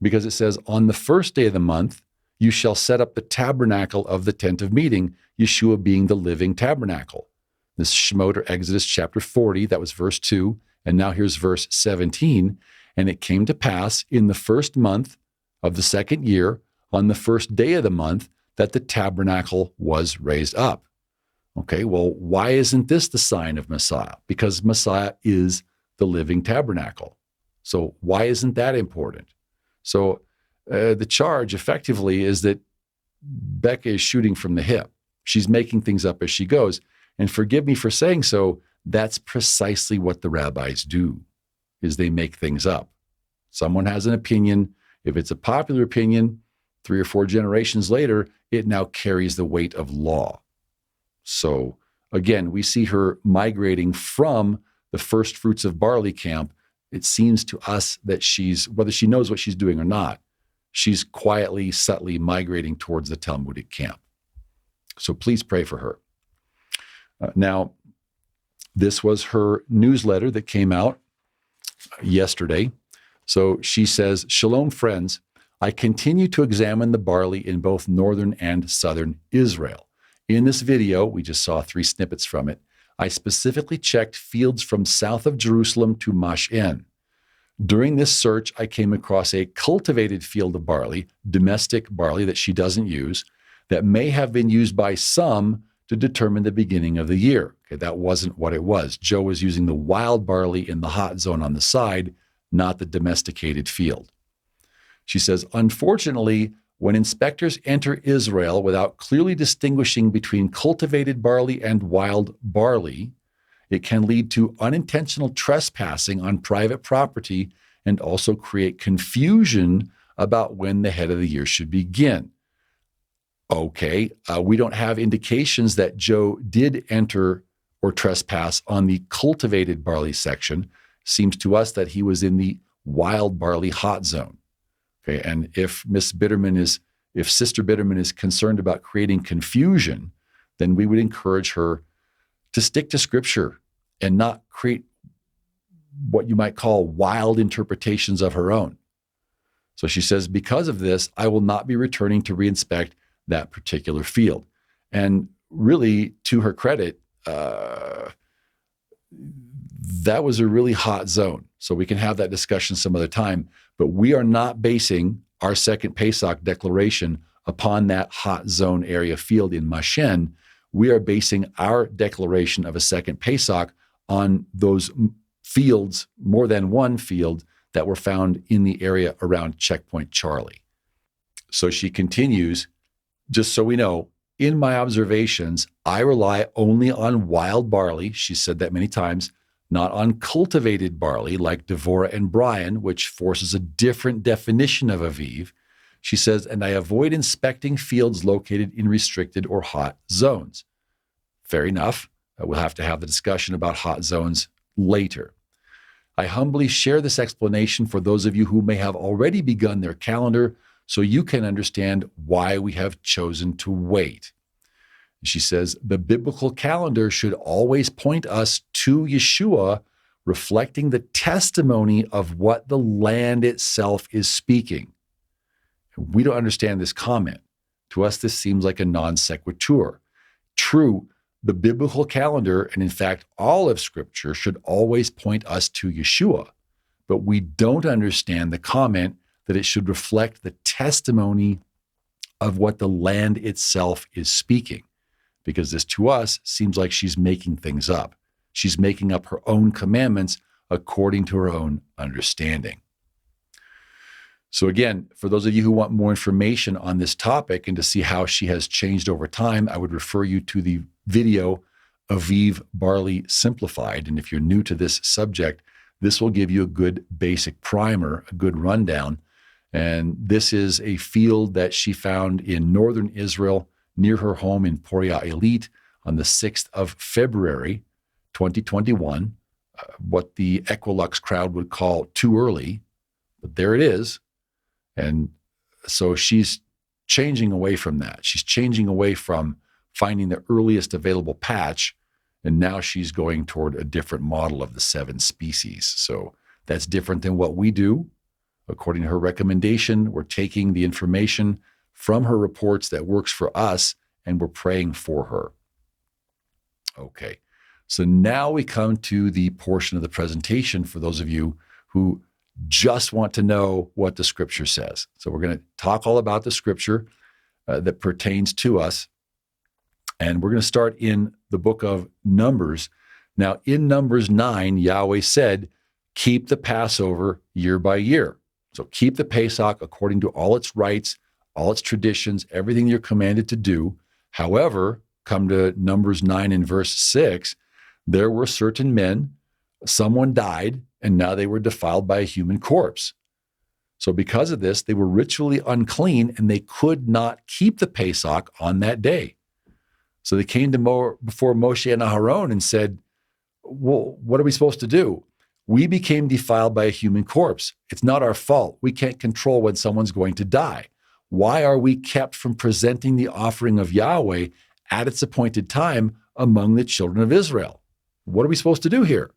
Because it says, on the first day of the month, you shall set up the tabernacle of the tent of meeting, Yeshua being the living tabernacle. This Shemot or Exodus chapter 40, that was verse 2. And now here's verse 17. And it came to pass in the first month of the second year, on the first day of the month, that the tabernacle was raised up. Okay, well, why isn't this the sign of Messiah? Because Messiah is the living tabernacle. So why isn't that important? So the charge effectively is that Becca is shooting from the hip. She's making things up as she goes. And forgive me for saying so, that's precisely what the rabbis do, is they make things up. Someone has an opinion. If it's a popular opinion, 3 or 4 generations later, it now carries the weight of law. So again, we see her migrating from the Firstfruits of Barley camp. It seems to us that she's, whether she knows what she's doing or not, she's quietly, subtly migrating towards the Talmudic camp. So please pray for her. Now, this was her newsletter that came out yesterday. So she says, Shalom, friends. I continue to examine the barley in both northern and southern Israel. In this video, we just saw 3 snippets from it. I specifically checked fields from south of Jerusalem to Mashen. During this search, I came across a cultivated field of barley, domestic barley that she doesn't use, that may have been used by some to determine the beginning of the year. Okay, that wasn't what it was. Joe was using the wild barley in the hot zone on the side, not the domesticated field. She says, unfortunately, when inspectors enter Israel without clearly distinguishing between cultivated barley and wild barley, it can lead to unintentional trespassing on private property and also create confusion about when the head of the year should begin. Okay, we don't have indications that Joe did enter or trespass on the cultivated barley section. Seems to us that he was in the wild barley hot zone. Okay, and if Sister Bitterman is concerned about creating confusion, then we would encourage her to stick to Scripture and not create what you might call wild interpretations of her own. So she says, because of this, I will not be returning to reinspect that particular field. And really, to her credit, that was a really hot zone. So we can have that discussion some other time. But we are not basing our second Pesach declaration upon that hot zone area field in Mashen. We are basing our declaration of a second Pesach on those fields, more than one field, that were found in the area around Checkpoint Charlie. So she continues, just so we know, in my observations, I rely only on wild barley. She said that many times, not on cultivated barley like Devorah and Brian, which forces a different definition of Aviv. She says, and I avoid inspecting fields located in restricted or hot zones. Fair enough. We'll have to have the discussion about hot zones later. I humbly share this explanation for those of you who may have already begun their calendar so you can understand why we have chosen to wait. She says, the biblical calendar should always point us to Yeshua, reflecting the testimony of what the land itself is speaking. We don't understand this comment. To us, this seems like a non sequitur. True, the biblical calendar, and in fact, all of Scripture, should always point us to Yeshua. But we don't understand the comment that it should reflect the testimony of what the land itself is speaking. Because this to us seems like she's making things up. She's making up her own commandments according to her own understanding. So again, for those of you who want more information on this topic and to see how she has changed over time, I would refer you to the video Aviv Barley Simplified. And if you're new to this subject, this will give you a good basic primer, a good rundown. And this is a field that she found in northern Israel near her home in Poria Elite on the 6th of February, 2021, what the Equilux crowd would call too early, but there it is. And so she's changing away from that. She's changing away from finding the earliest available patch, and now she's going toward a different model of the 7 species. So that's different than what we do. According to her recommendation, we're taking the information from her reports that works for us, and we're praying for her. Okay, so now we come to the portion of the presentation for those of you who just want to know what the scripture says. So we're going to talk all about the scripture that pertains to us. And we're going to start in the book of Numbers. Now, in Numbers 9, Yahweh said, keep the Passover year by year. So keep the Pesach according to all its rites, all its traditions, everything you're commanded to do. However, come to Numbers 9 and verse 6, there were certain men, someone died, and now they were defiled by a human corpse. So because of this, they were ritually unclean, and they could not keep the Pesach on that day. So they came to before Moshe and Aharon and said, well, what are we supposed to do? We became defiled by a human corpse. It's not our fault. We can't control when someone's going to die. Why are we kept from presenting the offering of Yahweh at its appointed time among the children of Israel? What are we supposed to do here?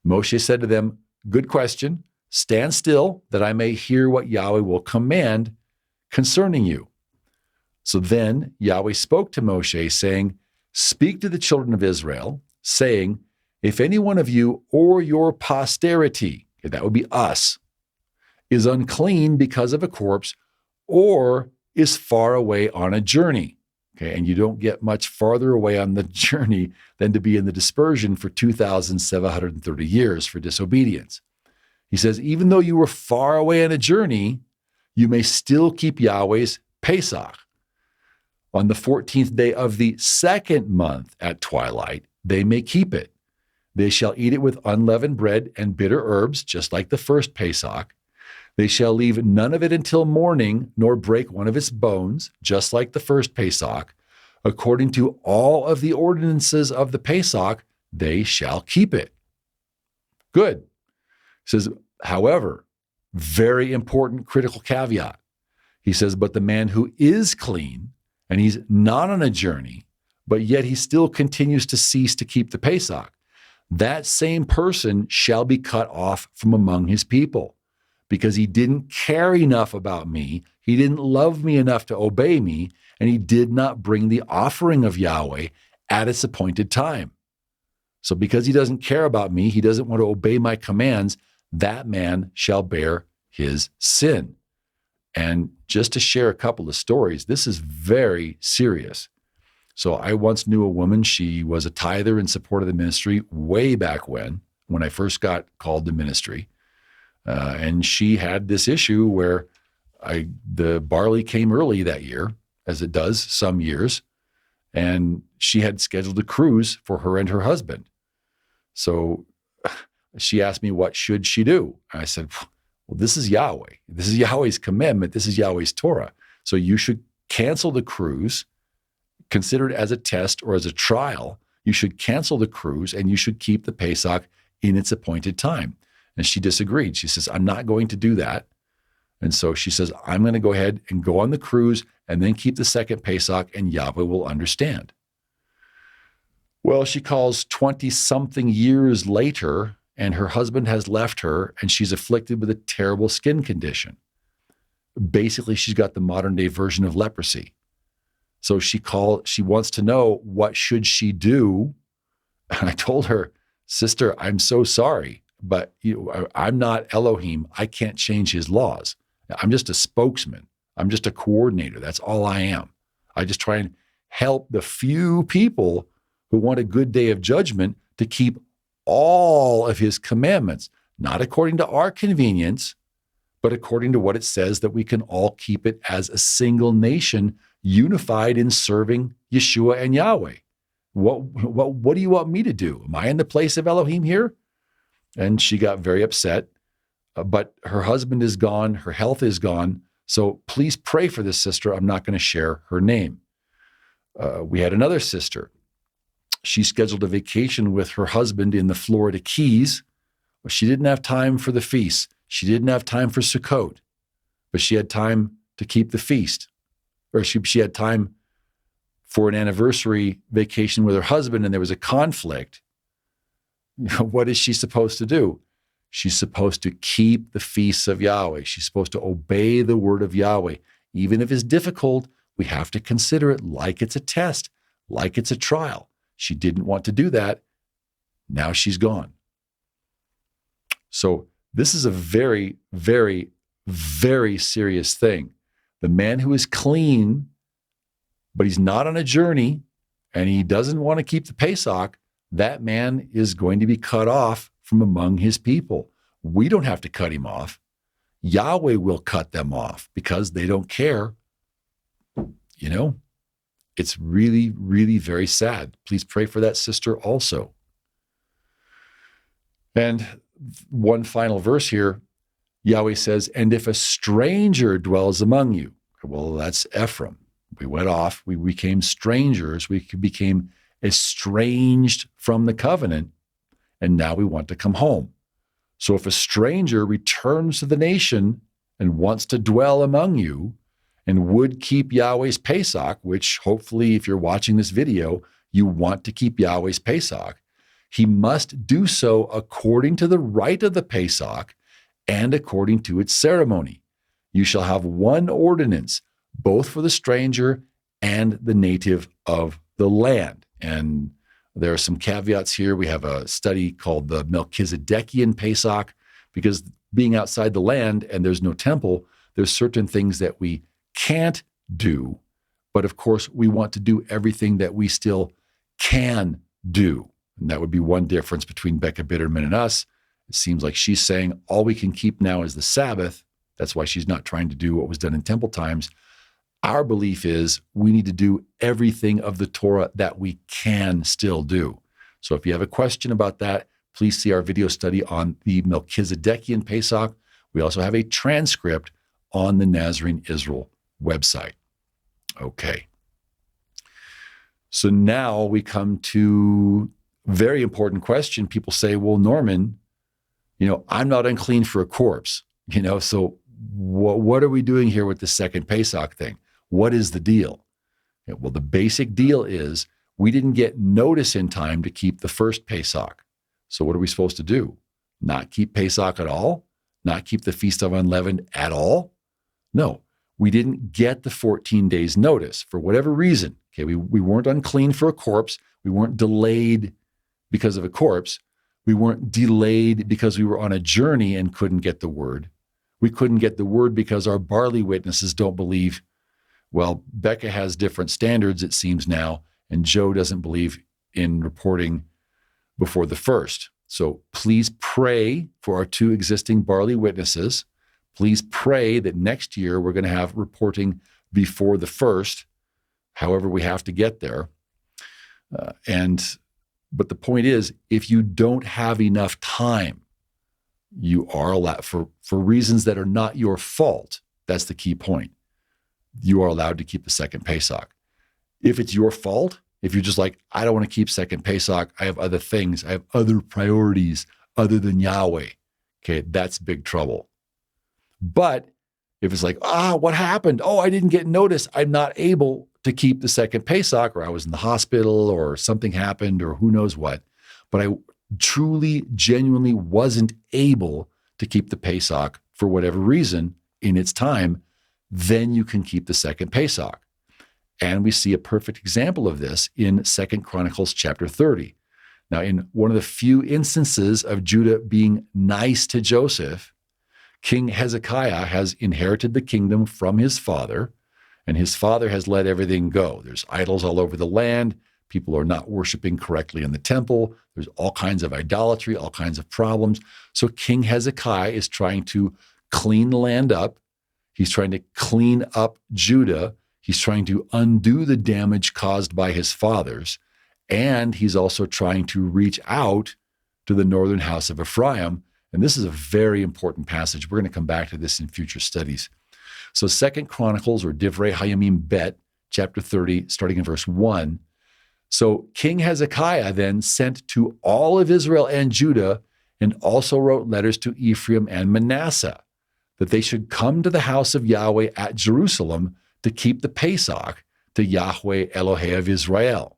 Moshe said to them, good question. Stand still that I may hear what Yahweh will command concerning you. So then Yahweh spoke to Moshe, saying, speak to the children of Israel, saying, if any one of you or your posterity, okay, that would be us, is unclean because of a corpse or is far away on a journey, okay, and you don't get much farther away on the journey than to be in the dispersion for 2,730 years for disobedience. He says, even though you were far away on a journey, you may still keep Yahweh's Pesach. On the 14th day of the 2nd month at twilight, they may keep it. They shall eat it with unleavened bread and bitter herbs, just like the first Pesach. They shall leave none of it until morning, nor break one of its bones, just like the first Pesach. According to all of the ordinances of the Pesach, they shall keep it. Good. He says, however, very important critical caveat. He says, but the man who is clean, and he's not on a journey, but yet he still continues to cease to keep the Pesach, that same person shall be cut off from among his people, because he didn't care enough about me, he didn't love me enough to obey me, and he did not bring the offering of Yahweh at its appointed time. So because he doesn't care about me, he doesn't want to obey my commands, that man shall bear his sin. And just to share a couple of stories, this is very serious. So I once knew a woman, she was a tither in support of the ministry way back when I first got called to ministry. And she had this issue where the barley came early that year, as it does some years, and she had scheduled a cruise for her and her husband. So she asked me, what should she do? And I said, well, this is Yahweh. This is Yahweh's commandment. This is Yahweh's Torah. So you should cancel the cruise, consider it as a test or as a trial. You should cancel the cruise and you should keep the Pesach in its appointed time. And she disagreed. She says, I'm not going to do that. And so she says, I'm going to go ahead and go on the cruise and then keep the second Pesach, and Yahweh will understand. Well, she calls 20-something years later, and her husband has left her, and she's afflicted with a terrible skin condition. Basically, she's got the modern-day version of leprosy. So she wants to know, what should she do? And I told her, sister, I'm so sorry, but I'm not Elohim. I can't change his laws. I'm just a spokesman. I'm just a coordinator. That's all I am. I just try and help the few people who want a good day of judgment to keep all of his commandments, not according to our convenience, but according to what it says, that we can all keep it as a single nation, unified in serving Yeshua and Yahweh. What do you want me to do? Am I in the place of Elohim here? And she got very upset, but her husband is gone, her health is gone, so please pray for this sister. I'm not going to share her name. We had another sister. She scheduled a vacation with her husband in the Florida Keys. She didn't have time for the feast. She didn't have time for Sukkot, but she had time to keep the feast. or she had time for an anniversary vacation with her husband and there was a conflict, what is she supposed to do? She's supposed to keep the feasts of Yahweh. She's supposed to obey the word of Yahweh. Even if it's difficult, we have to consider it like it's a test, like it's a trial. She didn't want to do that. Now she's gone. So this is a very, very, very serious thing. The man who is clean, but he's not on a journey and he doesn't want to keep the Pesach, that man is going to be cut off from among his people. We don't have to cut him off. Yahweh will cut them off because they don't care. You know, it's really, really very sad. Please pray for that sister also. And one final verse here, Yahweh says, and if a stranger dwells among you, well, that's Ephraim. We went off, we became strangers, we became estranged from the covenant, and now we want to come home. So if a stranger returns to the nation and wants to dwell among you and would keep Yahweh's Pesach, which hopefully if you're watching this video, you want to keep Yahweh's Pesach, he must do so according to the rite of the Pesach and according to its ceremony. You shall have one ordinance, both for the stranger and the native of the land. And there are some caveats here. We have a study called the Melchizedekian Pesach, because being outside the land and there's no temple, there's certain things that we can't do. But of course, we want to do everything that we still can do. And that would be one difference between Becca Bitterman and us. It seems like she's saying all we can keep now is the Sabbath. That's why she's not trying to do what was done in temple times. Our belief is we need to do everything of the Torah that we can still do. So if you have a question about that, please see our video study on the Melchizedekian Pesach. We also have a transcript on the Nazarene Israel website. Okay. So now we come to a very important question. People say, well, Norman, I'm not unclean for a corpse, so what are we doing here with the second Pesach thing? What is the deal? Well, the basic deal is we didn't get notice in time to keep the first Pesach. So what are we supposed to do? Not keep Pesach at all? Not keep the Feast of Unleavened at all? No, we didn't get the 14 days notice for whatever reason. Okay, we weren't unclean for a corpse. We weren't delayed because of a corpse. We weren't delayed because we were on a journey and couldn't get the word. We couldn't get the word because our Barley witnesses don't believe. Well, Becca has different standards, it seems now, and Joe doesn't believe in reporting before the first. So please pray for our two existing Barley witnesses. Please pray that next year we're going to have reporting before the first, however we have to get there. But the point is, if you don't have enough time, you are allowed, for reasons that are not your fault, that's the key point, you are allowed to keep the second Pesach. If it's your fault, if you're just like, I don't want to keep second Pesach, I have other things, I have other priorities other than Yahweh, okay, that's big trouble. But if it's like, what happened? Oh, I didn't get notice. I'm not able to keep the second Pesach, or I was in the hospital, or something happened, or who knows what. But I truly, genuinely wasn't able to keep the Pesach for whatever reason in its time, then you can keep the second Pesach. And we see a perfect example of this in 2 Chronicles chapter 30. Now, in one of the few instances of Judah being nice to Joseph, King Hezekiah has inherited the kingdom from his father, and his father has let everything go. There's idols all over the land. People are not worshiping correctly in the temple. There's all kinds of idolatry, all kinds of problems. So King Hezekiah is trying to clean the land up. He's trying to clean up Judah. He's trying to undo the damage caused by his fathers. And he's also trying to reach out to the northern house of Ephraim. And this is a very important passage. We're going to come back to this in future studies. So 2 Chronicles, or Divrei Hayamim Bet, chapter 30, starting in verse 1. So King Hezekiah then sent to all of Israel and Judah, and also wrote letters to Ephraim and Manasseh, that they should come to the house of Yahweh at Jerusalem to keep the Pesach to Yahweh Elohei of Israel.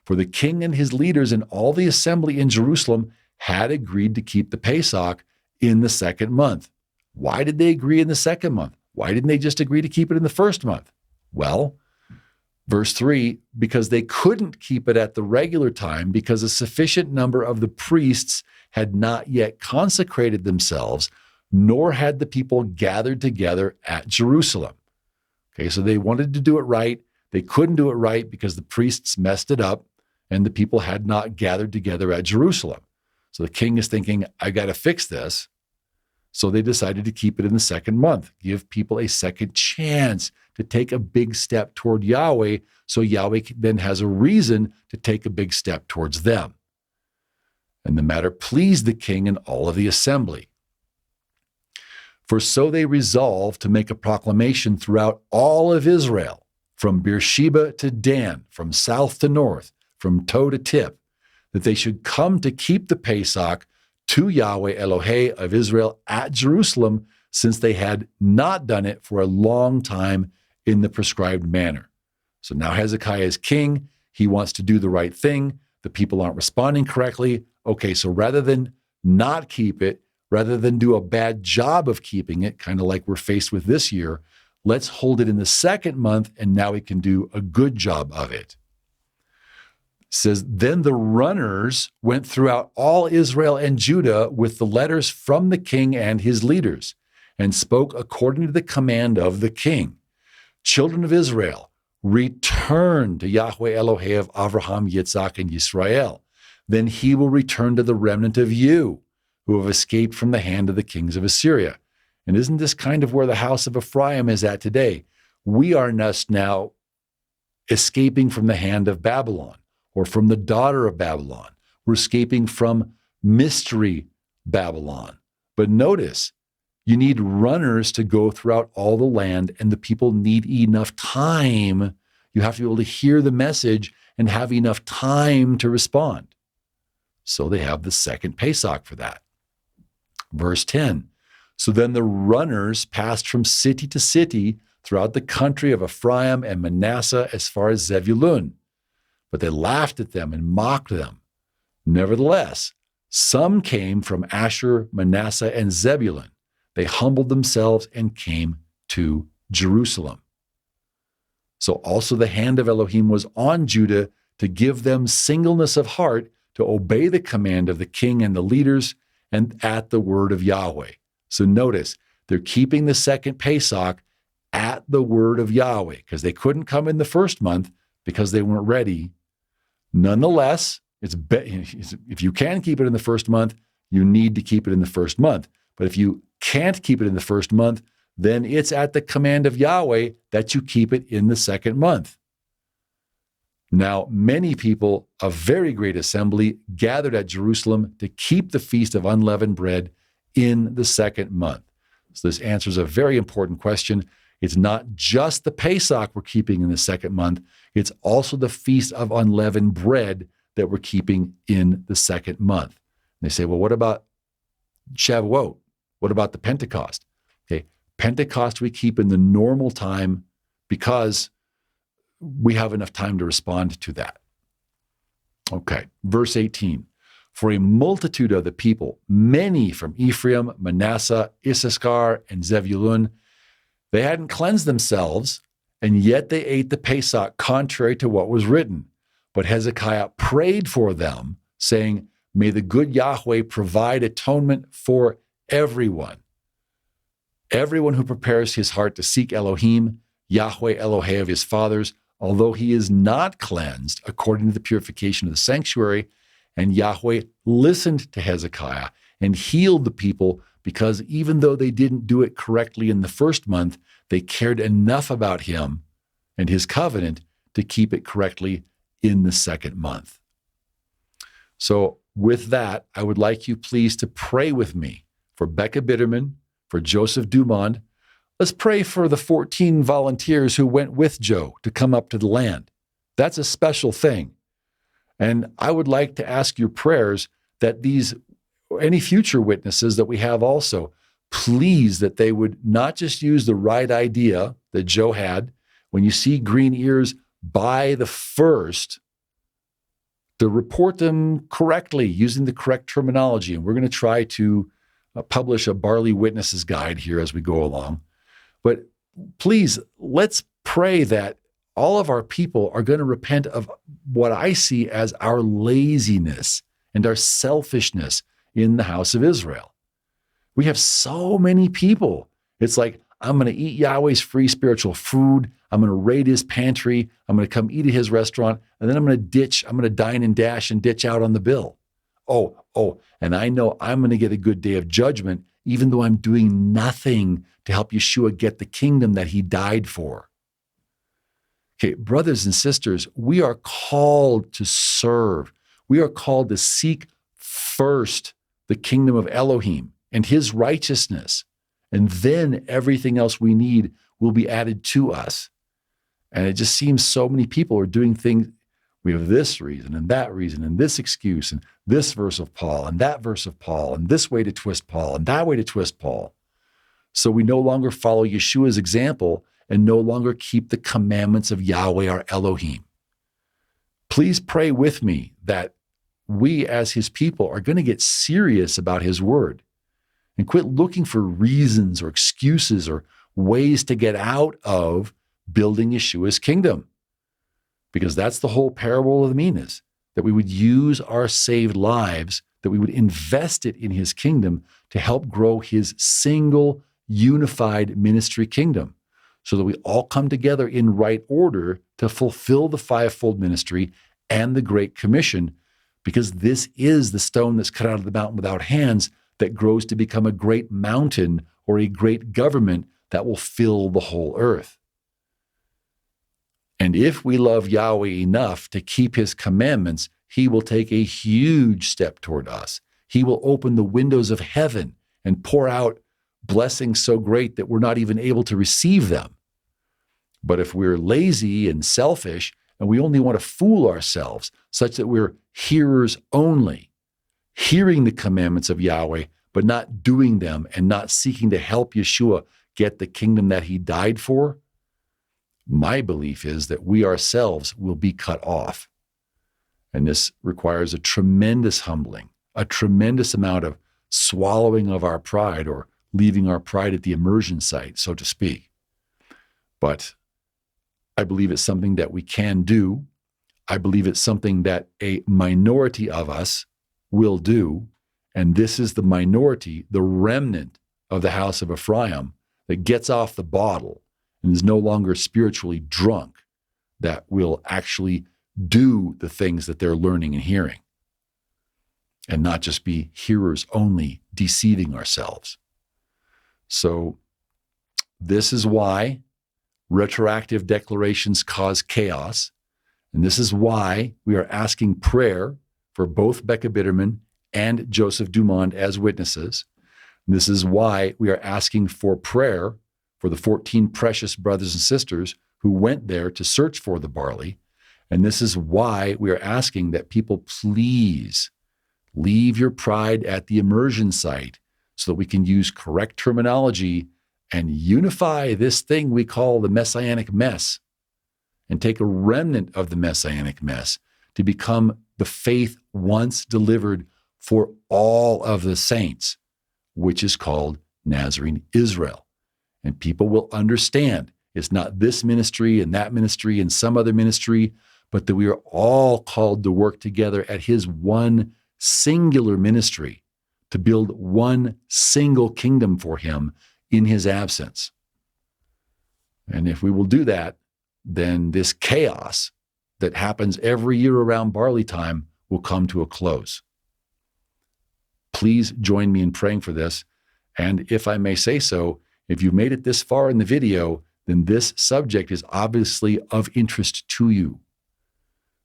For the king and his leaders and all the assembly in Jerusalem had agreed to keep the Pesach in the second month. Why did they agree in the second month? Why didn't they just agree to keep it in the first month? Well, verse 3, because they couldn't keep it at the regular time because a sufficient number of the priests had not yet consecrated themselves, nor had the people gathered together at Jerusalem. Okay, so they wanted to do it right. They couldn't do it right because the priests messed it up and the people had not gathered together at Jerusalem. So the king is thinking, I got to fix this. So they decided to keep it in the second month, give people a second chance to take a big step toward Yahweh, so Yahweh then has a reason to take a big step towards them. And the matter pleased the king and all of the assembly. For so they resolved to make a proclamation throughout all of Israel, from Beersheba to Dan, from south to north, from toe to tip, that they should come to keep the Pesach to Yahweh Elohei of Israel at Jerusalem, since they had not done it for a long time in the prescribed manner. So now Hezekiah is king. He wants to do the right thing. The people aren't responding correctly. Okay, so rather than not keep it, rather than do a bad job of keeping it, kind of like we're faced with this year, let's hold it in the second month, and now we can do a good job of it. It says, then the runners went throughout all Israel and Judah with the letters from the king and his leaders, and spoke according to the command of the king. Children of Israel, return to Yahweh Elohei of Avraham, Yitzhak, and Yisrael. Then he will return to the remnant of you, who have escaped from the hand of the kings of Assyria. And isn't this kind of where the house of Ephraim is at today? We are now escaping from the hand of Babylon, or from the daughter of Babylon. We're escaping from mystery Babylon. But notice, you need runners to go throughout all the land, and the people need enough time. You have to be able to hear the message and have enough time to respond. So they have the second Pesach for that. Verse 10, so then the runners passed from city to city throughout the country of Ephraim and Manasseh as far as Zebulun. But they laughed at them and mocked them. Nevertheless, some came from Asher, Manasseh, and Zebulun. They humbled themselves and came to Jerusalem. So also the hand of Elohim was on Judah to give them singleness of heart to obey the command of the king and the leaders and at the word of Yahweh. So notice, they're keeping the second Pesach at the word of Yahweh because they couldn't come in the first month because they weren't ready. Nonetheless, if you can keep it in the first month, you need to keep it in the first month. But if you can't keep it in the first month, then it's at the command of Yahweh that you keep it in the second month. Now, many people, a very great assembly, gathered at Jerusalem to keep the Feast of Unleavened Bread in the second month. So this answers a very important question. It's not just the Pesach we're keeping in the second month, it's also the Feast of Unleavened Bread that we're keeping in the second month. And they say, well, what about Shavuot? What about the Pentecost? Okay, Pentecost we keep in the normal time because we have enough time to respond to that. Okay, verse 18. For a multitude of the people, many from Ephraim, Manasseh, Issachar, and Zebulun, they hadn't cleansed themselves, and yet they ate the Pesach contrary to what was written. But Hezekiah prayed for them, saying, may the good Yahweh provide atonement for everyone. Everyone who prepares his heart to seek Elohim, Yahweh Elohei of his fathers, although he is not cleansed according to the purification of the sanctuary. And Yahweh listened to Hezekiah and healed the people because even though they didn't do it correctly in the first month, they cared enough about him and his covenant to keep it correctly in the second month. So with that, I would like you please to pray with me for Becca Bitterman, for Joseph Dumond. Let's pray for the 14 volunteers who went with Joe to come up to the land. That's a special thing. And I would like to ask your prayers that any future witnesses that we have also, please that they would not just use the right idea that Joe had When you see green ears, buy the first, to report them correctly using the correct terminology. And we're going to try to publish a Barley Witnesses Guide here as we go along. But please, let's pray that all of our people are going to repent of what I see as our laziness and our selfishness in the house of Israel. We have so many people. It's like, I'm going to eat Yahweh's free spiritual food. I'm going to raid his pantry. I'm going to come eat at his restaurant. And then I'm going to dine and dash and ditch out on the bill. And I know I'm going to get a good day of judgment, even though I'm doing nothing to help Yeshua get the kingdom that he died for. Okay, brothers and sisters, we are called to serve. We are called to seek first the kingdom of Elohim and his righteousness. And then everything else we need will be added to us. And it just seems so many people are doing things. We have this reason and that reason and this excuse and this verse of Paul and that verse of Paul and this way to twist Paul and that way to twist Paul. So we no longer follow Yeshua's example and no longer keep the commandments of Yahweh our Elohim. Please pray with me that we as his people are going to get serious about his word and quit looking for reasons or excuses or ways to get out of building Yeshua's kingdom. Because that's the whole parable of the minas, that we would use our saved lives, that we would invest it in his kingdom to help grow his single unified ministry kingdom, so that we all come together in right order to fulfill the fivefold ministry and the Great Commission, because this is the stone that's cut out of the mountain without hands that grows to become a great mountain or a great government that will fill the whole earth. And if we love Yahweh enough to keep his commandments, he will take a huge step toward us. He will open the windows of heaven and pour out blessings so great that we're not even able to receive them. But if we're lazy and selfish and we only want to fool ourselves such that we're hearers only, hearing the commandments of Yahweh, but not doing them and not seeking to help Yeshua get the kingdom that he died for, my belief is that we ourselves will be cut off. And this requires a tremendous humbling, a tremendous amount of swallowing of our pride, or leaving our pride at the immersion site, so to speak. But I believe it's something that we can do. I believe it's something that a minority of us will do. And this is the minority, the remnant of the house of Ephraim, that gets off the bottle and is no longer spiritually drunk, that will actually do the things that they're learning and hearing, and not just be hearers only, deceiving ourselves. So this is why retroactive declarations cause chaos, and this is why we are asking prayer for both Becca Bitterman and Joseph Dumond as witnesses. And this is why we are asking for prayer for the 14 precious brothers and sisters who went there to search for the barley. And this is why we are asking that people please leave your pride at the immersion site so that we can use correct terminology and unify this thing we call the messianic mess, and take a remnant of the messianic mess to become the faith once delivered for all of the saints, which is called Nazarene Israel. And people will understand it's not this ministry and some other ministry, but that we are all called to work together at his one singular ministry to build one single kingdom for him in his absence. And if we will do that, then this chaos that happens every year around barley time will come to a close. Please join me in praying for this. And if I may say so, if you've made it this far in the video, then this subject is obviously of interest to you.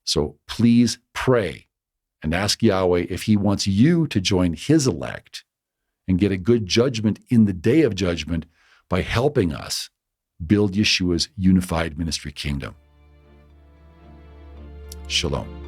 So please pray and ask Yahweh if he wants you to join his elect and get a good judgment in the day of judgment by helping us build Yeshua's unified ministry kingdom. Shalom.